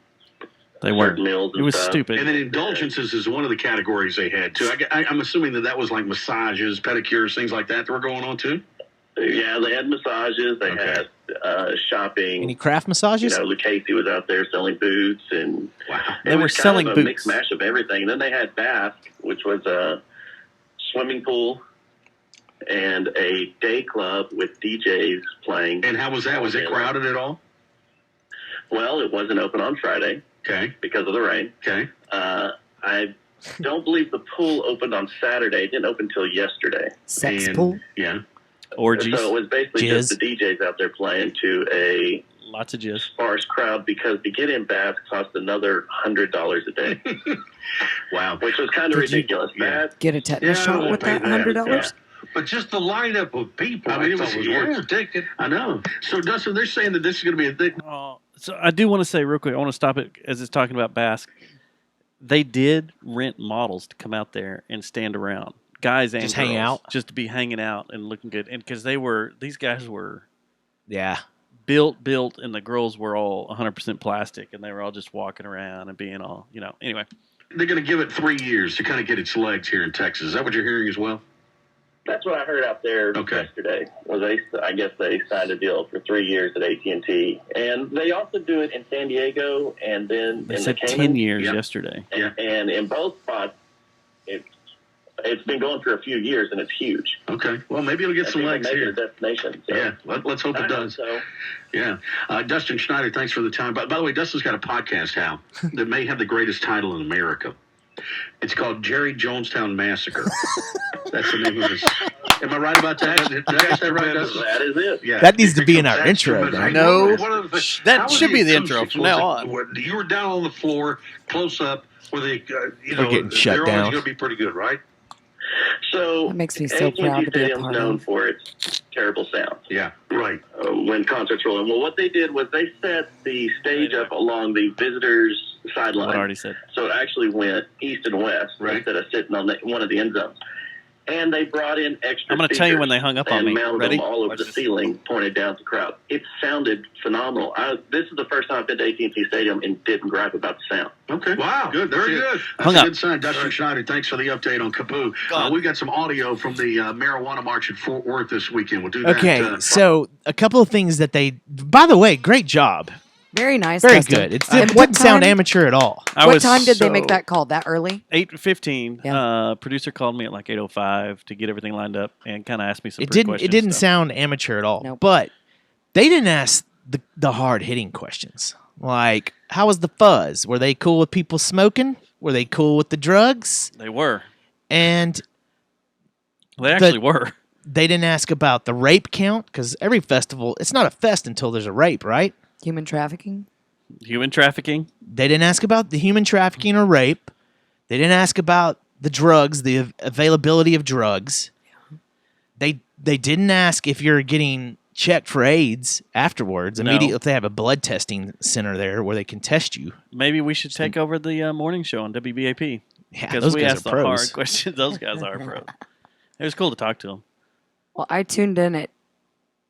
They were. certain meals and It was stuff. stupid. And then indulgences is one of the categories they had, too. I'm assuming that was like massages, pedicures, things like that were going on, too? Yeah, they had massages. They Okay. had shopping. Any craft massages? Casey was out there selling boots, and Wow. They it were was kind selling of a boots. mixed mash of everything. And then they had Bask, which was a swimming pool and a day club with DJs playing. And how was that? Was it crowded at all? Well, it wasn't open on Friday Okay. because of the rain. Okay. I don't believe the pool opened on Saturday. It didn't open until yesterday. Sex And- pool. Yeah. Orgies. So it was basically Jizz. just the DJs out there playing to a Lots of jizz. sparse crowd, because to get in Bask cost another $100 a day, Wow. which was kind of Did you- ridiculous. Yeah. Get a tetanus Yeah, shot we'll with pay that that. $100. But just the lineup of people, I mean, it thought was- was yeah. worth the ticket. I know. So, Dustin, they're saying that this is going to be a thing. So I do want to say real quick, I want to stop it as it's talking about Bask. They did rent models to come out there and stand around, guys and Just hang girls, out? just to be hanging out and looking good. And because these guys were Yeah. built, and the girls were all 100% plastic, and they were all just walking around and being all, Anyway, They're going to give it 3 years to kind of get its legs here in Texas. Is that what you're hearing as well? That's what I heard out there Okay. yesterday. I guess they signed a deal for 3 years at AT&T, and they also do it in San Diego, and then they in said the 10 Caymans. years Yep. yesterday. Yeah. And in both spots, it's been going for a few years, and it's huge. Okay. Well, maybe it'll get I some think legs they'll make here. it a destination. So. Yeah. Let's hope I it hope does. So. Yeah. Dustin Schneider, thanks for the time. By the way, Dustin's got a podcast, Hal, that may have the greatest title in America. It's called Jerry Jonestown Massacre. That's the name of his. Am I right about that? Did I get that right, Dustin? That is it. Yeah. That needs to be in our That's intro. tremendous. Then. Hey, No. one of the things- That how were should be the intro acoustics? from Was now it- on. what- You were down on the floor, close up, where they, getting shut they're down. always going to be pretty good, right? So That makes me so AT&T proud to be a Stadium's part known of. for its terrible sound. Yeah. Right. When concerts rolling. Well, what they did was they set the stage up along the visitors' sideline. What I already said. So it actually went east and west Right. instead of sitting on one of the end zones. And they brought in extra I'm going to tell you when they speakers hung up on and me. mounted Ready? them all over Watch the this. ceiling, pointed down at the crowd. It sounded phenomenal. This is the first time I've been to AT&T Stadium and didn't gripe about the sound. Okay. Wow. Good. Very That's it. good. That's Hung a up. good sign. Dustin Schneider, thanks for the update on Kaboo. We got some audio from the marijuana march in Fort Worth this weekend. We'll do that. Okay, so a couple of things that they. By the way, great job. Very nice. Very Dustin. good. It And didn't sound amateur at all. What time did they make that call? That early? 8:15. Yeah. Producer called me at like 8:05 to get everything lined up and kind of asked me some. It pre-questions didn't stuff. sound amateur at all. Nope. But they didn't ask the hard hitting questions. Like, how was the fuzz? Were they cool with people smoking? Were they cool with the drugs? They were. And They actually were. they didn't ask about the rape count because every festival, it's not a fest until there's a rape, right? Human trafficking? Human trafficking. They didn't ask about the human trafficking or rape. They didn't ask about the drugs, the availability of drugs. They didn't ask if you're getting checked for AIDS afterwards. No. Immediately, if they have a blood testing center there where they can test you. Maybe we should take over the morning show on WBAP. Yeah, Because those we guys asked are the hard pros. questions. Those guys are pros. It was cool to talk to them. Well, I tuned in at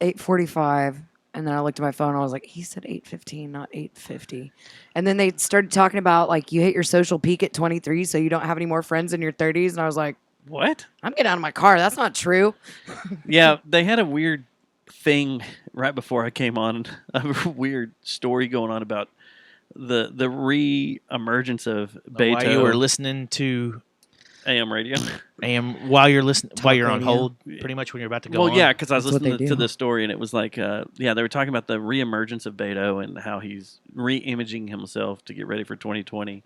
8:45, and then I looked at my phone, and I was like, he said 8:15, not 8:50. And then they started talking about, like, you hit your social peak at 23, so you don't have any more friends in your 30s. And I was like, What? I'm getting out of my car. That's not true. Yeah, they had a weird thing right before I came on. A weird story going on about the re-emergence of Beto While you were listening to AM radio. AM, while you're on radio. hold, pretty much when you're about to go Well, on. yeah, because I was That's what listening they to do. the story, and it was like, they were talking about the re-emergence of Beto and how he's re-imaging himself to get ready for 2020.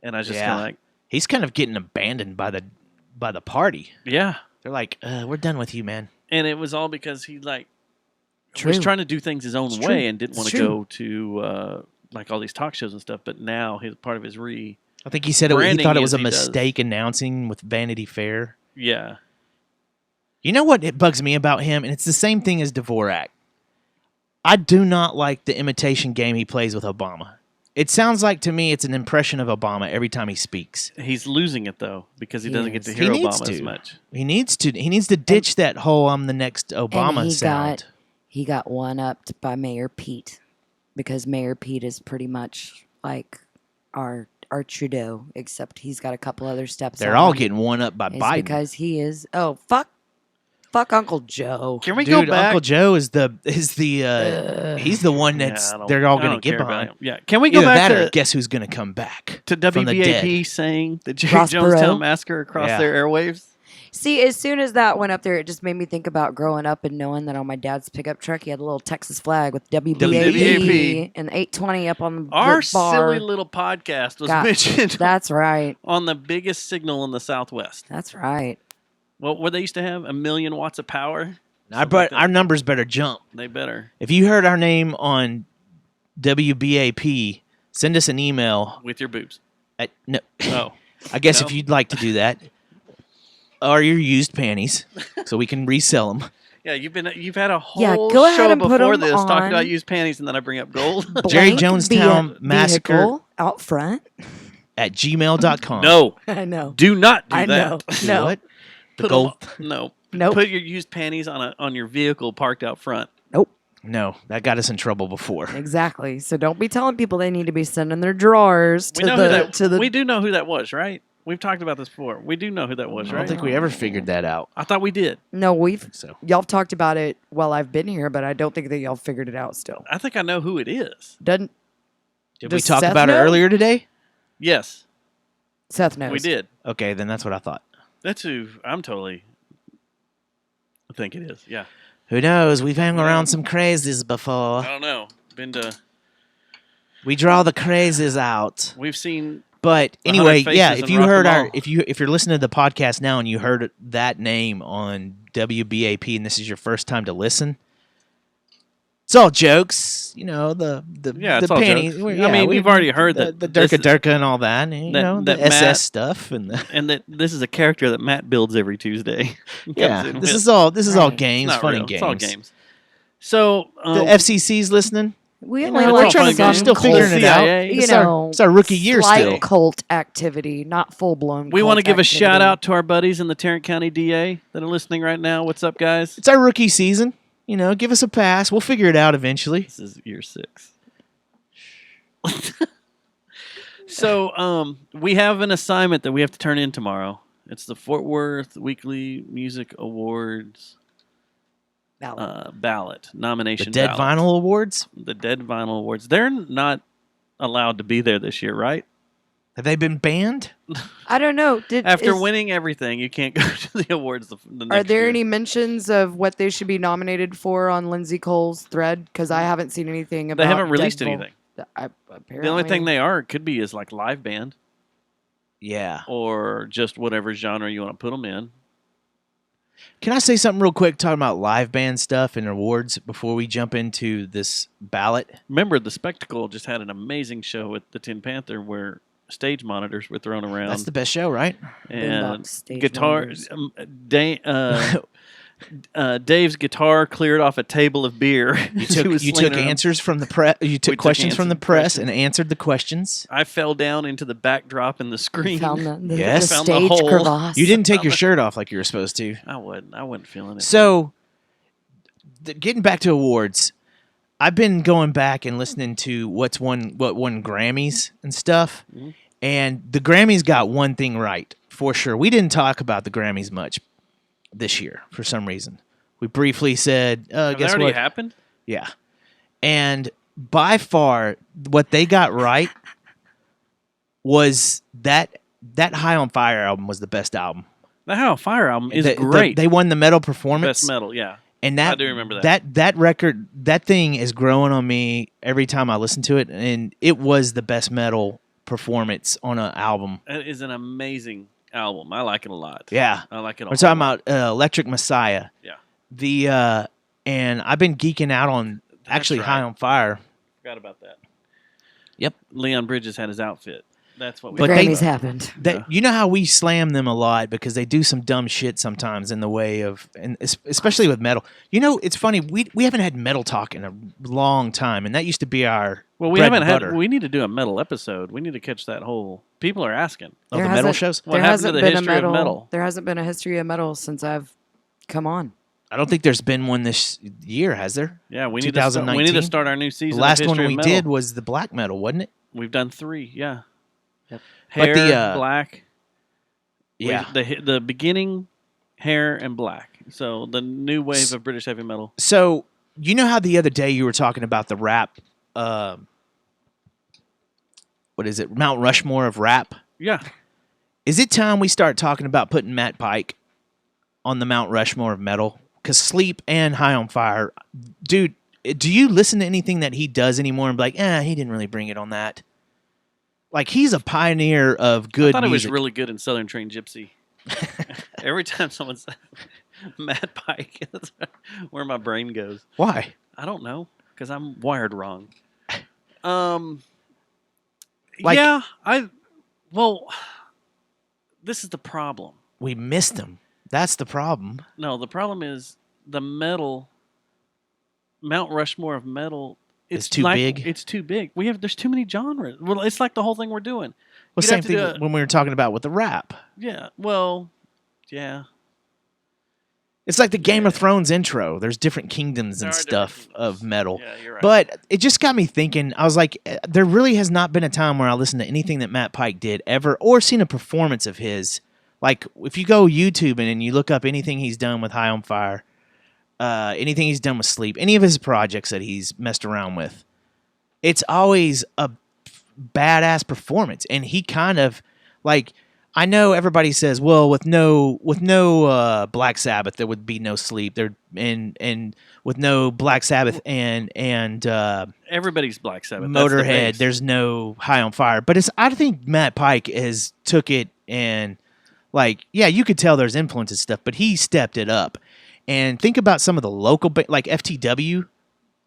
And I was just Yeah. kind of like, He's kind of getting abandoned by the party. yeah. They're like, we're done with you, man. And it was all because he was True. trying to do things his own It's way true. and didn't want It's to true. go to like all these talk shows and stuff. But now his part of his I think he said he Branding thought it was a as he does. mistake announcing with Vanity Fair. yeah. You know what it bugs me about him? And it's the same thing as Dvorak. I do not like the imitation game he plays with Obama. It sounds like to me it's an impression of Obama every time he speaks. He's losing it though because he doesn't get to Yes. hear He needs Obama as to. much. He needs to ditch that whole I'm the next Obama and sound. he got one-upped by Mayor Pete, because Mayor Pete is pretty much like our Trudeau, except he's got a couple other steps. They're on all him. getting one up by It's Biden. because he is. Oh, fuck Uncle Joe. Can we Dude, go back? Uncle Joe is the he's the one Yeah, that's I don't- they're all I going to don't get care about behind. him. Yeah. Can we go Either back that or to guess who's going to come back to from the dead. WBAP saying the Jerry Ross Jonestown Perot? massacre across Yeah. their airwaves? See, as soon as that went up there, it just made me think about growing up and knowing that on my dad's pickup truck, he had a little Texas flag with WBAP, WBAP. and 820 up on the Our bar. silly little podcast was mentioned That's right. on the biggest signal in the Southwest. That's right. What they used to have? 1,000,000 watts of power? Our numbers better jump. They better. If you heard our name on WBAP, send us an email. With your boobs. No, Oh. I guess No? if you'd like to do that, or your used panties, so we can resell them. Yeah, you've had a whole Yeah, go ahead show and put before 'em this talking on. about used panties, and then I bring up gold. Jerry Blank Jonestown Massacre vehicle out front. at gmail.com. No, I know. do not do I that. know. Do No. what? The Put 'em gold. on- no. Nope. Put your used panties on your vehicle parked out front. Nope. No, that got us in trouble before. Exactly. So don't be telling people they need to be sending their drawers We to know who the that. to the. We do know who that was, right? We've talked about this before. We do know who that was, I don't right? think we ever figured that out. I thought we did. No, we've So y'all have talked about it while I've been here, but I don't think that y'all figured it out still. I think I know who it is. Doesn't did we Does talk Seth about it know? earlier today? Yes, Seth knows? we did. Okay, then that's what I thought. That's who I'm totally. I think it is. Yeah. Who knows? We've hung around some crazies I before. don't know. Been to. We draw the crazies out. We've seen. But 100 anyway, yeah, faces if and you rock heard 'em our all. if you're listening to the podcast now and you heard that name on WBAP and this is your first time to listen, it's all jokes, you know, the Yeah, it's the all panties. jokes. I mean, we've already heard the, that the this Durka is- Durka and all that, and, you that- know, the that SS Matt- stuff and the, And that this is a character that Matt builds every Tuesday. yeah, Comes in this with. is all Right. games, It's not funny real. games. It's all games. So The FCC's listening. We You only know, it's we're all trying to fun we're and still games. figuring it out. CIA. You It's know, our rookie year slight still. cult activity, not full blown. We want to give a shout out to our buddies in the Tarrant County DA that are listening right now. What's up, guys? It's our rookie season. You know, give us a pass. We'll figure it out eventually. This is year 6. So, we have an assignment that we have to turn in tomorrow. It's the Fort Worth Weekly Music Awards ballot The nomination. Dead ballot. Vinyl Awards. The Dead Vinyl Awards. They're not allowed to be there this year, right? Have they been banned? I don't know. After winning everything, you can't go to the awards the next Are there year. any mentions of what they should be nominated for on Lindsay Cole's thread? Because I haven't seen anything about. They haven't released Deadpool. anything. Apparently. The only thing they could be is like live band Yeah. or just whatever genre you want to put them in. Can I say something real quick talking about live band stuff and awards before we jump into this ballot? Remember, the Spectacle just had an amazing show at the Tin Panther where stage monitors were thrown around. That's the best show, right? and Boombox stage guitars. monitors. Dave's guitar cleared off a table of beer. You He was took slinging around. answers from the press. You took took questions from the answered press questions. and answered the questions. I fell down into the backdrop in the screen. Found the Yes. Found the stage hole. crevasse. You didn't take your shirt off like you were supposed to. I wasn't feeling it. So, getting back to awards, I've been going back and listening to what won Grammys and stuff, Mm-hmm. and the Grammys got one thing right for sure. We didn't talk about the Grammys much this year for some reason. We briefly said, Have "Guess that already what?" happened? Yeah, and by far, what they got right was that High on Fire album was the best album. The How Fire album is They- great. They won the metal performance. Best metal, yeah. And that I do remember that. That record, that thing is growing on me every time I listen to it, and it was the best metal performance on an album. It is an amazing album. I like it a lot. Yeah, I like it a we're lot. talking about Electric Messiah. Yeah. And I've been geeking out on actually right. High on Fire. Forgot about that. Yep. Leon Bridges had his outfit. That's what we But Grammys happened. That you know how we slam them a lot because they do some dumb shit sometimes in the way of, and especially with metal. You know, it's funny we haven't had metal talk in a long time, and that used to be our Well, we bread haven't and had. butter We need to do a metal episode. We need to catch that whole. People are asking. of There the metal hasn't- shows. What there happened to hasn't the been a history of metal. metal? There hasn't been a history of metal since I've come on. I don't think there's been one this year, has there? Yeah, we need to. We need 2019? to start our new The season. last of one History we of Metal. did was the black metal, wasn't it? We've done 3. Yeah. Yep. Hair, But the, black. Yeah. The beginning, hair and black. So the new wave of British heavy metal. So you know how the other day you were talking about the rap, what is it, Mount Rushmore of rap? Yeah. Is it time we start talking about putting Matt Pike on the Mount Rushmore of metal? Because Sleep and High on Fire, dude, do you listen to anything that he does anymore and be like, he didn't really bring it on that? Like, he's a pioneer of good I thought music. it was really good in Southern Train Gypsy. Every time someone says Matt Pike, that's where my brain goes. Why? I don't know because I'm wired wrong. Like- Yeah, this is the problem. We missed him. That's the problem. No, the problem is the metal Mount Rushmore of metal. It's too like, big? It's too big. There's too many genres. Well, it's like the whole thing we're doing. Well, You'd same have to thing do when we were talking about with the rap. Yeah. Well, yeah. It's like the Game of Thrones intro. There's different kingdoms There and are stuff different kingdoms. of metal. Yeah, you're right. But it just got me thinking. I was like, there really has not been a time where I listened to anything that Matt Pike did ever or seen a performance of his. Like, if you go YouTube and you look up anything he's done with High on Fire, anything he's done with Sleep, any of his projects that he's messed around with, it's always a badass performance. And he kind of, like, I know everybody says, well, with no Black Sabbath, there would be no Sleep. There and with no Black Sabbath and everybody's Black Sabbath. That's the Motorhead, base. there's no High on Fire. But I think Matt Pike has took it and, like, yeah, you could tell there's influence and stuff, but he stepped it up. And think about some of the local, like FTW.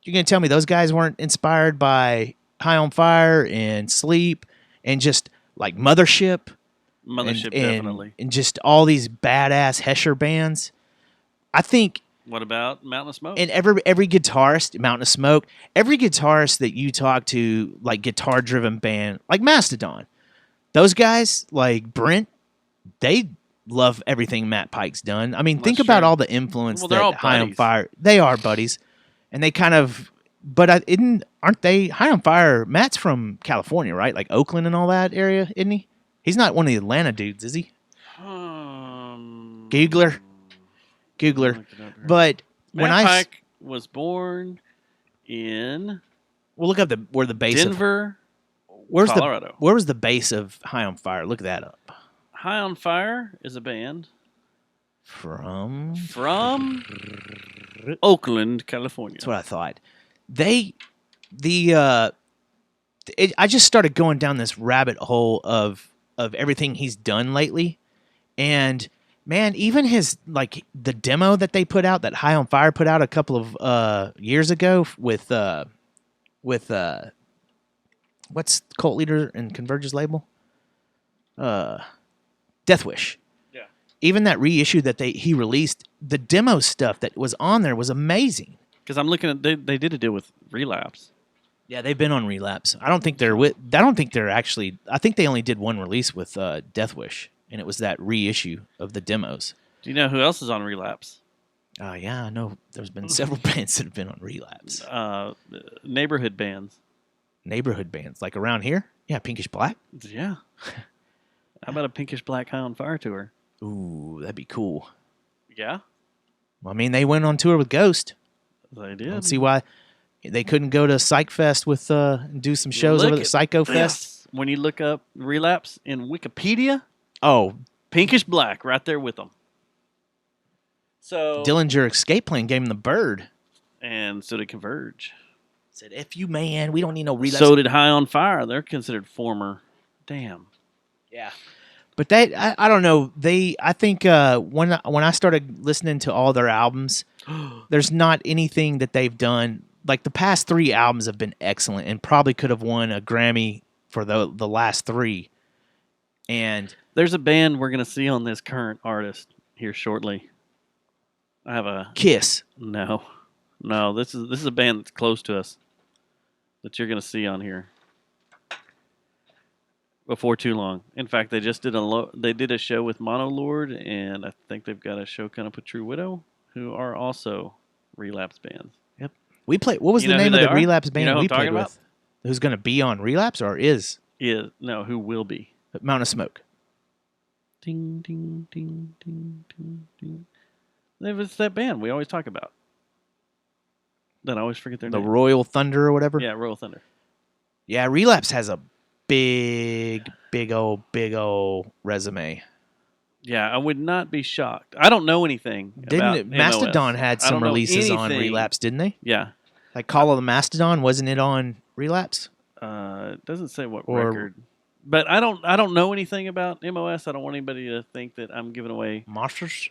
You're gonna tell me those guys weren't inspired by High on Fire and Sleep and just like Mothership. Mothership, and, definitely. and just all these badass Hesher bands. I think What about Mountain of Smoke? And every guitarist, Mountain of Smoke, every guitarist that you talk to, like guitar driven band, like Mastodon, those guys, like Brent, they love everything Matt Pike's done. I mean, Well, think that's about true. all the influence Well, they're all that High on buddies. Fire. They are buddies, and they kind of. But aren't they High on Fire? Matt's from California, right? Like Oakland and all that area, isn't he? He's not one of the Atlanta dudes, is he? Googler. looked it up here. But when Matt I s- Pike was born in we'll look up where the base of Denver, where's Colorado. where was the base of High on Fire? Look that up. High on Fire is a band From from Oakland, California. that's what I thought. I just started going down this rabbit hole of everything he's done lately, and man, even his like the demo that they put out, that High on Fire put out a couple of years ago with what's Cult Leader and Converge's label? Death Wish. Yeah. Even that reissue that he released, the demo stuff that was on there was amazing. Because I'm looking at they did a deal with Relapse. Yeah, they've been on Relapse. I don't think they're actually. I think they only did one release with Death Wish, and it was that reissue of the demos. Do you know who else is on Relapse? Yeah, I know. There's been several bands that have been on Relapse. Neighborhood bands. Neighborhood bands, like around here. Yeah, Pinkish Black. Yeah. How about a Pinkish Black High on Fire tour? Ooh, that'd be cool. Yeah, I mean, they went on tour with Ghost. they I did. don't see why they couldn't go to Psych Fest with and do some shows Look over at at Psycho Fest. Yes. When you look up Relapse in Wikipedia, Oh, Pinkish Black right there with them. So Dillinger Escape Plan gave him the bird. and so did Converge. Said, "F you, man. We don't need no Relapse." So did High on Fire. They're considered former. Damn. Yeah, but I don't know. I think when I started listening to all their albums, there's not anything that they've done. Like the past 3 albums have been excellent, and probably could have won a Grammy for the last 3. And There's a band we're gonna see on this current artist here shortly. I have a Kiss. no. This is a band that's close to us that you're gonna see on here before too long. In fact, they just did a show with Monolord, and I think they've got a show coming up with True Widow, who are also Relapse bands. We played. What was You the know who name of they the are? Relapse You band know who we I'm talking played about? with? Who's going to be on Relapse or is Who will be? Mountain of Smoke? Ding ding ding ding ding ding. It's that band we always talk about. That I always forget their The name. Royal Thunder or whatever. Yeah, Royal Thunder. Yeah, Relapse has a big old resume. Yeah, I would not be shocked. I don't know anything. Didn't about it? Mastodon MOS. had I some don't know releases on anything. Relapse, didn't they? Yeah. Like Call of the Mastodon, wasn't it on Relapse? It doesn't say what Or- record. But I don't know anything about MOS. I don't want anybody to think that I'm giving away Monsters?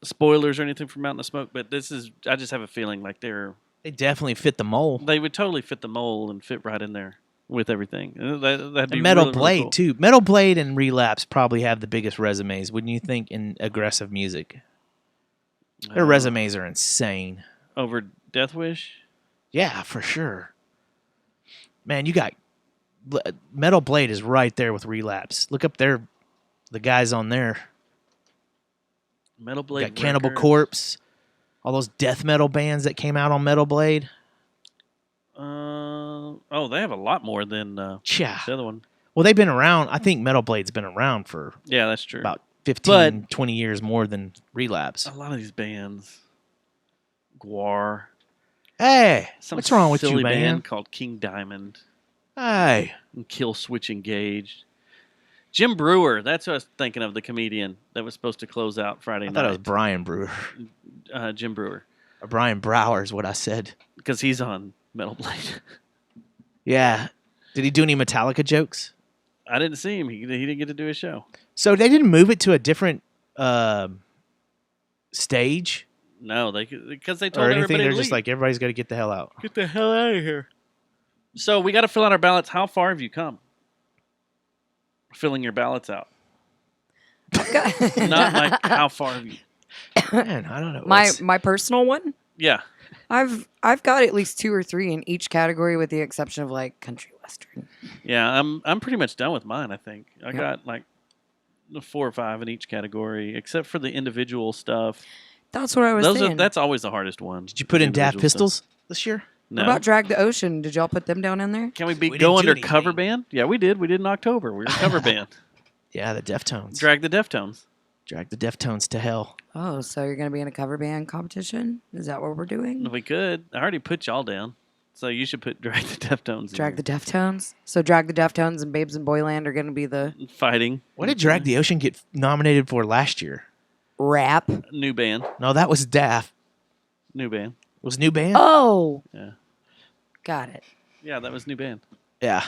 spoilers or anything from Mountain of Smoke. But I just have a feeling like They definitely fit the mold. they would totally fit the mold and fit right in there with everything. That'd be And Metal really, really Blade cool. too. Metal Blade and Relapse probably have the biggest resumes, wouldn't you think, in aggressive music? Their resumes are insane. Over Death Wish. Yeah, for sure. Man, you got Metal Blade is right there with Relapse. Look up there, the guys on there. Metal You Blade. got Cannibal Records. Corpse, all those death metal bands that came out on Metal Blade. They have a lot more than Cha. the other one. Well, they've been around. I think Metal Blade's been around for Yeah, that's true. about 15, 20 years more than Relapse. A lot of these bands. Guar. Hey, Some what's wrong with you, silly man? band called King Diamond. Hey, And Kill Switch Engaged. Jim Brewer. That's what I was thinking of, the comedian that was supposed to close out Friday I night. thought it was Brian Brewer. Jim Brewer. Or Brian Brower is what I said. Because he's on Metal Blade. Yeah. Did he do any Metallica jokes? I didn't see him. He didn't get to do a show. So they didn't move it to a different stage No, because they told or anything. everybody They're to just leave. like, everybody's got to get the hell out. Get the hell out of here. So we got to fill out our ballots. How far have you come? Filling your ballots out. Not like how far have you Man, I don't know. My personal one, Yeah. I've got at least 2 or 3 in each category, with the exception of like country western. Yeah, I'm pretty much done with mine, I think. I Yep. got like 4 or 5 in each category, except for the individual stuff. That's what I was saying. That's always the hardest one. Did you put in Daft Individual Pistols this year? stuff. No. What about Drag the Ocean? Did y'all put them down in there? Can we We go didn't under do cover anything. band? Yeah, we did. We did in October. We were cover band. Yeah, the Deftones. Drag the Deftones. Drag the Deftones to hell. Oh, so you're gonna be in a cover band competition? Is that what we're doing? If we could. I already put y'all down. So you should put Drag the Deftones in Drag the there. Deftones. So Drag the Deftones and Babes in Boyland are gonna be the Fighting. What did Drag the Ocean get nominated for last year? rap. New band. No, that was Daft. New band. It was New Band? Oh, Yeah. got it. Yeah, that was new band. Yeah,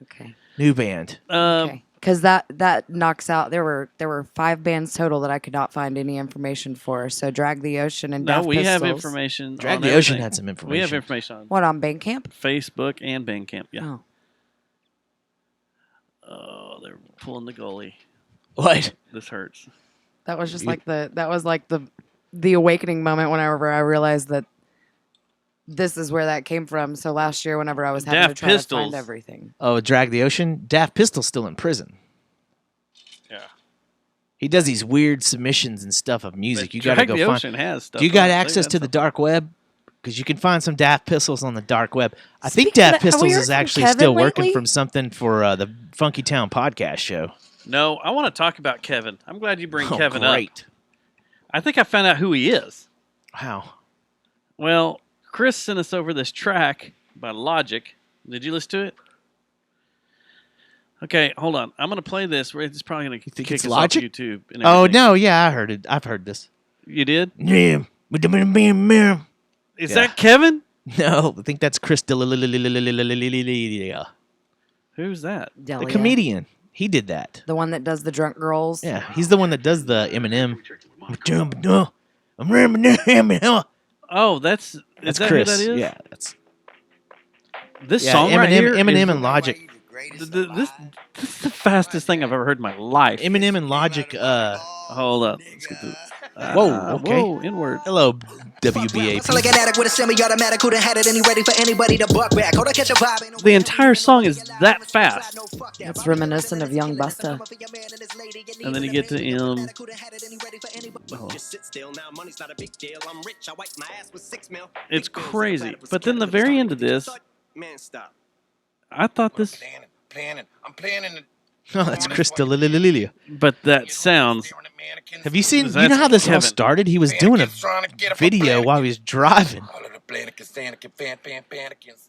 Okay. New Band. Okay. Because that knocks out. There were 5 bands total that I could not find any information for. So Drag the Ocean and No, Daft we have Pistols. information. Drag on the Ocean everything. had some information. We have information on What, on Bandcamp? Facebook and Bandcamp. Yeah. Oh, Oh, they're pulling the goalie. What? This hurts. that was just like the awakening moment whenever I realized that this is where that came from. So last year, whenever I was having Daft to try to Pistols. find everything, Oh, Drag the Ocean? Daft Pistol's still in prison. Yeah. He does these weird submissions and stuff of music. You got to Drag go the find. Ocean has stuff. Do you got on it. They access got to the something. dark web? Because you can find some Daft Pistols on the dark web. I think Speaking of Daft that, have we Pistols heard is from actually Kevin still working lately? from something for the Funky Town podcast show. No, I want to talk about Kevin. I'm glad you bring Oh, Kevin up. great. I think I found out who he is. Wow. Well, Chris sent us over this track by Logic. Did you listen to it? Okay, hold on. I'm going to play this. It's probably going to think kick it's us Logic? off YouTube. And Oh, everything. no. Yeah, I heard it. I've heard this. You did? Yeah. Is Yeah. that Kevin? No, I think that's Chris the Who's that? Delia, comedian. He did that. the one that does the drunk girls. Yeah, he's the one that does the Eminem. Oh, that's is That's that Chris. who that is? Yeah, that's This yeah. song Eminem, right here Eminem is and Logic. this is the fastest thing I've ever heard in my life. Eminem and Logic. Hold up. Let's get this. Whoa, okay. Whoa, inward. Hello, So WBAP. like an addict with a semi-automatic who done had it and he ready for anybody to buck back. Hold on, catch a vibe. Ain't no The entire song is that fast. It's reminiscent of Young Busta. And then you get to M. It's crazy. But then the very end of this, I thought this, I'm playing in the. Oh, that's Chris D'Elia. but that sounds. Have you seen? That's You know how this all Kevin. started? He was doing a video while he was driving.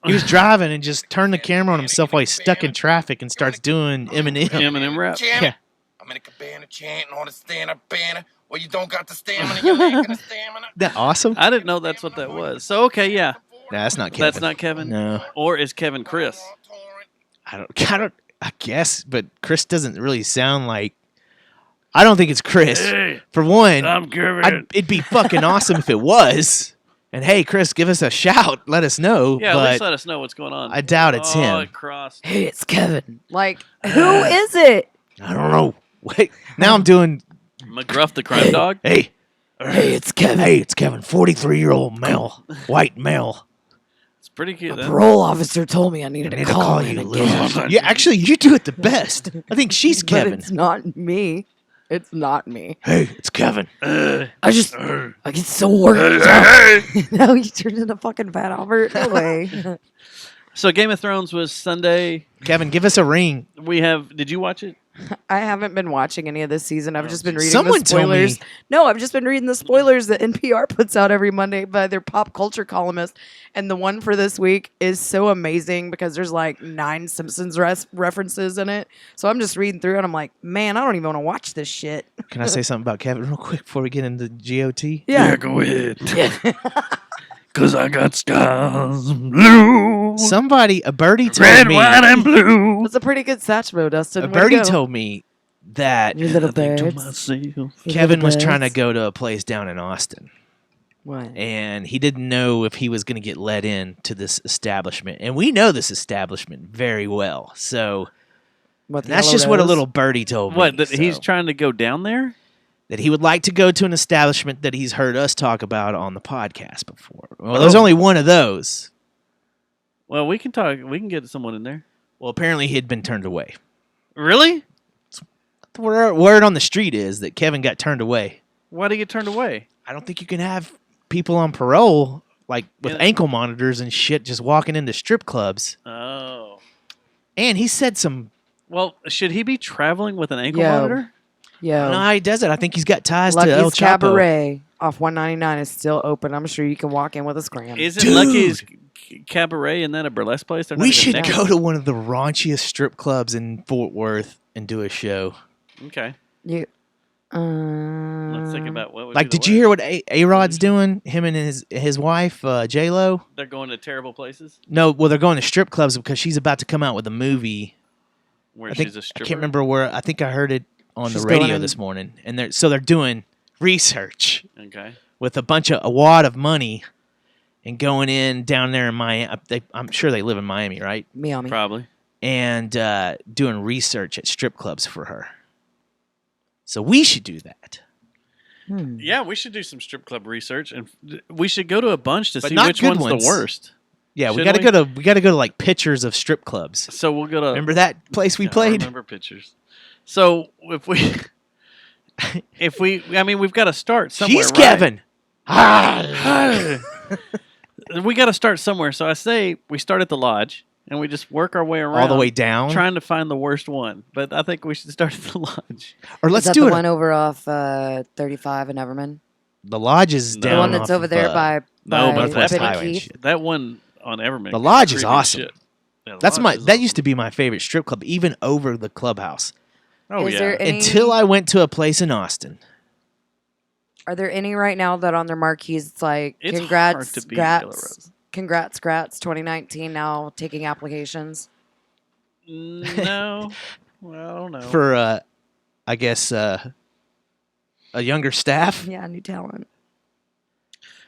He was driving and just turned the camera on himself while he's stuck in traffic and starts doing Eminem. Eminem rap. Yeah. I'm in a cabana chanting on a stand-up banner. Well, you don't got the stamina, you're lacking the stamina. That awesome? I didn't know that's what that was. So, okay, yeah. Nah, that's not Kevin. That's not Kevin? No, Or is Kevin Chris? I don't. I guess, but Chris doesn't really sound like. I don't think it's Chris. Hey, For one, Kevin. it'd be fucking awesome if it was. And hey, Chris, give us a shout. Let us know. Yeah, at least but let us know what's going on. I doubt it's oh, him. It crossed. Hey, it's Kevin. Like, who is it? I don't know. Wait, now I'm doing. McGruff the crime dog. Hey, It's Kevin. hey, it's Kevin, 43-year-old male, white male. It's pretty cute. A Then. parole officer told me I needed I to need to call call him you, again. Lou. Yeah, actually, you do it the best. I think she's But Kevin. it's not me. It's not me. Hey, it's Kevin. I get so worked up. Now he turned into fucking Fat Albert. No way. So Game of Thrones was Sunday. Kevin, give us a ring. We have. Did you watch it? I haven't been watching any of this season. I've just been reading Someone the told me- spoilers. No, I've just been reading the spoilers that NPR puts out every Monday by their pop culture columnist. And the one for this week is so amazing because there's like 9 Simpsons references in it. So I'm just reading through and I'm like, man, I don't even want to watch this shit. Can I say something about Kevin real quick before we get into GOT? Yeah. go ahead. Cause I got scars blue, Somebody, a birdie told me. and blue. It's a pretty good Satchmo, Dustin. A Way to birdie go. told me that You little I think to birds. myself. You Kevin little was trying to birds. go to a place down in Austin, What? and he didn't know if he was going to get let in to this establishment. And we know this establishment very well, so What, the that's Yellow just what a Rose? little birdie told me. What? That he's so. trying to go down there? that he would like to go to an establishment that he's heard us talk about on the podcast before. Well, there's only one of those. Well, we can talk. We can get someone in there. Well, apparently he had been turned away. Really? The word on the street is that Kevin got turned away. Why did he get turned away? I don't think you can have people on parole, like with Yeah. ankle monitors and shit, just walking into strip clubs. Oh. And he said some. Well, should he be traveling with an ankle Yo. monitor? I don't know Yo, how he does it. I think he's got ties to El Lucky's Chapo. Cabaret off 199 is still open. I'm sure you can walk in with a scram. Isn't Dude. Lucky's Cabaret and then a burlesque place? They're not We even should next. go to one of the raunchiest strip clubs in Fort Worth and do a show. Okay. You, Let's think about what would Like, be the did you hear worst. what A-Rod's doing? Him and his wife, J-Lo? They're going to terrible places No, well, they're going to strip clubs because she's about to come out with a movie. where I think she's a I stripper. can't remember where. I think I heard it on She's the going radio in- this morning, and they're doing research Okay. with a wad of money and going in down there in Miami. I'm sure they live in Miami, right? Miami. Probably. And doing research at strip clubs for her. So we should do that. Yeah, we should do some strip club research, and we should go to a bunch to But see not which good one's ones. the worst. Yeah, we Shouldn't gotta go to like pictures of strip clubs. So we'll go to. Remember that place we Yeah, I played? remember pictures. So I mean, we've got to start somewhere. She's right? Kevin. We got to start somewhere. So I say we start at the lodge and we just work our way around, All the way down. trying to find the worst one. But I think we should start at the lodge. Or Is let's that do the it. one over off 35 in Everman? The lodge is The The down. one that's off over of, there by no, by Northwest Benny Highway and Keith. shit. That one on Everman. The lodge is creepy as awesome. shit. Yeah, the That's lodge my. is That awesome. used to be my favorite strip club, even over the clubhouse. Oh Is yeah. there any- Until I went to a place in Austin. Are there any right now that on their marquees it's like It's congrats, hard to beat Yellow grats, Rose. congrats, grats 2019 now taking applications? No. Well, I don't know. For I guess a younger staff. Yeah, new talent.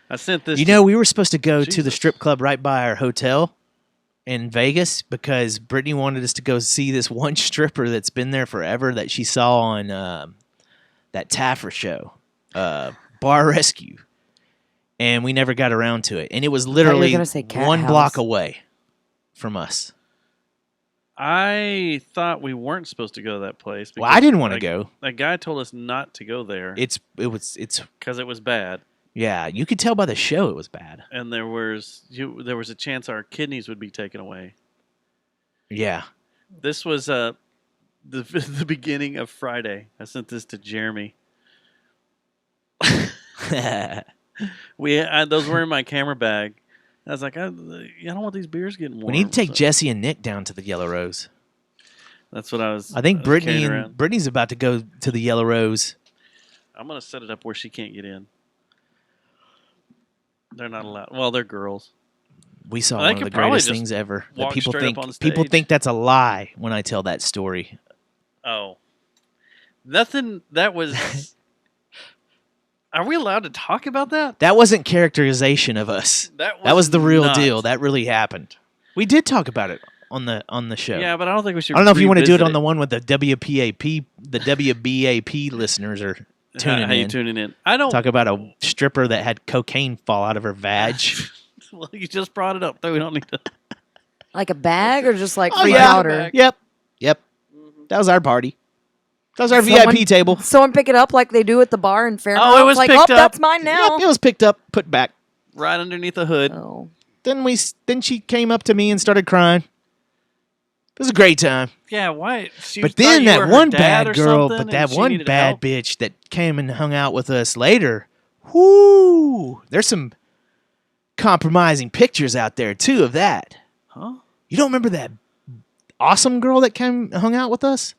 I sent this. You know, we were supposed to go to the Jesus. strip club right by our hotel in Vegas because Brittany wanted us to go see this one stripper that's been there forever that she saw on that Taffer show, Bar Rescue, and we never got around to it. And it was you were literally gonna say Cat one block House. away from us. I thought we weren't supposed to go to that place. Well, I didn't want to because go. A guy told us not to go there It's because it was bad, yeah. You could tell by the show it was bad. and there was a chance our kidneys would be taken away. Yeah. This was the the beginning of Friday. I sent this to Jeremy. Those were in my camera bag. I was like, I don't want these beers getting warm. We need to take So Jesse and Nick down to the Yellow Rose. That's what I was. I think carrying around. Brittany's about to go to the Yellow Rose. I'm gonna set it up where she can't get in. They're not allowed. Well, they're girls. We saw They one of could the probably greatest just things ever. That walk people straight think up on people stage. think that's a lie when I tell that story. Oh, nothing. That was. Are we allowed to talk about that? That wasn't characterization of us. That That was the real not. deal. That really happened. We did talk about it on the show. Yeah, but I don't think we should. I don't know if you want to do it revisit on the one with the WBAP listeners are tuning How you in. tuning in? I don't. Talk about a stripper that had cocaine fall out of her vag. Well, you just brought it up, so we don't need to. Like a bag or just like Oh, free yeah. powder? Yep. That was our party. That was our Someone- VIP table. Someone pick it up like they do at the bar in Fairmont. Oh, it was like, picked oh, up. that's mine now. Yep, it was picked up, put back. Right underneath the hood. Oh. Then she came up to me and started crying. It was a great time. Yeah, why? She But thought then you were that her one dad bad or girl, something, but and that she one needed bad help? bitch that came and hung out with us later. Whoo! There's some compromising pictures out there too of that. Huh? You don't remember that awesome girl that came and hung out with us?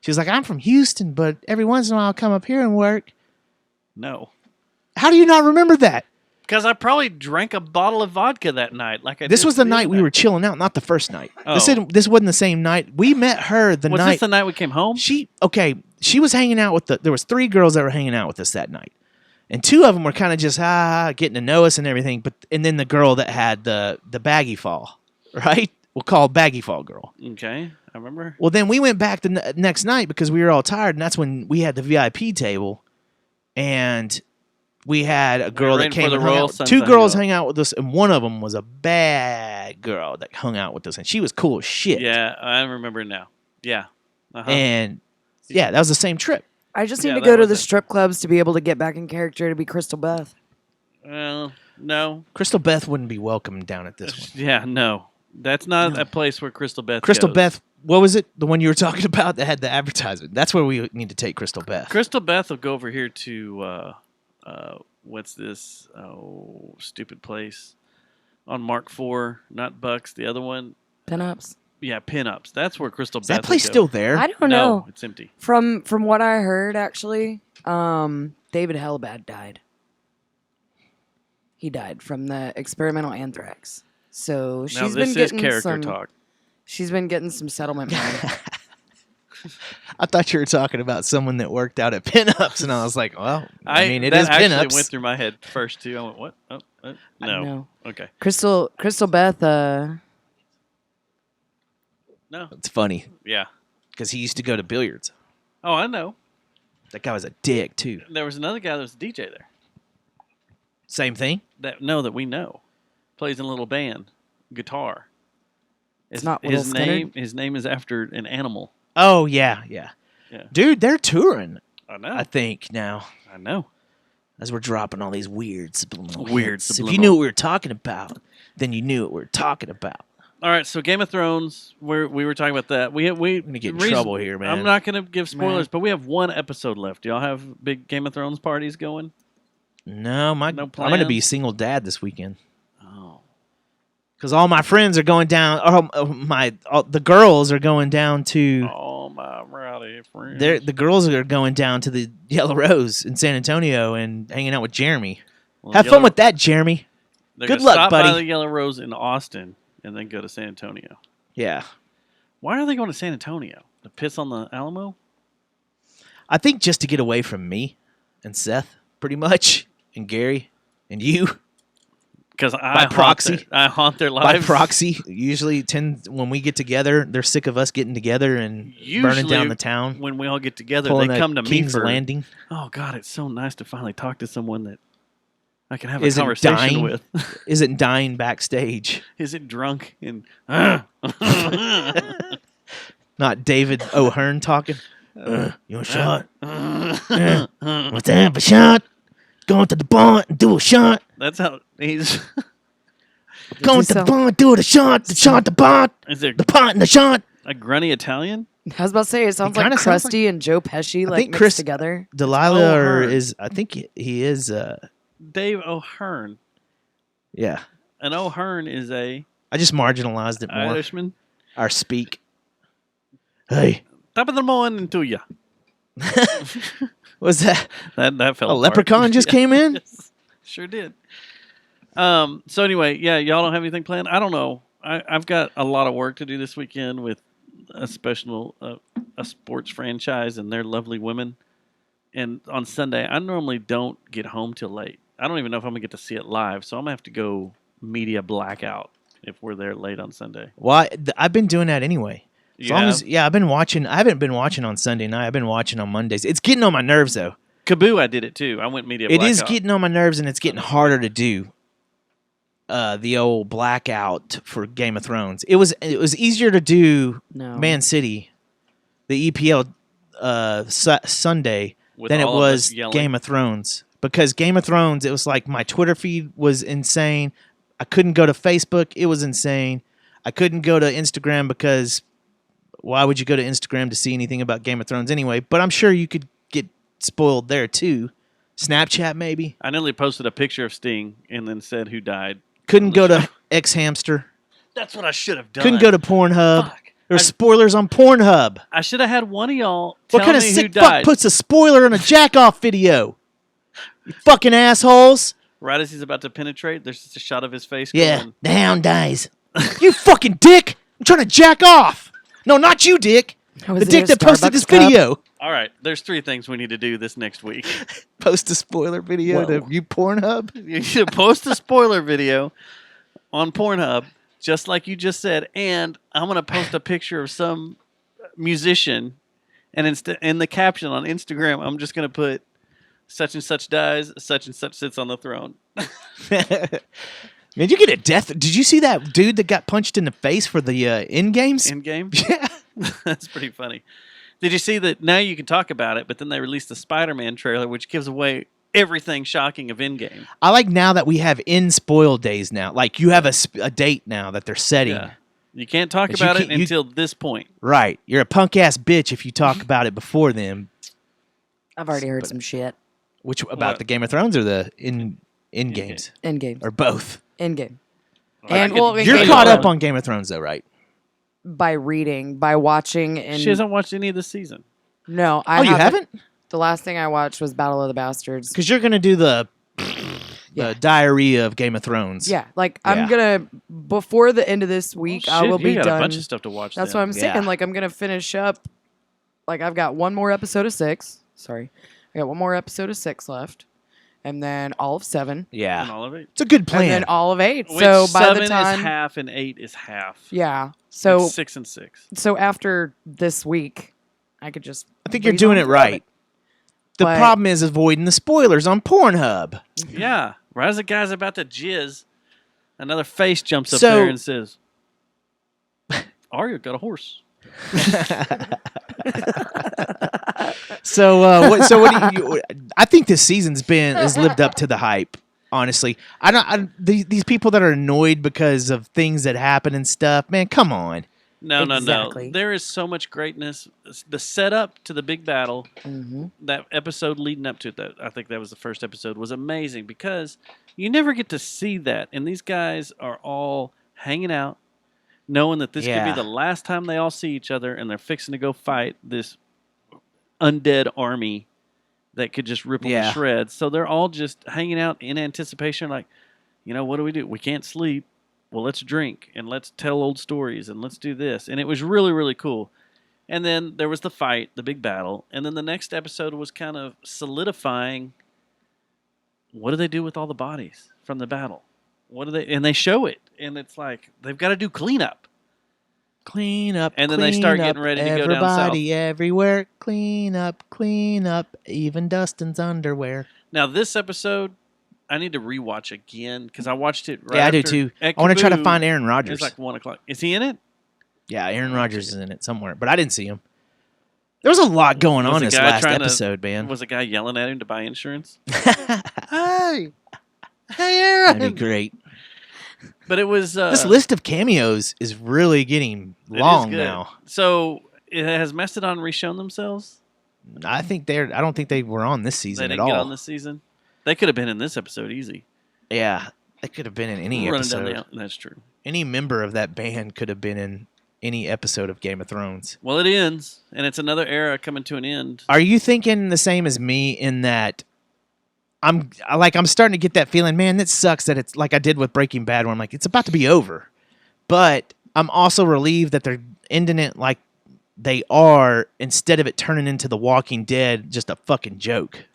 She was like, "I'm from Houston, but every once in a while I'll come up here and work." No, How do you not remember that? because I probably drank a bottle of vodka that night. Like I This did was the other night we night. were chilling out, not the first night. This Oh. this wasn't the same night. We met her the Was night this the night we came home? She was hanging out with there was 3 girls that were hanging out with us that night. And 2 of them were kind of just getting to know us and everything, and then the girl that had the baggy fall, right? We'll call baggy fall girl. Okay, I remember. Well, then we went back the next night because we were all tired, and that's when we had the VIP table. and we had a girl that ran for came the and hung Royal out. Sons Two to girls hang out. hung out with us, and one of them was a bad girl that hung out with us, and she was cool as shit. Yeah, I remember now. Yeah. Uh-huh. And yeah, that was the same trip. I just Yeah, need to that go to was the it. strip clubs to be able to get back in character to be Crystal Beth. Well, no. Crystal Beth wouldn't be welcome down at this one. Yeah, no. That's not a place where Crystal Beth Crystal goes. Beth, what was it? The one you were talking about that had the advertisement. That's where we need to take Crystal Beth. Crystal Beth will go over here to what's this? Oh, stupid place on Mark IV, not Bucks. The other one, Pinups. yeah, Pinups. That's where Crystal Is Beth. that place would go. still there? I don't No, know. it's empty. From what I heard, actually, David Hellbad died. He died from the experimental anthrax. So Now she's this been is getting character some. talk. She's been getting some settlement money. I thought you were talking about someone that worked out at Pinups, and I was like, well, I mean, it that is actually Pinups. went through my head first too. I went, what? Oh, no. No. Okay. Crystal Beth. No. It's funny Yeah. because he used to go to billiards. Oh, I know. That guy was a dick too. There was another guy that was a DJ there. Same thing. That we know, plays in a little band, guitar. It's not Will his name. Skynyrd? His name is after an animal. Oh yeah. Yeah. Dude, they're touring. I know. I think now I know. as we're dropping all these weird subliminal Weird hints. If subliminal. you knew what we were talking about, then you knew what we were talking about. All right, so Game of Thrones. We were talking about that. We gonna get in trouble here, man. I'm not gonna give spoilers, Man. but we have one episode left. Y'all have big Game of Thrones parties going? No, No I'm gonna be plans? single dad this weekend Oh, because all my friends are going down. The girls are going down to. all my rowdy friends. The girls are going down to the Yellow Rose in San Antonio and hanging out with Jeremy. Well, Have Yellow- fun with that, Jeremy. they're good gonna luck, stop by buddy. the Yellow Rose in Austin and then go to San Antonio. Yeah, Why are they going to San Antonio? To piss on the Alamo? I think just to get away from me and Seth, pretty much, and Gary and you Because By proxy? I haunt their by lives. proxy. Usually, when we get together, they're sick of us getting together and burning down the town, When we all get together, pulling they a come to King's me for. Landing. Oh God, it's so nice to finally talk to someone that I can have a Isn't conversation dying. with. Isn't dying backstage. Is it drunk and? Not David O'Hearn talking. You want a shot? What's that? A shot? Going to the bar and do a shot. That's how he's. Going he to the sound- bar, do the shot, the pot, Is there the pot and the shot. a grunny Italian? I was about to say it sounds kinda like sounds Krusty and Joe Pesci like think mixed Chris- together. Delilah O'Hearn. is, I think he is, Dave O'Hearn. yeah. An O'Hearn is a I just marginalized it more. Irishman. Our speak. Hey, Top of the morning to you. was that That fell a apart. leprechaun just came in? Yes, sure did. So anyway, yeah, y'all don't have anything planned? I don't know. I've got a lot of work to do this weekend with a special a sports franchise and their lovely women. And on Sunday, I normally don't get home till late. I don't even know if I'm gonna get to see it live, so I'm gonna have to go media blackout if we're there late on Sunday. Well, I've been doing that anyway. As You long have? as I've been watching. I haven't been watching on Sunday night. I've been watching on Mondays. It's getting on my nerves though. Kaboo, I did it too. I went media It blackout. is getting on my nerves, and it's getting harder to do. The old blackout for Game of Thrones. It was easier to do No. Man City, the EPL Sunday With than it all of us was yelling. Game of Thrones, because Game of Thrones, it was like my Twitter feed was insane. I couldn't go to Facebook. It was insane. I couldn't go to Instagram because why would you go to Instagram to see anything about Game of Thrones anyway? But I'm sure you could get spoiled there too. Snapchat maybe. I nearly posted a picture of Sting and then said who died. Couldn't go to X Hamster. That's what I should have done. Couldn't go to Pornhub. Fuck. There's spoilers on Pornhub. I should have had one of y'all tell What kind of me who sick fuck died. puts a spoiler on a jack off video? You fucking assholes. Right as he's about to penetrate, there's just a shot of his face Yeah, going, the hound dies. You fucking dick! I'm trying to jack off. No, not you, dick. Was The there dick a that posted Starbucks this cup? video. all right, there's 3 things we need to do this next week. Post a spoiler video to Whoa. you Pornhub. You should post a spoiler video on Pornhub, just like you just said, and I'm going to post a picture of some musician, and in the caption on Instagram, I'm just going to put, such and such dies, such and such sits on the throne. Man, you get a death. Did you see that dude that got punched in the face for the end games? In game. Yeah. That's pretty funny. Did you see that? Now you can talk about it, but then they released the Spider-Man trailer, which gives away everything shocking of Endgame. I like now that we have in spoil days now. Like you have a date now that they're setting. Yeah. You can't talk But you about it can't- you- until this point. Right. You're a punk ass bitch if you talk about it before then. I've already heard some shit. Which about What? the Game of Thrones or the in games In game. or both? In game. I And could- well, in You're game caught alone. up on Game of Thrones though, right? By reading, by watching, and She hasn't watched any of the season. no, I Oh, you haven't? The last thing I watched was Battle of the Bastards. Because you're gonna do the Yeah. diarrhea of Game of Thrones. Yeah, like Yeah. I'm gonna before the end of this week, I Shit, will you be got done. a bunch of stuff to watch. That's then. what I'm saying. Yeah. Like I'm gonna finish up. Like I've got one more episode of 6. Sorry, I got one more episode of 6 left, and then all of 7, And Yeah. all of it. It's a good plan. and then all of 8. Which So by 7 the time, is half and 8 is half. yeah. So It's 6 and 6. so after this week, I could just. I think you're breeze doing on it through right. The But- problem is avoiding the spoilers on Pornhub. Yeah. Right as the guy's about to jizz, another face jumps up So- there and says, Arya got a horse. So what do you? I think this season's has lived up to the hype. Honestly, these people that are annoyed because of things that happen and stuff. Man, come on. No, Exactly. no. There is so much greatness. The setup to the big battle, Mhm. that episode leading up to it, that I think that was the first episode, was amazing because you never get to see that. And these guys are all hanging out, knowing that this could Yeah. be the last time they all see each other, and they're fixing to go fight this undead army that could just rip them Yeah. to shreds. So they're all just hanging out in anticipation, like, what do we do? We can't sleep. Well, let's drink and let's tell old stories and let's do this. And it was really, really cool. And then there was the fight, the big battle. And then the next episode was kind of solidifying what do they do with all the bodies from the battle? What do they, and they show it. And it's like, they've got to do cleanup. Clean up. And then they clean start up, getting ready to go down south. Everybody, everywhere. Clean up. Even Dustin's underwear. Now, this episode, I need to rewatch again because I watched it right Yeah, I do after- too. at I want to try to Kaboo, find Aaron Rodgers. It's like 1 o'clock. Is he in it? Yeah, Aaron Rodgers is in it somewhere, but I didn't see him. There was a lot going Was on the this guy last trying to- episode, man. Was a guy yelling at him to buy insurance? Hey, Aaron. That'd be great. But it was This list of cameos is really getting it is long good. now. So has Mastodon reshown themselves? I don't think they were on this They season didn't at get all. on this season. They could have been in this episode easy. Yeah, they could have been in any Running down episode. that's true. Any member of that band could have been in any episode of Game of Thrones. Well, it ends, and it's another era coming to an end. Are you thinking the same as me in that I'm starting to get that feeling, man, that sucks that it's like I did with Breaking Bad where I'm like, it's about to be over. But I'm also relieved that they're ending it like they are instead of it turning into The Walking Dead, just a fucking joke.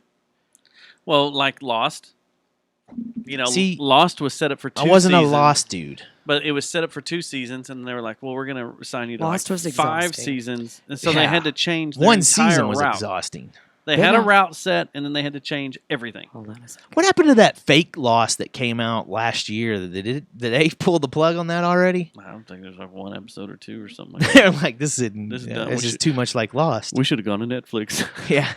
Well, like Lost. See, Lost was set up for 2 I wasn't seasons. a Lost dude. But it was set up for 2 seasons, and they were like, well, we're going to assign you to Lost like was 5 exhausting. seasons. And so they Yeah. had to change their One entire season was route. exhausting. They Good had a enough. route set, and then they had to change everything. Hold on a second. What happened to that fake Lost that came out last year? Did they pull the plug on that already? I don't think there's like 1 episode or 2 or something like that. They're like, this isn't. This is yeah, dumb. this We is should- too much like Lost. We should have gone to Netflix. Yeah,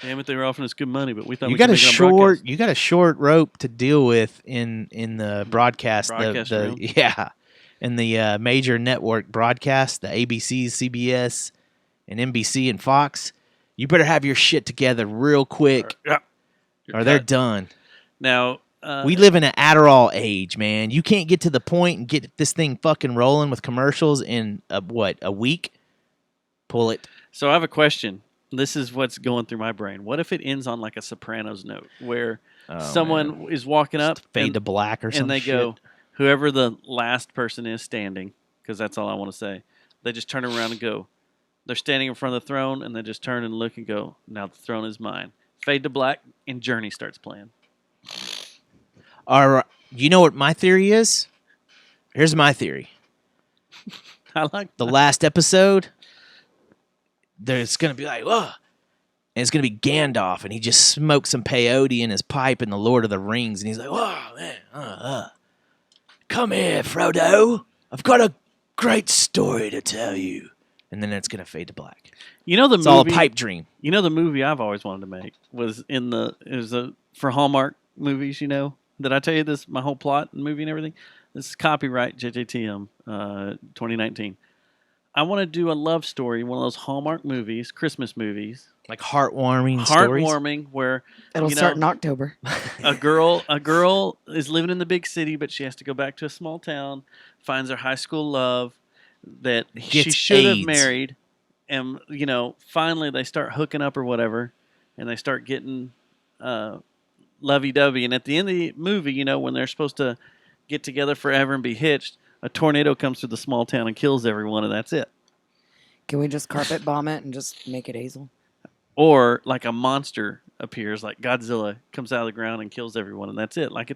Damn it, they were offering us good money, but we thought you we got could a make it on short. broadcast. You got a short rope to deal with in the broadcast. Broadcast room. Yeah, in the major network broadcast, the ABC, CBS, and NBC and Fox. You better have your shit together real quick, Yeah. or they're done. Now, We live in an Adderall age, man. You can't get to the point and get this thing fucking rolling with commercials in a week? Pull it. so I have a question. This is what's going through my brain. What if it ends on like a Sopranos note where someone is walking up Fade and, to black or something. and they go, whoever the last person is standing, because that's all I want to say, they just turn around and go, they're standing in front of the throne, and they just turn and look and go, now the throne is mine. Fade to black, and Journey starts playing. You know what my theory is? Here's my theory. I like The last episode, there's going to be like, oh, And it's going to be Gandalf, and he just smokes some peyote in his pipe in the Lord of the Rings, and he's like, "Whoa, man, come here, Frodo. I've got a great story to tell you." And then it's going to fade to black. You know the It's movie. all a pipe dream. You know the movie I've always wanted to make was for Hallmark movies. You know, did I tell you this? My whole plot and movie and everything. This is copyright JJTM 2019. I want to do a love story, one of those Hallmark movies, Christmas movies, Like heartwarming stories. heartwarming, where It'll start in October. a girl is living in the big city, but she has to go back to a small town, finds her high school love that she Gets should have AIDS. married, and finally they start hooking up or whatever, and they start getting lovey-dovey. And at the end of the movie, when they're supposed to get together forever and be hitched, a tornado comes through the small town and kills everyone, and that's it. Can we just carpet bomb it and just make it Hazel? Or like a monster appears, like Godzilla comes out of the ground and kills everyone, and that's it. Like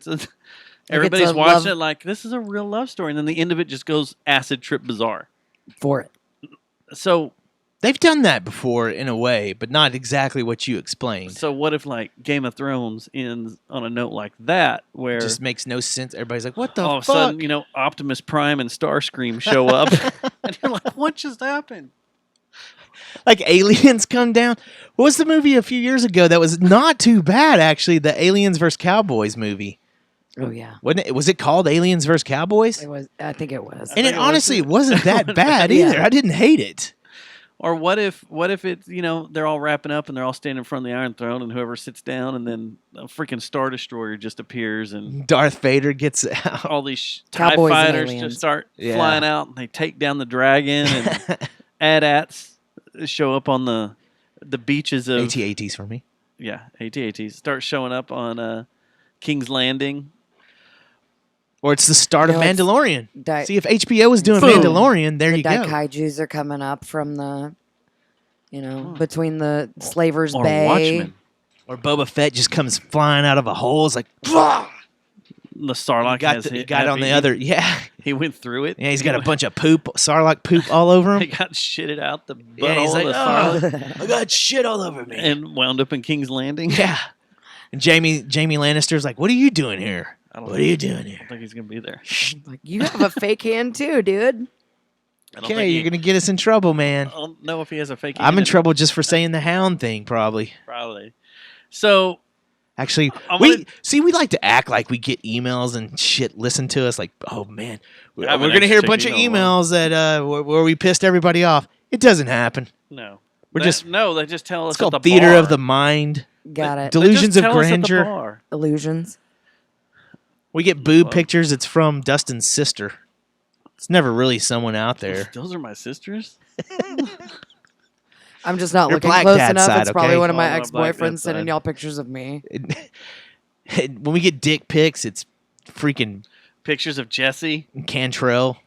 everybody's a watching love- it like this is a real love story, and then the end of it just goes acid trip bizarre. For it. So They've done that before in a way, but not exactly what you explained. what if like Game of Thrones ends on a note like that, where It just makes no sense. Everybody's like, "What the all of a fuck?" sudden, Optimus Prime and Starscream show up, and you're like, what just happened? Like aliens come down. What was the movie a few years ago that was not too bad actually? The Aliens vs Cowboys movie. Oh, yeah. Wasn't it? Was it called Aliens vs Cowboys? It was. I think it was. And it think it was honestly it. wasn't that bad Yeah. either. I didn't hate it. Or what if it's they're all wrapping up and they're all standing in front of the Iron Throne, and whoever sits down, and then a freaking Star Destroyer just appears, and Darth Vader gets out. all these TIE Cowboys and fighters aliens. just start Yeah. flying out, and they take down the dragon, and AT-ATs show up on the beaches of AT-ATs for me. AT-ATs start showing up on King's Landing. Or it's the start of No, it's Mandalorian. Di- See, if HBO was doing Boom. Mandalorian, there the you go. Daikaijus are coming up from the, between the Slaver's Or Bay. Watchmen. Or Boba Fett just comes flying out of a hole. It's like, "Pwah!" The Sarlacc He got on the other. Yeah. He went through it. Yeah, he's got a bunch of poop, Sarlacc poop all over He him. got shitted out the Yeah, he's butthole like, of the Sarlacc "Oh, I got shit all over me. and wound up in King's Landing. Yeah. And Jamie Lannister's like, "What are you doing here? What are you doing I here?" don't think he's gonna be there. Like, you have a fake hand too, dude. I don't Okay, think you're gonna get us in trouble, man. I don't know if he has a fake. I'm in hand trouble just for saying the hound thing, probably. Probably. So Actually, I we wanna- we like to act like we get emails and shit listened to us. Like, oh man, we're I haven't gonna hear a actually bunch of checked email emails that where we pissed everybody off. It doesn't happen. no, We're just- they just tell us It's called at the theater bar. of the mind, Got it. They delusions just of tell us at the grandeur. bar. Illusions. We get boob Well. pictures. It's from Dustin's sister. It's never really someone out there. Those are my sisters. I'm just not Your looking black close dad's enough. side, It's probably okay? one of my Oh, my black ex-boyfriends dad's sending side. y'all pictures of me. When we get dick pics, it's freaking Pictures of Jesse. Cantrell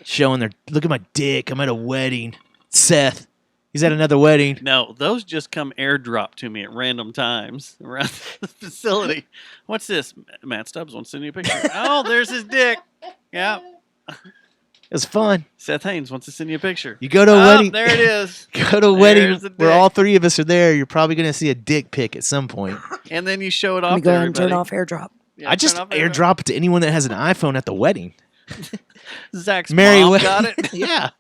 showing their look at my dick. I'm at a wedding. Seth, he's at another wedding. No, those just come airdrop to me at random times around the facility. What's this? Matt Stubbs wants to send you a picture. Oh, there's his dick. Yeah. It was fun. Seth Haynes wants to send you a picture. You go to a Oh, wedding. there it is. Go to a wedding There's the where dick. all three of us are there. You're probably going to see a dick pic at some point. And then you show it Let off me to go ahead and turn everybody. off AirDrop. Yeah, I just turn off airdrop it to anyone that has an iPhone at the wedding. Zach's Mary mom Wa- got it. Yeah.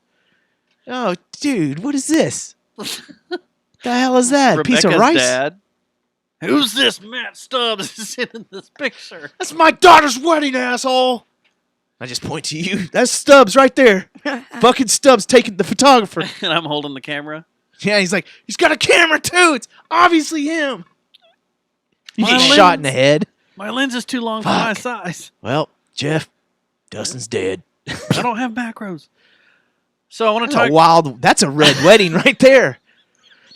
Oh, dude, what is this? The hell is that? A piece of Rebecca's rice? dad. Who's this Matt Stubbs is in this picture? That's my daughter's wedding, asshole. I just point to you. That's Stubbs right there. Fucking Stubbs taking the photographer. And I'm holding the camera. Yeah, he's like, he's got a camera too. It's obviously him. You My get lens- shot in the head. My lens is too long for my Fuck. size. Well, Jeff, Dustin's dead. I don't have macros. So I want to That's talk. a wild. That's a red wedding right there.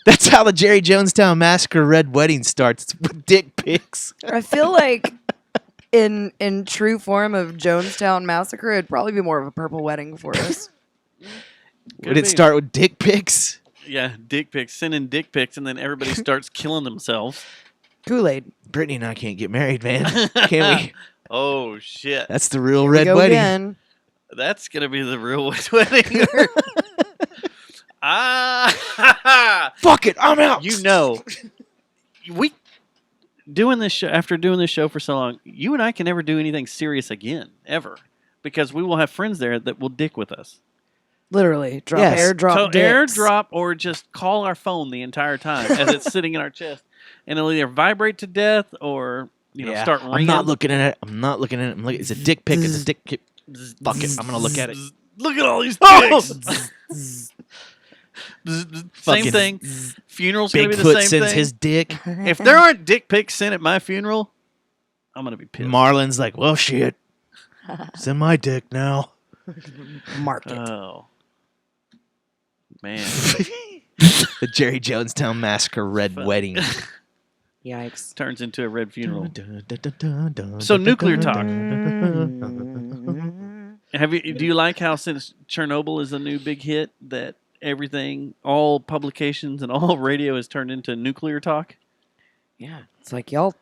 That's how the Jerry Jonestown Massacre red wedding starts. It's with dick pics. I feel like in true form of Jonestown Massacre, it'd probably be more of a purple wedding for us. Would it start with dick pics? Yeah, dick pics, sending dick pics, and then everybody starts killing themselves. Kool-Aid. Brittany and I can't get married, man. Can we? Oh shit! That's the real Here we red go wedding. again. That's gonna be the real wedding. Fuck it, I'm out. You know, we doing this show after doing this show for so long. You and I can never do anything serious again, ever, because we will have friends there that will dick with us. Literally, drop Yes. airdrop, So dicks. airdrop or just call our phone the entire time as it's sitting in our chest, and it'll either vibrate to death or start ringing. I'm not looking at it. I'm looking. It's a dick pic. It's a dick pic. Fuck it. I'm gonna look at it. Look at all these Oh! dicks. Same Fucking thing. Funeral's gonna be the Bigfoot same sends thing. his dick. If there aren't dick pics sent at my funeral, I'm gonna be pissed. Marlon's like, well, shit. Send my dick now. Mark it. Oh man. The Jerry Jonestown Massacre Red Wedding. Yikes. Turns into a red funeral. So nuclear talk. Do you like how since Chernobyl is a new big hit that everything, all publications and all radio has turned into nuclear talk? Yeah. It's like, y'all.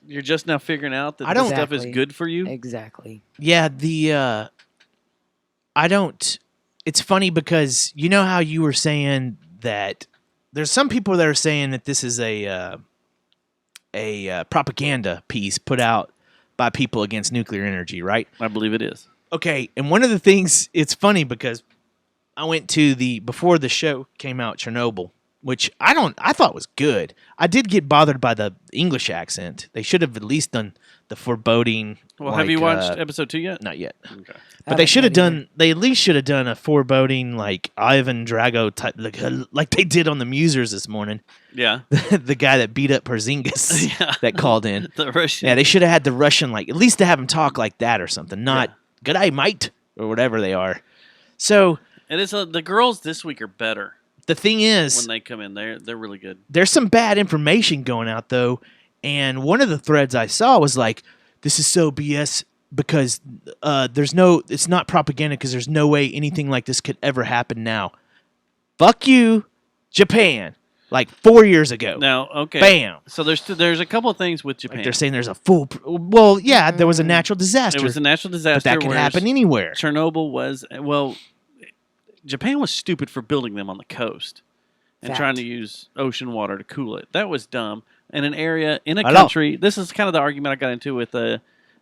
You're just now figuring out that I this don't- stuff is Exactly. good for you? Exactly. Yeah, I don't. It's funny because you know how you were saying that there's some people that are saying that this is a propaganda piece put out by people against nuclear energy, right? I believe it is. Okay, and one of the things, it's funny because I went to before the show came out, Chernobyl, which I thought was good. I did get bothered by the English accent. They should have at least done the foreboding. Well, have you like, watched episode 2 yet? Not yet. Okay. But they should have done. They at least should have done a foreboding like Ivan Drago type, like they did on the Musers this morning. Yeah. The guy that beat up Porzingis Yeah. that called in. The Russian. Yeah, they should have had the Russian at least to have him talk like that or something. Not "Good day, mate" or whatever they are. So And the girls this week are better the thing is, when they come in. They're really good. there's some bad information going out though, and one of the threads I saw was like, "This is so BS." Because it's not propaganda because there's no way anything like this could ever happen now. Fuck you, Japan. Like 4 years ago. Now, okay. Bam. So there's a couple of things with Japan. Like they're saying there's a full. Well, yeah, there was a natural disaster. It was a natural disaster. but that can whereas happen anywhere. Chernobyl was Japan was stupid for building them on the coast and Fact. trying to use ocean water to cool it. That was dumb. In an area in a Hello. country, this is kind of the argument I got into with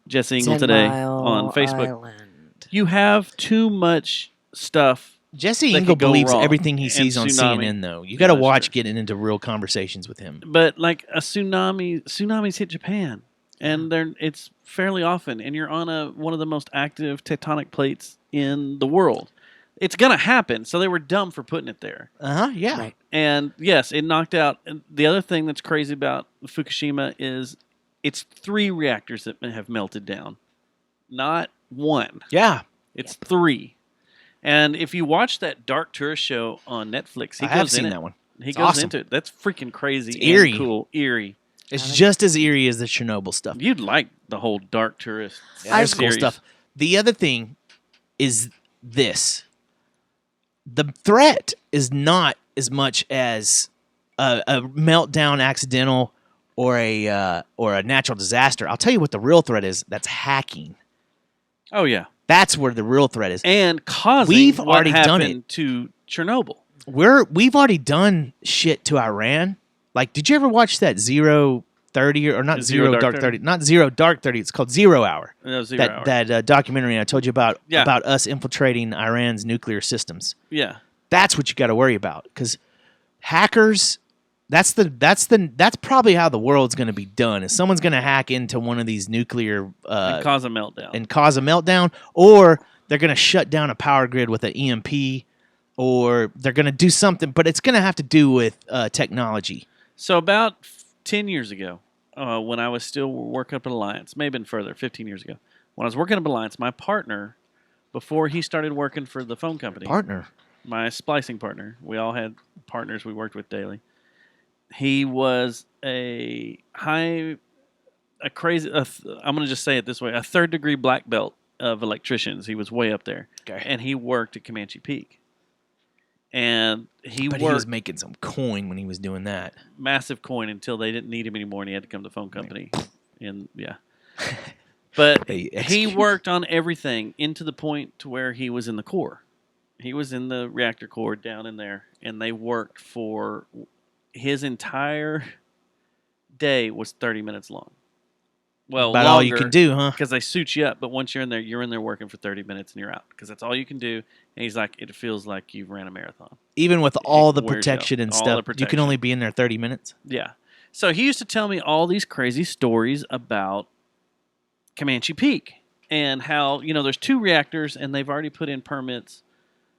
Jesse Engel 10 today Mile on Facebook. Island. You have too much stuff. Jesse that Engel could go believes wrong. everything he And sees on tsunami. CNN, though. You got to Yeah, watch sure. getting into real conversations with him. But like a tsunamis hit Japan, and it's fairly often, and you're on one of the most active tectonic plates in the world. It's gonna happen, so they were dumb for putting it there. Yeah. Right. And yes, it knocked out. And the other thing that's crazy about Fukushima is it's 3 reactors that have melted down, not 1. Yeah. It's 3. And if you watch that Dark Tourist show on Netflix, he I have goes in seen it. that one. He It's goes awesome. into it. That's freaking crazy. It's eerie. And cool. Eerie. It's just as eerie as the Chernobyl stuff. You'd like the whole Dark Tourist There's cool series. stuff. The other thing is this. The threat is not as much as a meltdown accidental or a natural disaster. I'll tell you what the real threat is. That's hacking. Oh yeah, That's where the real threat is. and causing We've what already done happened to Chernobyl. We've already done shit to Iran. Like, did you ever watch that 030 or not Zero Zero Dark Dark 30? 30? Not Zero Dark 30. It's called 0 Hour. No, 0 hour. That documentary I told you about Yeah. about us infiltrating Iran's nuclear systems. Yeah, That's what you got to worry about because hackers. That's probably how the world's going to be done. Is someone's going to hack into one of these nuclear and cause a meltdown. and cause a meltdown, or they're going to shut down a power grid with an EMP, or they're going to do something. But it's going to have to do with technology. So about 10 years ago, when I was still working up at Alliance, maybe been further, 15 years ago, when I was working up at Alliance, my partner, before he started working for the phone company, Partner. my splicing partner, we all had partners we worked with daily. He was I'm going to just say it this way, a 3rd degree black belt of electricians. He was way up there. Okay. And he worked at Comanche Peak. And But he was worked making some coin when he was doing that. massive coin until they didn't need him anymore and he had to come to the phone company. And yeah. But They he execute. worked on everything into the point to where he was in the Corps. He was in the reactor core down in there, and they worked for his entire day was 30 minutes long. Well, About all you could do, huh? because they suit you up. But once you're in there working for 30 minutes, and you're out because that's all you can do. And he's like, it feels like you've ran a marathon. Even with all the wears you protection out. and All stuff, the you can protection. only be in there 30 minutes. Yeah. So he used to tell me all these crazy stories about Comanche Peak and how, there's 2 reactors and they've already put in permits.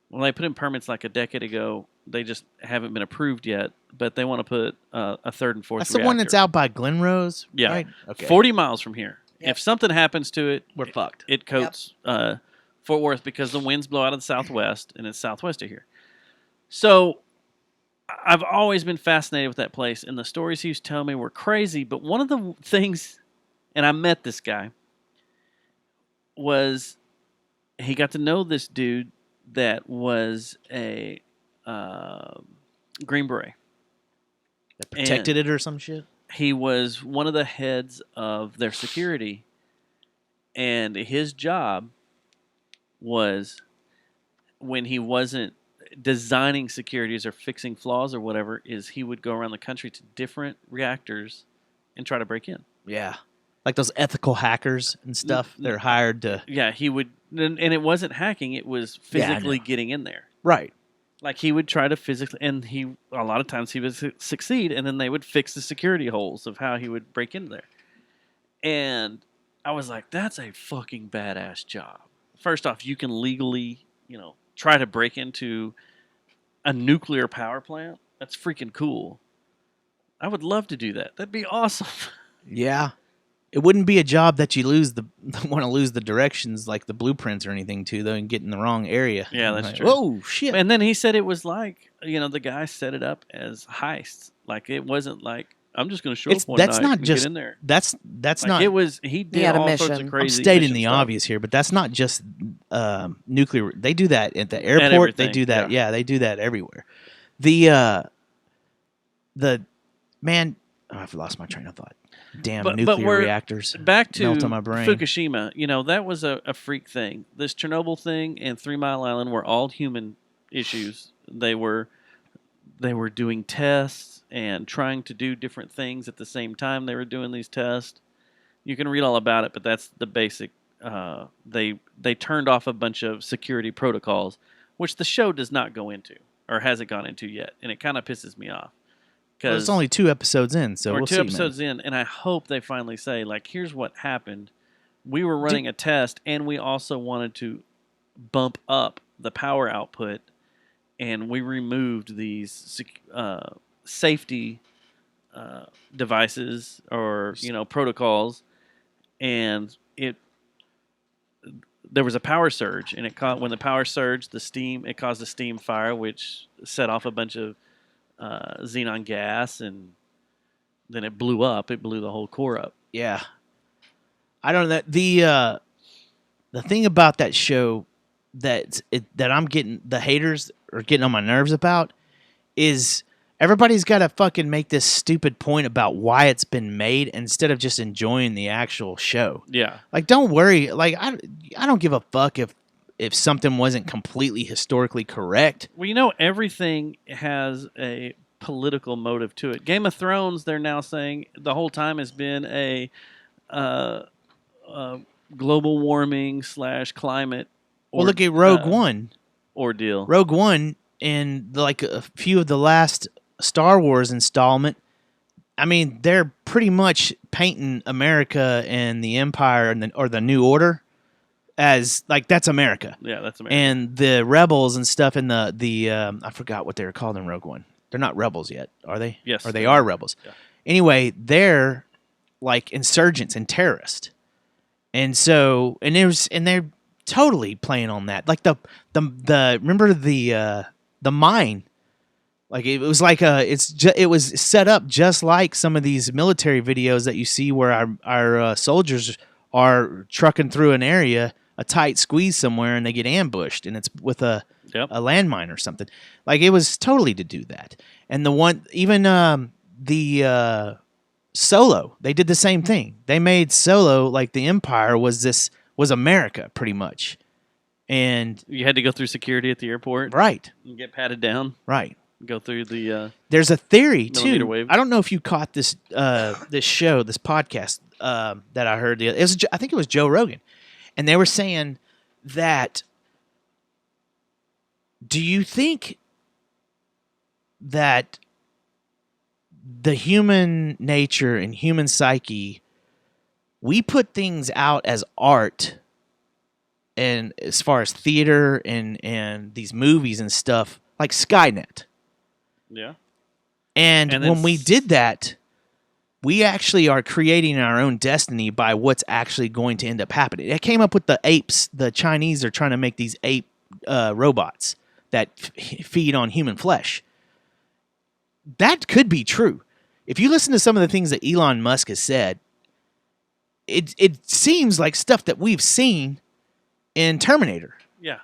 Well, they put in permits like a decade ago. They just haven't been approved yet, but they want to put a 3rd and 4th That's reactor. the one that's out by Glenrose, Yeah. right? Okay. 40 miles from here. Yep. If something happens to it, We're fucked. it coats Fort Worth because the winds blow out of the southwest and it's southwest of here. So I've always been fascinated with that place, and the stories he used to tell me were crazy. But one of the things, and I met this guy, was he got to know this dude that was a Green Beret. That protected it or some shit? He was one of the heads of their security, and his job was, when he wasn't designing securities or fixing flaws or whatever, is he would go around the country to different reactors and try to break in. Yeah. Like those ethical hackers and stuff. They're hired to... Yeah, he would, and it wasn't hacking, it was Yeah, I physically know. getting in there. Right. Like he would try to physically, and a lot of times he would succeed, and then they would fix the security holes of how he would break into there. And I was like, that's a fucking badass job. First off, you can legally, try to break into a nuclear power plant. That's freaking cool. I would love to do that. That'd be awesome. Yeah. It wouldn't be a job that you want to lose the directions, like the blueprints or anything, to, though, and get in the wrong area. Yeah, that's Like, true. Whoa, shit. And then he said it was like, the guy set it up as heists. Like it wasn't like, I'm just going to show up one that's night not and just get in there. that's Like not. it was. He did had a all sorts mission. of crazy. I'm stating mission the stuff. obvious here, but that's not just nuclear. They do that at the airport. They everything, do that. yeah. Yeah, they do that everywhere. The man, I've lost my train of thought. Damn But nuclear we're reactors. Back to Melt on my brain. Fukushima. That was a freak thing. This Chernobyl thing and 3 Mile Island were all human issues. They were doing tests and trying to do different things at the same time they were doing these tests. You can read all about it, but that's the basic. They turned off a bunch of security protocols, which the show does not go into or hasn't gone into yet, and it kind of pisses me off. Well, it's only 2 episodes in, so We're we'll 2 see. Man. episodes in, and I hope they finally say, like, here's what happened. We were running a test, and we also wanted to bump up the power output, and we removed these safety devices or protocols, and there was a power surge, and when the power surged, it caused a steam fire, which set off a bunch of xenon gas, and then it blew up. It blew the whole core up. Yeah. I don't know. The thing about that show that I'm getting, the haters are getting on my nerves about, is everybody's got to fucking make this stupid point about why it's been made instead of just enjoying the actual show. Yeah. Like, don't worry. Like, I don't give a fuck if something wasn't completely historically correct. Well, everything has a political motive to it. Game of Thrones, they're now saying the whole time has been a global warming / climate. Well, look at Rogue One. Ordeal. Rogue One and like a few of the last Star Wars installment, I mean, they're pretty much painting America and the Empire or the New Order as like that's America. Yeah, that's America. And the rebels and stuff in the I forgot what they were called in Rogue One. They're not rebels yet, are they? Yes, or they are rebels. Yeah. Anyway, they're like insurgents and terrorists, and they're totally playing on that. Like the remember the mine. Like it was like it was set up just like some of these military videos that you see where our soldiers are trucking through an area, a tight squeeze somewhere, and they get ambushed, and it's with a landmine or something. Like it was totally to do that. And the one even the Solo, they did the same thing. They made Solo like the Empire was America pretty much. And You had to go through security at the airport right, and get patted down. right. Go through the. There's a theory Millimeter too. wave. I don't know if you caught this this show, this podcast that I heard. I think it was Joe Rogan, and they were saying that. Do you think that the human nature and human psyche, we put things out as art, and as far as theater and these movies and stuff like Skynet? Yeah. And And then when we did that, we actually are creating our own destiny by what's actually going to end up happening. It came up with the apes. The Chinese are trying to make these ape robots that feed on human flesh. That could be true. If you listen to some of the things that Elon Musk has said, it seems like stuff that we've seen in Terminator. Yeah.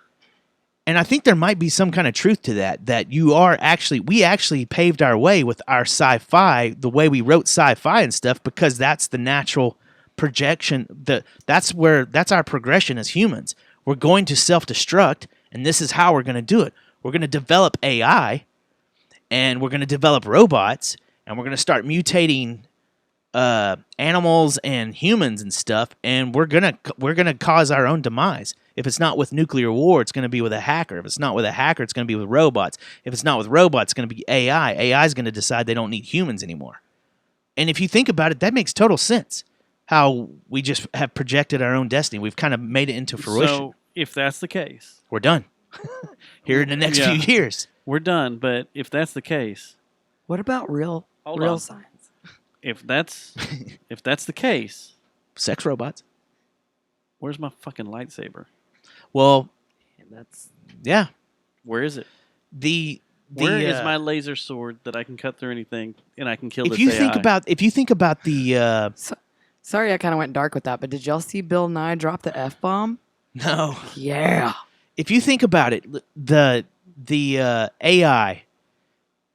And I think there might be some kind of truth to that we actually paved our way with our sci-fi, the way we wrote sci-fi and stuff, because that's the natural projection. That's our progression as humans. We're going to self-destruct, and this is how we're going to do it. We're going to develop AI, and we're going to develop robots, and we're going to start mutating animals and humans and stuff, and we're gonna cause our own demise. If it's not with nuclear war, it's going to be with a hacker. If it's not with a hacker, it's going to be with robots. If it's not with robots, it's going to be AI. AI is going to decide they don't need humans anymore. And if you think about it, that makes total sense. How we just have projected our own destiny. We've kind of made it into fruition. So if that's the case, We're done. Here in the next few years. we're done. But if that's the case, What about real Hold on. science? if that's the case, Sex robots. where's my fucking lightsaber? Well, And that's yeah. Where is it? Where Where is my laser sword that I can cut through anything and I can kill if this you AI? think about the sorry, I kind of went dark with that, but did y'all see Bill Nye drop the F-bomb? no. Yeah. If you think about it, the AI,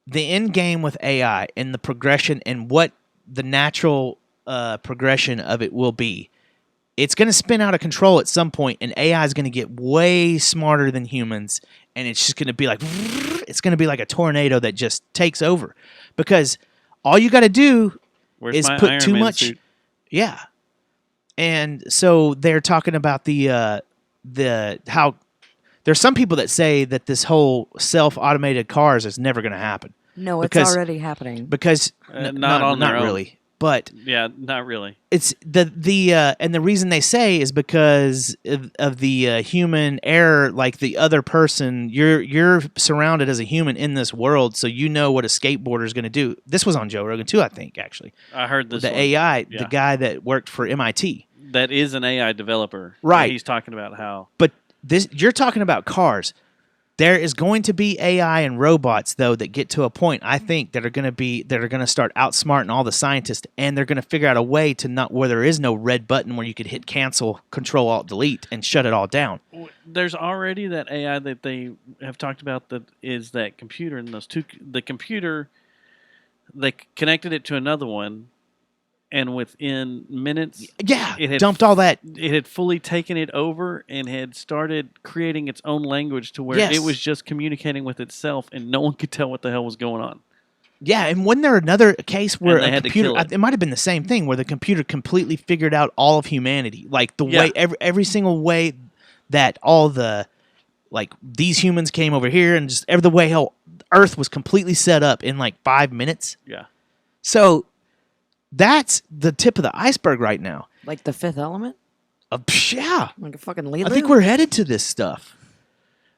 the end game with AI and the progression and what the natural progression of it will be, it's going to spin out of control at some point, and AI is going to get way smarter than humans, and it's just going to be like a tornado that just takes over, because all you got to do Where's is my put Iron too Man much. suit? Yeah. And so they're talking about the how there's some people that say that this whole self-automated cars is never going to happen No, it's Because- already happening. because Not on their own. really. But Yeah, not really. it's and the reason they say is because of the human error. Like the other person, you're surrounded as a human in this world, so you know what a skateboarder is going to do. This was on Joe Rogan too, I think. Actually, I heard this. the one. AI, Yeah. the guy that worked for MIT. That is an AI developer. Right. He's talking about how. But you're talking about cars. There is going to be AI and robots though that get to a point, I think, that are going to start outsmarting all the scientists, and they're going to figure out a way to not where there is no red button where you could hit cancel, Control Alt Delete, and shut it all down. There's already that AI that they have talked about that is that computer, and the computer, they connected it to another one, and within minutes, Yeah, It had- dumped all that. it had fully taken it over and had started creating its own language to where Yes. it was just communicating with itself, and no one could tell what the hell was going on. Yeah, and wasn't there another case where And they a had to computer? kill it. It might have been the same thing where the computer completely figured out all of humanity, like the Yeah. way every single way that all the like these humans came over here, and just every the way how Earth was completely set up in like 5 minutes. Yeah. So that's the tip of the iceberg right now. Like the Fifth Element? Yeah, Like a fucking Lilo? I think we're headed to this stuff.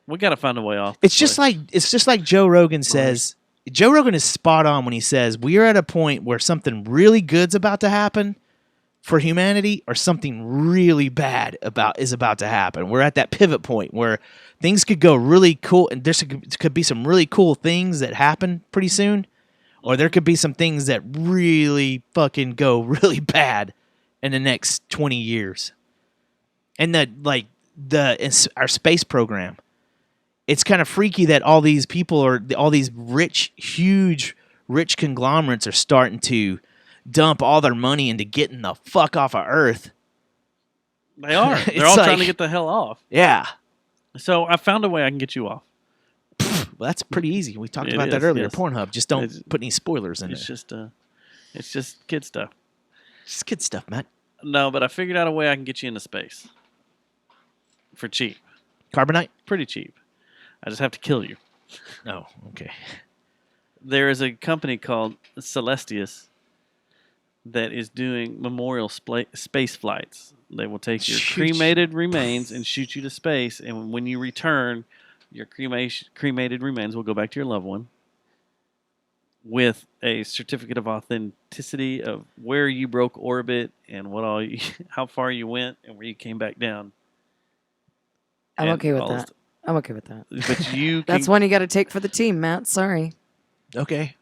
We got to find a way off. It's just like Joe Rogan says. Joe Rogan is spot on when he says we are at a point where something really good's about to happen for humanity, or something really bad is about to happen. We're at that pivot point where things could go really cool, and there could be some really cool things that happen pretty soon, or there could be some things that really fucking go really bad in the next 20 years. And our space program. It's kind of freaky that all these people all these huge rich conglomerates are starting to dump all their money into getting the fuck off of Earth. They are. It's They're all trying to like- get the hell off. Yeah. So I found a way I can get you off. Well, that's pretty easy. We talked It about that is, earlier. yes. Pornhub. Just don't It's- put any spoilers in It's there. just kid stuff. Just kid stuff, Matt. No, but I figured out a way I can get you into space for cheap, Carbonite? pretty cheap. I just have to kill you. No. Okay. There is a company called Celestius that is doing memorial space flights. They will take your Shoot you. cremated remains and shoot you to space, and when you return, your cremated remains will go back to your loved one with a certificate of authenticity of where you broke orbit and how far you went and where you came back down. I'm And okay with all this- that. I'm okay with that. But you That's can, one you got to take for the team, Matt. Sorry. Okay.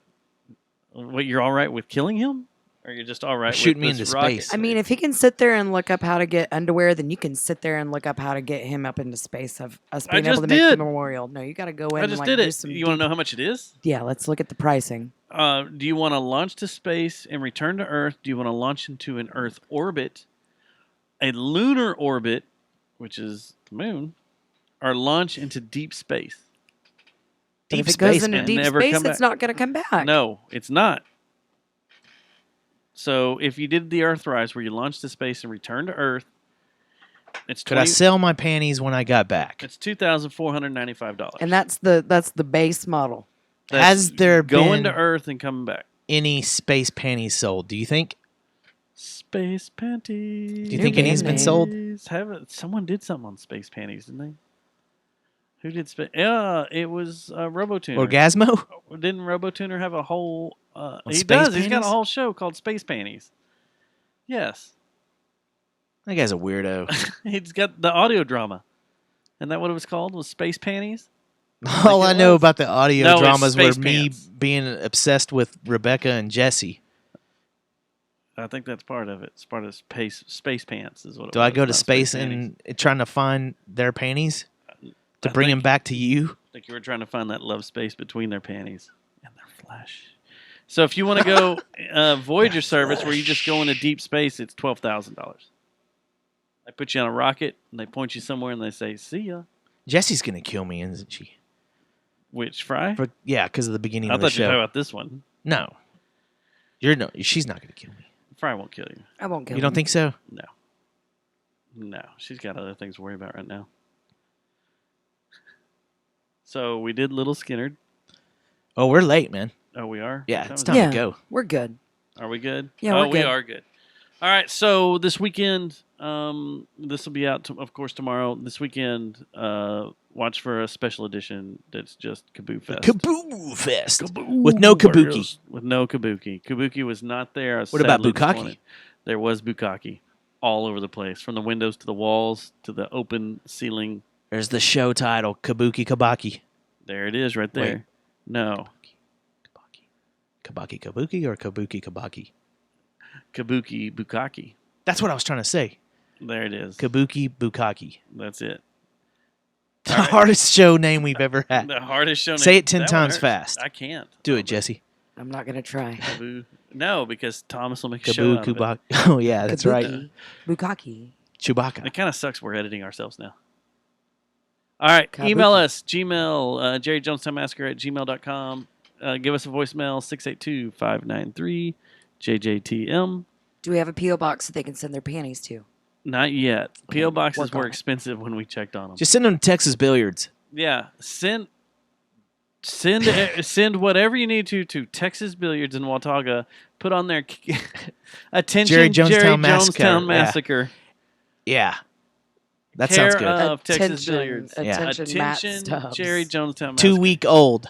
what, you're all right with killing him, or you're just all right Shooting with me this into rocket? space. I mean, if he can sit there and look up how to get underwear, then you can sit there and look up how to get him up into space of us being able just to make the did. memorial. No, you got to go in I and just like, did do it. some You want to deep- know how much it is? Yeah, let's look at the pricing. Do you want to launch to space and return to Earth? Do you want to launch into an Earth orbit, a lunar orbit, which is the moon, or launch into deep space? But if Deep it goes space, into and deep never space, come it's back. not going to come back. No, it's not. So if you did the Earthrise, where you launched to space and returned to Earth, it's Could I sell my panties when I got back? It's $2,495. And that's the base model. That's Has there going been to Earth and coming back? any space panties sold? Do you think? Space panties. Do you think any's been sold? Someone did something on space panties, didn't they? Who did space? Yeah, it was RoboTuner. Orgasmo? Didn't RoboTuner have a whole? He space does. He's got a panties? whole show called Space Panties. Yes, That guy's a weirdo. he's got the audio drama. Isn't that what it was called? Was Space Panties? All I know was. about the audio No, it's dramas were Space me Pants. being obsessed with Rebecca and Jesse. I think that's part of it. It's part of Space Pants. Is what. Do I go to not space Panties. and trying to find their panties to I bring think- them back to you? I think you were trying to find that love space between their panties and their flesh. So if you want to go Voyager service where you just go into deep space, it's $12,000. They put you on a rocket and they point you somewhere and they say, "See ya." Jesse's gonna kill me, isn't she? Which Fry? But yeah, because of the beginning I of the thought you were talking show. about this one. No, you're no. She's not gonna kill me. Fry won't kill you. I won't kill You don't him. think so? No, she's got other things to worry about right now. So we did Little Skinner. Oh, we're late, man. Oh, we are? Yeah, What it's is time it? Yeah. to go. We're good. Are we good? Yeah, oh, we're we good. are good. All right, so this weekend, this will be out, of course, tomorrow. This weekend, watch for a special edition that's just Kaboo Fest. Kaboo Fest with no kabuki. With no Kabuki. Kabuki was not there. I was What about sadly Bukkake? disappointed. There was Bukkake all over the place, from the windows to the walls to the open ceiling. There's the show title, Kabuki Kabaki. There it is right there. Wait. No. Kabaki Kabuki or Kabuki Kabaki? Kabuki Bukkake. That's what I was trying to say. There it is. Kabuki Bukkake. That's it. The hardest show name we've ever had. The hardest show. Say name- it 10 that one times hurts. fast. I can't. Do it, Jesse. I'm not gonna try. Kaboo. No, because Thomas will make a show Kaboo out of it. Kubaki. Oh, yeah, that's right. Kabuki. Bukkake. Chewbacca. It kind of sucks we're editing ourselves now. All right. Kabuki. Email us, Gmail, JerryJonestownMassacre at gmail.com. Give us a voicemail, 682-593-JJTM. Do we have a PO box that they can send their panties to? Not yet. P.O. boxes work on were it. expensive when we checked on them. Just send them to Texas Billiards. Yeah. Send whatever you need to Texas Billiards in Watauga. Put on their attention Jerry Jonestown Jonestown Massacre. Massacre. Yeah. That Care sounds good. of Texas Attention. Billiards. Yeah. Attention, Matt Stubbs. Jerry Jonestown Massacre. 2 week old.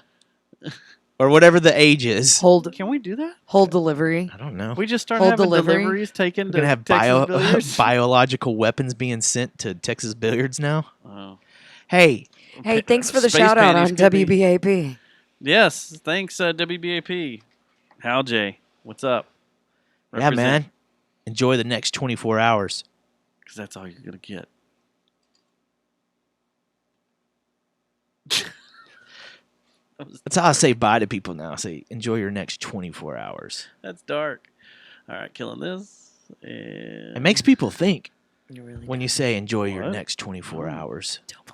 Or whatever the age is. Hold Can we do that? delivery. I don't know. We just start Hold having delivery. deliveries taken We're to going to have Texas Billiards. biological weapons being sent to Texas Billiards now. Oh. Hey, Hey, thanks for the Space shout out panties on could be- WBAP. Yes, thanks WBAP. Hal J, what's up? yeah, man. Enjoy the next 24 hours. Because that's all you're gonna get. That's how I say bye to people now. I say, enjoy your next 24 hours. That's dark. All right, killing this. And It makes people think You really when you say enjoy your What? next 24 hours. don't